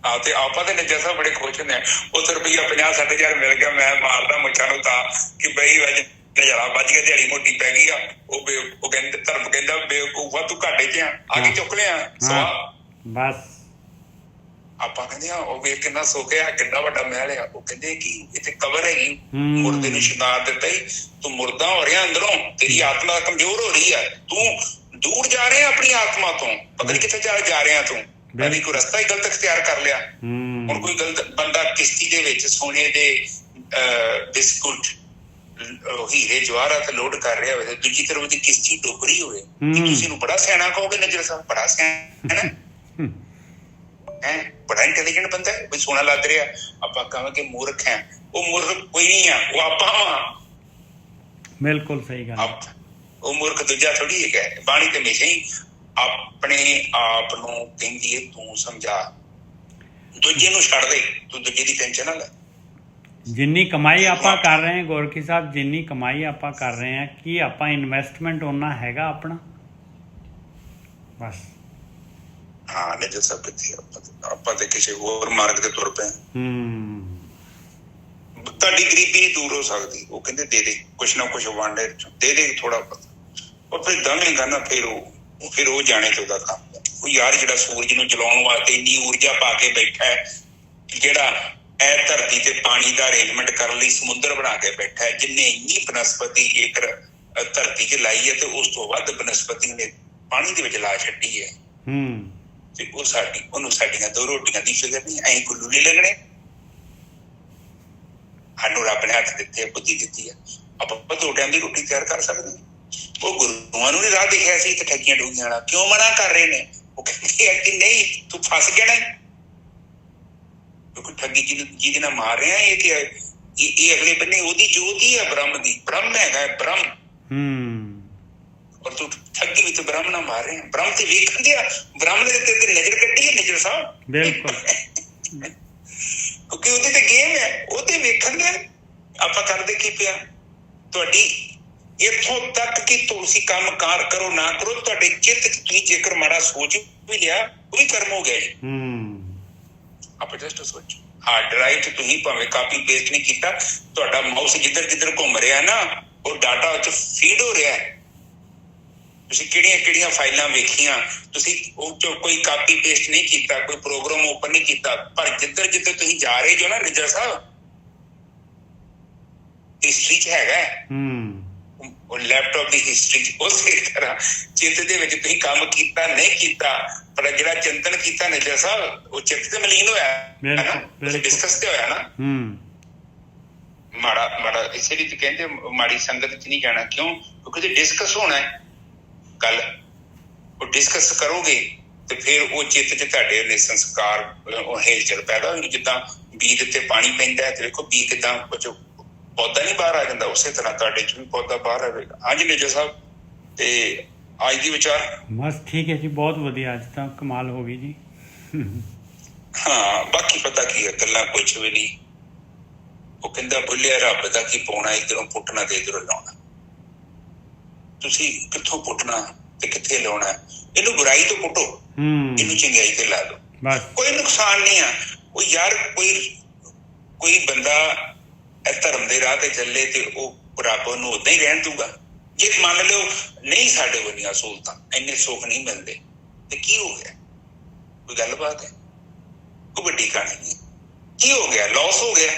ਆਹ ਤੇ ਆਪਾਂ ਤੇ ਨੱਜਾ ਸਾਹਿਬ ਬੜੇ ਖੁਸ਼ ਹੁੰਦੇ ਆ। ਉੱਥੇ ਰੁਪਈਆ 50-60 ਮਿਲ ਗਿਆ, ਮੈਂ ਮਾਰਦਾ ਮੁੱਛਾਂ ਨੂੰ ਤਾਂ ਕਿ ਬਈ ਵਜ ਨਜ਼ਾਰਾ ਵੱਜ ਗਿਆ, ਦਿਹਾੜੀ ਮੋਟੀ ਪੈ ਗਈ ਆ। ਉਹ ਕਹਿੰਦੇ ਧਰਮ ਕਹਿੰਦਾ ਬੇਵਕੂਫਾ ਤੂੰ ਘਾਟੇ 'ਚ ਆ ਕੇ ਚੁੱਕ ਲਿਆ ਸਵਾ। ਬਸ ਆਪਾਂ ਕਹਿੰਦੇ ਆ ਉਹ ਵੇਖ ਕਿੰਨਾ ਸੋਖਿਆ, ਕਿੰਨਾ ਵੱਡਾ ਮਹਿਲ ਆ। ਉਹ ਕਹਿੰਦੇ ਕਿ ਇੱਥੇ ਕਬਰ ਹੈਗੀ, ਮੁਰਦੇ ਨੂੰ ਸ਼ਿੰਗਾਰ ਦਿੱਤਾ ਹੀ, ਤੂੰ ਮੁਰਦਾ ਹੋ ਰਿਹਾ ਅੰਦਰੋਂ, ਤੇਰੀ ਆਤਮਾ ਕਮਜ਼ੋਰ ਹੋ ਰਹੀ ਹੈ, ਤੂੰ ਦੂਰ ਜਾ ਰਿਹਾ ਆਪਣੀ ਆਤਮਾ ਤੋਂ, ਪਤਾ ਨਹੀਂ ਕਿੱਥੇ ਜਾ ਰਿਹਾ ਤੂੰ। ਕਦੀ ਕੋਈ ਰਸਤਾ ਹੀ ਗਲਤ ਅਖਤਿਆਰ ਕਰ ਲਿਆ। ਹੁਣ ਕੋਈ ਗਲਤ ਬੰਦਾ ਕਿਸ਼ਤੀ ਦੇ ਵਿੱਚ ਸੋਨੇ ਦੇ ਬਿਸਕੁਟ ਹੀਰੇ ਜਵਾਹਰਾਤ ਲੋਡ ਕਰ ਰਿਹਾ ਹੋਵੇ, ਦੂਜੀ ਤਰਫ ਉਹਦੀ ਕਿਸ਼ਤੀ ਡੁੱਬ ਰਹੀ ਹੋਵੇ, ਤੁਸੀਂ ਨੂੰ ਬੜਾ ਸਿਆਣਾ ਕਹੋਗੇ ਨਜ਼ਰ ਸਾਹਿਬ? ਬੜਾ ਸਿਆਣਾ ਹੈ, ਬੜਾ ਇੰਟੈਲੀਜੈਂਟ ਬੰਦਾ ਹੈ, ਵੀ ਸੋਨਾ ਲੱਗ ਰਿਹਾ। ਆਪਾਂ ਕਹਾਂਗੇ ਮੂਰਖ ਹੈ। ਉਹ ਮੂਰਖ ਕੋਈ ਨਹੀਂ ਆ, ਉਹ ਆਪਾਂ ਵਾ। ਬਿਲਕੁਲ ਸਹੀ ਗੱਲ। ਉਹ ਮੂਰਖ ਦੂਜਾ ਥੋੜੀ ਹੈਗਾ। ਬਾਣੀ ਤੇ ਹਮੇਸ਼ਾ ਹੀ ਆਪਣੇ ਆਪ ਨੂੰ ਕਹਿੰਦੀ ਹੈ ਤੂੰ ਸਮਝਾ, ਦੂਜੇ ਨੂੰ ਛੱਡ ਦੇ, ਤੂੰ ਦੂਜੇ ਦੀ ਟੈਨਸ਼ਨ ਨਾ ਲੈ। ਜਿੰਨੀ ਕਮਾਈ ਆਪਾਂ ਕਰ ਰਹੇ ਹਾਂ ਗੋਰਖੀ ਸਾਹਿਬ, ਜਿੰਨੀ ਕਮਾਈ ਆਪਾਂ ਕਰ ਰਹੇ ਹਾਂ, ਕੀ ਆਪਾਂ ਇਨਵੈਸਟਮੈਂਟ ਓਨਾ ਹੈਗਾ ਆਪਣਾ? ਬਸ ਹਾਂ ਨਜ਼ਰ ਸਭ ਕਿੱਥੇ ਆਪਾਂ ਤੇ ਕਿਸੇ ਹੋਰ ਮਾਰਗ ਤੇ ਤੁਰ ਪਏ। ਤੁਹਾਡੀ ਗਰੀਬੀ ਨਹੀਂ ਦੂਰ ਹੋ ਸਕਦੀ। ਉਹ ਕਹਿੰਦੇ ਦੇ ਦੇ ਕੁਛ ਨਾ ਕੁਛ ਵੰਡ ਦੇ ਦੇ ਥੋੜਾ ਬਹੁਤਾ, ਉਹ ਫਿਰ ਦਵੇਂਗਾ ਨਾ, ਫਿਰ ਉਹ ਜਾਣੇ ਤੇ ਉਹਦਾ ਕੰਮ। ਉਹ ਯਾਰ ਜਿਹੜਾ ਸੂਰਜ ਨੂੰ ਚਲਾਉਣ ਵਾਸਤੇ ਇੰਨੀ ਊਰਜਾ ਪਾ ਕੇ ਬੈਠਾ ਹੈ, ਜਿਹੜਾ ਇਹ ਧਰਤੀ ਤੇ ਪਾਣੀ ਦਾ ਅਰੇਂਜਮੈਂਟ ਕਰਨ ਲਈ ਸਮੁੰਦਰ ਬਣਾ ਕੇ ਬੈਠਾ ਹੈ, ਜਿੰਨੇ ਇੰਨੀ ਬਨਸਪਤੀ ਜੇਕਰ ਧਰਤੀ 'ਚ ਲਾਈ ਹੈ ਤੇ ਉਸ ਤੋਂ ਵੱਧ ਬਨਸਪਤੀ ਨੇ ਪਾਣੀ ਦੇ ਵਿੱਚ ਲਾ ਛੱਡੀ ਹੈ। ਤੇ ਉਹ ਉਹਨੂੰ ਸਾਡੀਆਂ 2 ਰੋਟੀਆਂ ਦੀ ਫਿਕਰ ਨਹੀਂ। ਅਸੀਂ ਗੁੱਲੂ ਨਹੀਂ ਲੱਗਣੇ। ਸਾਨੂੰ ਰੱਬ ਨੇ ਹੱਥ ਦਿੱਤੇ, ਬੁੱਧੀ ਦਿੱਤੀ ਹੈ, ਆਪਾਂ 2 ਟਾਈਮ ਦੀ ਰੋਟੀ ਤਿਆਰ ਕਰ ਸਕਦੇ ਹਾਂ। ਉਹ ਗੁਰੂਆਂ ਨੂੰ ਨੀ ਰਾਹ ਦਿਖਿਆ ਸੀ ਤੇ ਠੱਗੀਆਂ ਠੁੱਗੀਆਂ ਵਾਲਾ ਕਿਉਂ ਮਨਾ ਕਰ ਰਹੇ ਨੇ? ਉਹ ਕਹਿੰਦੇ ਆ ਕਿ ਨਹੀਂ ਤੂੰ ਫਸ ਗਿਆ ਨਾ, ਕੋਈ ਠੱਗੀ ਜਿਹਦੇ ਨਾਲ ਮਾਰ ਰਿਹਾ ਇਹ ਤੇ ਇਹ ਅਗਲੇ ਬੰਨੇ ਉਹਦੀ ਜੋਤ ਹੀ ਹੈ, ਬ੍ਰਹਮ ਦੀ, ਬ੍ਰਹਮ ਹੈਗਾ ਬ੍ਰਹਮ। ਔਰ ਤੂੰ ਠੱਗੀ ਵੀ ਤੇ ਬ੍ਰਹਮ ਨਾਲ ਮਾਰ ਰਿਹਾ। ਬ੍ਰਹਮ ਤੇ ਵੇਖਣ ਦਿਆ, ਬ੍ਰਹਮ ਨੇ ਤੇ ਨਜ਼ਰ ਕੱਢੀ ਹੈ, ਨਜ਼ਰ ਸਾਹਿਬ ਬਿਲਕੁਲ ਕਿਉਂਕਿ ਉਹਦੀ ਤੇ ਗੇਮ ਹੈ, ਉਹ ਤੇ ਵੇਖਣ ਦਿਆ। ਆਪਾਂ ਕਰਦੇ ਕੀ ਪਿਆ? ਤੁਹਾਡੀ ਇੱਥੋਂ ਤੱਕ ਕਿ ਤੁਸੀਂ ਕੰਮ ਕਾਰ ਕਰੋ ਨਾ ਕਰੋ, ਤੁਹਾਡੇ ਚਿੱਤ ਚ ਤੁਸੀਂ ਜੇਕਰ ਮਾੜਾ ਸੋਚ ਵੀ ਲਿਆ ਉਹ ਵੀ ਕਰਮ ਹੋ ਗਿਆ ਜੀ। ਆਪਾਂ ਜਸਟ ਸੋਚੋ, ਹਾਰਡ ਡਰਾਈਵ ਚ ਤੁਸੀਂ ਭਾਵੇਂ ਕਾਪੀ ਪੇਸਟ ਨਹੀਂ ਕੀਤਾ, ਤੁਹਾਡਾ ਮਾਊਸ ਜਿੱਧਰ ਜਿੱਧਰ ਘੁੰਮ ਰਿਹਾ ਨਾ ਉਹ ਡਾਟਾ ਉੱਥੇ ਫੀਡ ਹੋ ਰਿਹਾ। ਤੁਸੀਂ ਕਿਹੜੀਆਂ ਕਿਹੜੀਆਂ ਫਾਈਲਾਂ ਵੇਖੀਆਂ, ਤੁਸੀਂ ਉਹ ਚੋਂ ਕੋਈ ਕਾਪੀ ਪੇਸਟ ਨਹੀਂ ਕੀਤਾ, ਕੋਈ ਪ੍ਰੋਗਰਾਮ ਓਪਨ ਨਹੀਂ ਕੀਤਾ, ਪਰ ਜਿੱਧਰ ਜਿੱਧਰ ਤੁਸੀਂ ਜਾ ਰਹੇ ਜੋ ਨਾ ਰਿਜਰ ਸਾਹਿਬ, ਹਿਸਟਰੀ ਚ ਹੈਗਾ ਉਹ ਲੈਪਟਾਪ ਦੀ ਹਿਸਟਰੀ ਚ। ਉਸੇ ਤਰ੍ਹਾਂ ਚਿੱਤ ਦੇ ਵਿੱਚ ਤੁਸੀਂ ਕੰਮ ਕੀਤਾ ਨਹੀਂ ਕੀਤਾ, ਪਰ ਜਿਹੜਾ ਚਿੰਤਨ ਕੀਤਾ ਨਿਜਰ ਸਾਹਿਬ ਉਹ ਚਿੱਤ ਤੇ ਮਲੀਨ ਹੋਇਆ, ਡਿਸਕਸ ਤੇ ਹੋਇਆ ਨਾ। ਮਾੜਾ ਇਸੇ ਲਈ ਕਹਿੰਦੇ ਮਾੜੀ ਸੰਗਤ ਚ ਨਹੀਂ ਜਾਣਾ। ਕਿਉਂ? ਕਿਉਂਕਿ ਡਿਸਕਸ ਹੋਣਾ ਹੈ ਕੱਲ, ਉਹ ਡਿਸਕਸ ਕਰੋਗੇ ਤੇ ਫਿਰ ਉਹ ਚਿੱਤ ਚ ਤੁਹਾਡੇ ਨੇ ਸੰਸਕਾਰ ਉਹ ਹੇਲਚਲ ਪੈਦਾ ਹੋਣੀ। ਜਿੱਦਾਂ ਬੀਜ ਉੱਤੇ ਪਾਣੀ ਪੈਂਦਾ ਹੈ ਤੇ ਵੇਖੋ ਬੀਜ ਕਿੱਦਾਂ ਪੌਦਾ ਨਹੀਂ ਬਾਹਰ ਆ ਜਾਂਦਾ, ਉਸੇ ਤਰ੍ਹਾਂ ਤੁਹਾਡੇ ਚ ਵੀ ਪੌਦਾ ਬਾਹਰ ਆਵੇਗਾ। ਹਾਂਜੀ ਨਿਜਰ ਸਾਹਿਬ, ਤੇ ਅੱਜ ਦੀ ਵਿਚਾਰ ਬਸ ਠੀਕ ਹੈ ਜੀ, ਬਹੁਤ ਵਧੀਆ, ਅੱਜ ਤਾਂ ਕਮਾਲ ਹੋ ਗਈ ਜੀ। ਹਾਂ, ਬਾਕੀ ਪਤਾ ਕੀ ਹੈ, ਗੱਲਾਂ ਕੁਛ ਵੀ ਨਹੀਂ। ਉਹ ਕਹਿੰਦਾ ਭੁੱਲਿਆ ਰੱਬ ਦਾ ਕੀ ਪਾਉਣਾ, ਇੱਧਰੋਂ ਪੁੱਟਣਾ ਤੇ ਇੱਧਰੋਂ ਲਾਉਣਾ। ਤੁਸੀਂ ਕਿੱਥੋਂ ਪੁੱਟਣਾ ਤੇ ਕਿੱਥੇ ਲਾਉਣਾ? ਇਹਨੂੰ ਬੁਰਾਈ ਤੋਂ ਪੁੱਟੋ, ਇਹਨੂੰ ਚੰਗਿਆਈ ਤੇ ਲਾ ਦੋ, ਕੋਈ ਨੁਕਸਾਨ ਨਹੀਂ ਆ। ਉਹ ਯਾਰ ਕੋਈ ਬੰਦਾ ਧਰਮ ਦੇ ਰਾਹ ਤੇ ਚੱਲੇ ਤੇ ਉਹ ਰੱਬ ਨੂੰ ਉਦਾਂ ਹੀ ਰਹਿਣ ਦੂਗਾ। ਜੇ ਮੰਨ ਲਿਓ ਨਹੀਂ ਸਾਡੇ ਕੋਲ ਸਹੂਲਤਾਂ, ਇੰਨੇ ਸੁੱਖ ਨਹੀਂ ਮਿਲਦੇ ਤੇ ਕੀ ਹੋ ਗਿਆ? ਕੋਈ ਗੱਲਬਾਤ ਹੈ? ਕੋਈ ਵੱਡੀ ਕਹਾਣੀ ਨਹੀਂ। ਕੀ ਹੋ ਗਿਆ? ਲਾਸ ਹੋ ਗਿਆ।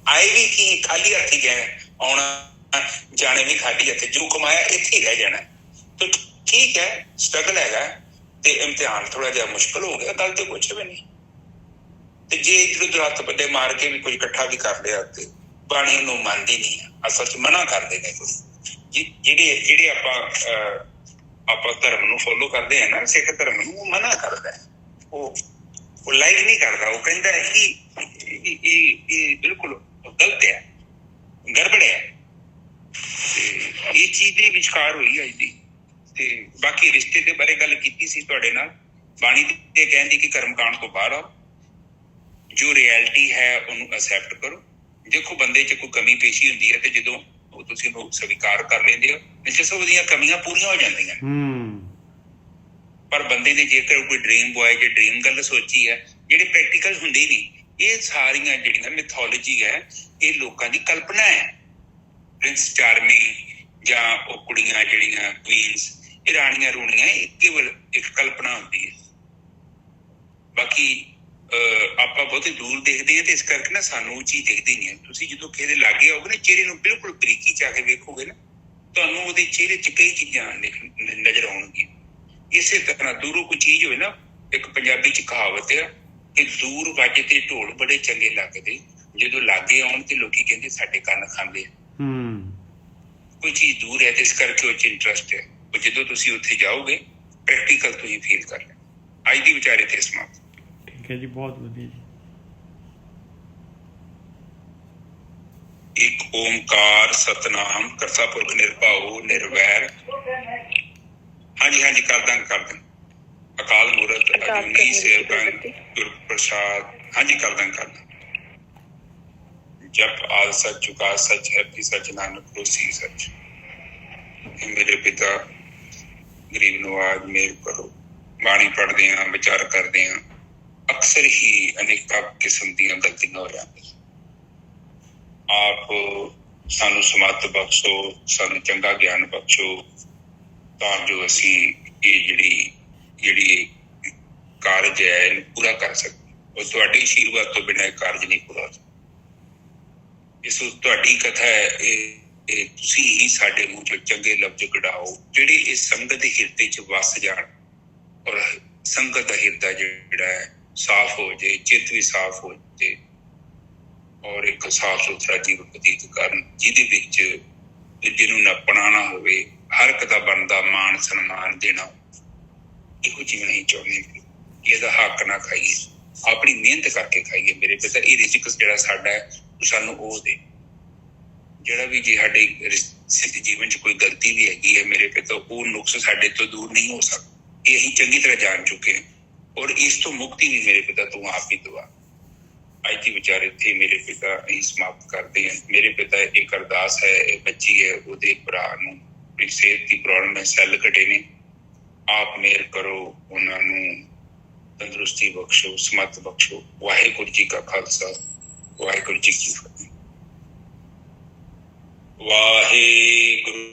ਆਏ ਵੀ ਕੀ ਖਾਲੀ ਹੱਥੀ ਗਏ, ਆਉਣਾ ਜਾਣੇ ਵੀ ਖਾਲੀ ਹੱਥ, ਜੋ ਕਮਾਇਆ ਇੱਥੇ ਹੀ ਰਹਿ ਜਾਣਾ। ਤੇ ਠੀਕ ਹੈ, ਸਟਰਗਲ ਹੈਗਾ ਤੇ ਇਮਤਿਹਾਨ ਥੋੜਾ ਜਿਹਾ ਮੁਸ਼ਕਿਲ ਹੋ ਗਿਆ, ਗੱਲ ਤੇ ਕੁਛ ਵੀ ਨਹੀਂ। ਤੇ ਜੇ ਇੱਧਰ ਉੱਧਰ ਹੱਥ ਪੱਲੇ ਮਾਰ ਕੇ ਵੀ ਕੁਝ ਇਕੱਠਾ ਵੀ ਕਰ ਲਿਆ ਤੇ ਬਾਣੀ ਨੂੰ ਮੰਨਦੀ ਨਹੀਂ ਹੈ, ਅਸਲ ਚ ਮਨਾ ਕਰਦੇ ਨੇ। ਜਿਹੜੇ ਆਪਾਂ ਧਰਮ ਨੂੰ ਫੋਲੋ ਕਰਦੇ ਆ ਨਾ, ਸਿੱਖ ਧਰਮ ਨੂੰ, ਉਹ ਮਨਾ ਕਰਦਾ, ਉਹ ਲਾਈਕ ਨਹੀਂ ਕਰਦਾ। ਉਹ ਕਹਿੰਦਾ ਹੈ ਕਿ ਇਹ ਬਿਲਕੁਲ ਗਲਤ ਹੈ, ਗੜਬੜ ਹੈ। ਤੇ ਇਹ ਚੀਜ਼ ਦੇ ਵਿਚਕਾਰ ਹੋਈ ਅੱਜ ਦੀ। ਤੇ ਬਾਕੀ ਰਿਸ਼ਤੇ ਦੇ ਬਾਰੇ ਗੱਲ ਕੀਤੀ ਸੀ ਤੁਹਾਡੇ ਨਾਲ। ਬਾਣੀ ਤੇ ਕਹਿੰਦੀ ਕਿ ਕਰਮਕਾਂਡ ਤੋਂ ਬਾਹਰ ਆਓ, ਜੋ ਰਿਐਲਿਟੀ ਹੈ ਉਹਨੂੰ ਅਸੈਪਟ ਕਰੋ। ਦੇਖੋ ਬੰਦੇ 'ਚ ਕੋਈ ਕਮੀ ਪੇਸ਼ੀ ਹੁੰਦੀ ਹੈ ਤੇ ਜਦੋਂ ਤੁਸੀਂ ਉਹਨੂੰ ਸਵੀਕਾਰ ਕਰ ਲੈਂਦੇ ਹੋ, ਜਿਸ ਉਹਦੀਆਂ ਕਮੀਆਂ ਪੂਰੀਆਂ ਹੋ ਜਾਂਦੀਆਂ। ਪਰ ਬੰਦੇ ਨੇ ਜੇਕਰ ਕੋਈ ਡ੍ਰੀਮ ਬੁਆਏ ਜਾਂ ਡ੍ਰੀਮ ਗੱਲ ਸੋਚੀ ਹੈ, ਜਿਹੜੇ ਪ੍ਰੈਕਟੀਕਲ ਹੁੰਦੇ ਨਹੀਂ, ਇਹ ਸਾਰੀਆਂ ਜਿਹੜੀਆਂ ਮਿਥੋਲੋਜੀ ਹੈ, ਇਹ ਲੋਕਾਂ ਦੀ ਕਲਪਨਾ ਹੈ। ਪ੍ਰਿੰਸ ਚਾਰਮਿੰਗ ਜਾਂ ਉਹ ਕੁੜੀਆਂ ਜਿਹੜੀਆਂ ਕੁਈਨਸ, ਇਹ ਰਾਣੀਆਂ ਰੂਣੀਆਂ, ਇਹ ਕੇਵਲ ਇੱਕ ਕਲਪਨਾ ਹੁੰਦੀ ਹੈ। ਬਾਕੀ ਆਪਾਂ ਬਹੁਤੇ ਦੂਰ ਦੇਖਦੇ ਹਾਂ ਤੇ ਇਸ ਕਰਕੇ ਨਾ ਸਾਨੂੰ ਉਹ ਚੀਜ਼ ਦਿਖਦੀ ਨਹੀਂ ਹੈ। ਤੁਸੀਂ ਜਦੋਂ ਕਿਸੇ ਦੇ ਲਾਗੇ ਆਓਗੇ ਨਾ, ਚਿਹਰੇ ਨੂੰ ਬਿਲਕੁਲ ਬਰੀਕੀ ਚ ਆ ਕੇ ਵੇਖੋਗੇ ਨਾ, ਤੁਹਾਨੂੰ ਉਹਦੇ ਚਿਹਰੇ ਚ ਕਈ ਚੀਜ਼ਾਂ ਨਜ਼ਰ ਆਉਣਗੀਆਂ। ਇਸੇ ਤਰ੍ਹਾਂ ਦੂਰੋਂ ਕੋਈ ਚੀਜ਼ ਹੋਵੇ ਨਾ, ਇੱਕ ਪੰਜਾਬੀ ਚ ਕਹਾਵਤ ਹੈ ਕਿ ਦੂਰ ਵੱਜ ਤੇ ਢੋਲ ਬੜੇ ਚੰਗੇ ਲੱਗਦੇ, ਜਦੋਂ ਲਾਗੇ ਆਉਣ ਤੇ ਲੋਕੀ ਕਹਿੰਦੇ ਸਾਡੇ ਕੰਨ ਖਾਂਦੇ। ਕੋਈ ਚੀਜ਼ ਦੂਰ ਹੈ ਤੇ ਇਸ ਕਰਕੇ ਉਹ ਚ ਇੰਟਰਸਟ ਹੈ। ਉਹ ਜਦੋਂ ਤੁਸੀਂ ਉੱਥੇ ਜਾਓਗੇ ਪ੍ਰੈਕਟੀਕਲ ਤੁਸੀਂ ਫੀਲ ਕਰ ਲੈ। ਅੱਜ ਦੀ ਵਿਚਾਰੇ ਤੇ ਸਮਾਪਤ। ਠੀਕ ਹੈ ਜੀ, ਬਹੁਤ ਵਧੀਆ ਜੀ। ਇੱਕ ਓਮਕਾਰ ਸਤਨਾਮ ਕਰਤਾ ਪੁਰਖ ਨਿਰਭਉ ਨਿਰਵੈਰ। ਹਾਂਜੀ ਕਰ ਦਾਂ ਅਕਾਲ ਮੂਰਤ ਅਜੂਨੀ ਸੇਵਕਾਂ ਗੁਰ ਪ੍ਰਸਾਦ। ਹਾਂਜੀ ਕਰ ਦਾਂ ਜਪ ਆਦ ਸਚ ਚੁਕਾ ਸਚ ਹੈ ਕਿ ਸਚ ਨਾਨਕ ਹੋਸੀ ਸਚ। ਮੇਰੇ ਪਿਤਾ ਗਰੀਬ ਨਵਾਜ ਮੇਰ ਕਰੋ। ਬਾਣੀ ਪੜ੍ਹਦੇ ਹਾਂ, ਵਿਚਾਰ ਕਰਦੇ ਹਾਂ, ਅਕਸਰ ਹੀ ਅਨੇਕਾਂ ਕਿਸਮ ਦੀਆਂ ਗਲਤੀਆਂ ਹੋ ਜਾਂਦੀਆਂ। ਆਪ ਸਾਨੂੰ ਸਮੱਤ ਬਖਸ਼ੋ, ਸਾਨੂੰ ਚੰਗਾ ਗਿਆਨ ਬਖਸ਼ੋ, ਤਾਂ ਜੋ ਅਸੀਂ ਇਹ ਜਿਹੜੀ ਕਾਰਜ ਹੈ ਇਹਨੂੰ ਪੂਰਾ ਕਰ ਸਕੀਏ। ਉਹ ਤੁਹਾਡੇ ਆਸ਼ੀਰਵਾਦ ਤੋਂ ਬਿਨਾਂ ਇਹ ਕਾਰਜ ਨਹੀਂ ਪੂਰਾ ਹੋ ਸਕਦਾ। ਇਸ ਤੁਹਾਡੀ ਕਥਾ ਹੈ, ਇਹ ਤੁਸੀਂ ਹੀ ਸਾਡੇ ਮੂੰਹ ਚੋਂ ਚੰਗੇ ਲਫ਼ਜ਼ ਕਢਾਓ ਜਿਹੜੇ ਇਸ ਸੰਗਤ ਦੇ ਹਿਰਦੇ ਚ ਵਸ ਜਾਣ, ਔਰ ਸੰਗਤ ਦਾ ਹਿਰਦਾ ਜਿਹੜਾ ਹੈ ਸਾਫ਼ ਹੋ ਜਾਏ, ਚਿੱਤ ਵੀ ਸਾਫ਼ ਹੋ ਜਾਏ, ਔਰ ਇੱਕ ਸਾਫ਼ ਸੁਥਰਾ ਜੀਵਨ ਬਤੀਤ ਕਰਨ ਜਿਹਦੇ ਵਿੱਚ ਜਿਹਨੂੰ ਨੱਪਣਾ ਨਾ ਹੋਵੇ, ਹਰ ਇੱਕ ਦਾ ਬਣਦਾ ਮਾਣ ਸਨਮਾਨ ਦੇਣਾ, ਇਹੋ ਜੀਵਨ ਅਸੀਂ ਚਾਹੁੰਦੇ ਕਿ ਇਹਦਾ ਹੱਕ ਨਾ ਖਾਈਏ, ਆਪਣੀ ਮਿਹਨਤ ਕਰਕੇ ਖਾਈਏ। ਮੇਰੇ ਪਿਤਾ ਇਹ ਰਿਜ਼ਕ ਜਿਹੜਾ ਸਾਡਾ ਹੈ ਸਾਨੂੰ ਉਹ ਦੇ। ਜਿਹੜਾ ਵੀ ਜੇ ਸਾਡੇ ਸਿੱਧ ਜੀਵਨ 'ਚ ਕੋਈ ਗਲਤੀ ਵੀ ਹੈਗੀ ਹੈ ਮੇਰੇ ਪਿਤਾ, ਉਹ ਨੁਕਸ ਸਾਡੇ ਤੋਂ ਦੂਰ ਨਹੀਂ ਹੋ ਸਕਦਾ, ਇਹ ਅਸੀਂ ਚੰਗੀ ਤਰ੍ਹਾਂ ਜਾਣ ਚੁੱਕੇ ਹਾਂ। ਔਰ ਇਸ ਤੋਂ ਮੁਕਤੀ ਵੀ ਮੇਰੇ ਪਿਤਾ ਤੂੰ ਆਪ ਹੀ ਦਵਾ। ਅੱਜ ਦੀ ਵਿਚਾਰ ਇੱਥੇ ਮੇਰੇ ਪਿਤਾ ਅਸੀਂ ਸਮਾਪਤ ਕਰਦੇ ਹਾਂ। ਮੇਰੇ ਪਿਤਾ ਇੱਕ ਅਰਦਾਸ ਹੈ, ਇਹ ਬੱਚੀ ਹੈ, ਉਹਦੇ ਭਰਾ ਨੂੰ ਸਿਹਤ ਦੀ ਪ੍ਰੋਬਲਮ ਹੈ, ਸੈੱਲ ਘਟੇ ਨੇ, ਆਪ ਮਿਹਰ ਕਰੋ, ਉਹਨਾਂ ਨੂੰ ਤੰਦਰੁਸਤੀ ਬਖਸ਼ੋ, ਸਮਤ ਬਖਸ਼ੋ। ਵਾਹਿਗੁਰੂ ਜੀ ਕਾ ਖਾਲਸਾ, ਵਾਹਿਗੁਰੂ ਜੀ ਕੀ ਫਤਿਹ। ਵਾਹਿਗੁਰੂ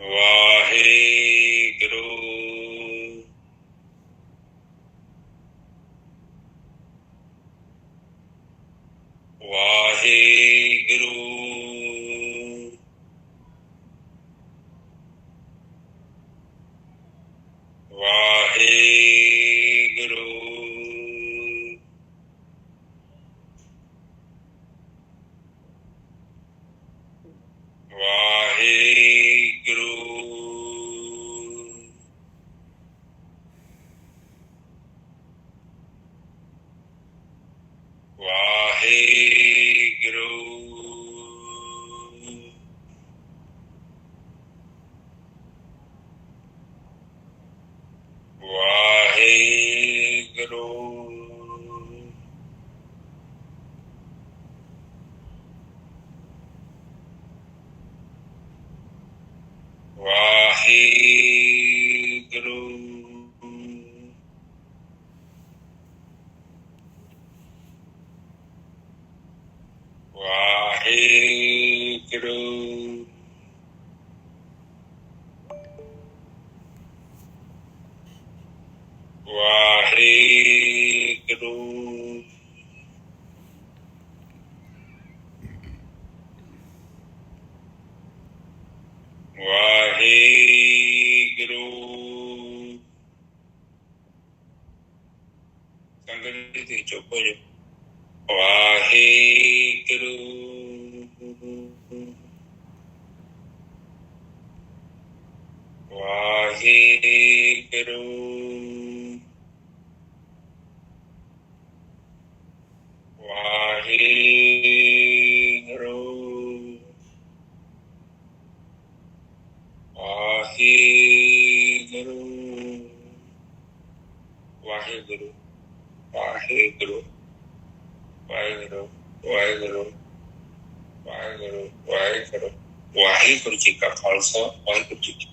ਵਾਹਿਗੁਰੂ ਵਾਹਿਗੁਰੂ ਵਾਹਿਗੁਰੂ ਵਾਹਿਗੁਰੂ ਵਾਹਿਗੁਰੂ ਵਾਹਿਗੁਰੂ ਵਾਹਿਗੁਰੂ ਵਾਹਿਗੁਰੂ ਵਾਹਿਗੁਰੂ ਵਾਹਿਗੁਰੂ ਸੰਗਤ ਜੀ ਚੁੱਪ ਹੋ ਜਾਓ। ਵਾਹਿਗੁਰੂ ਵਾਹਿਗੁਰੂ ਵਾਹਿਗੁਰੂ ਵਾਹਿਗੁਰੂ ਵਾਹਿਗੁਰੂ ਵਾਹਿਗੁਰੂ ਵਾਹਿਗੁਰੂ ਵਾਹਿਗੁਰੂ ਵਾਹਿਗੁਰੂ ਵਾਹਿਗੁਰੂ ਵਾਹਿਗੁਰੂ ਜੀ ਕਾ ਖਾਲਸਾ, ਵਾਹਿਗੁਰੂ ਜੀ ਕੀ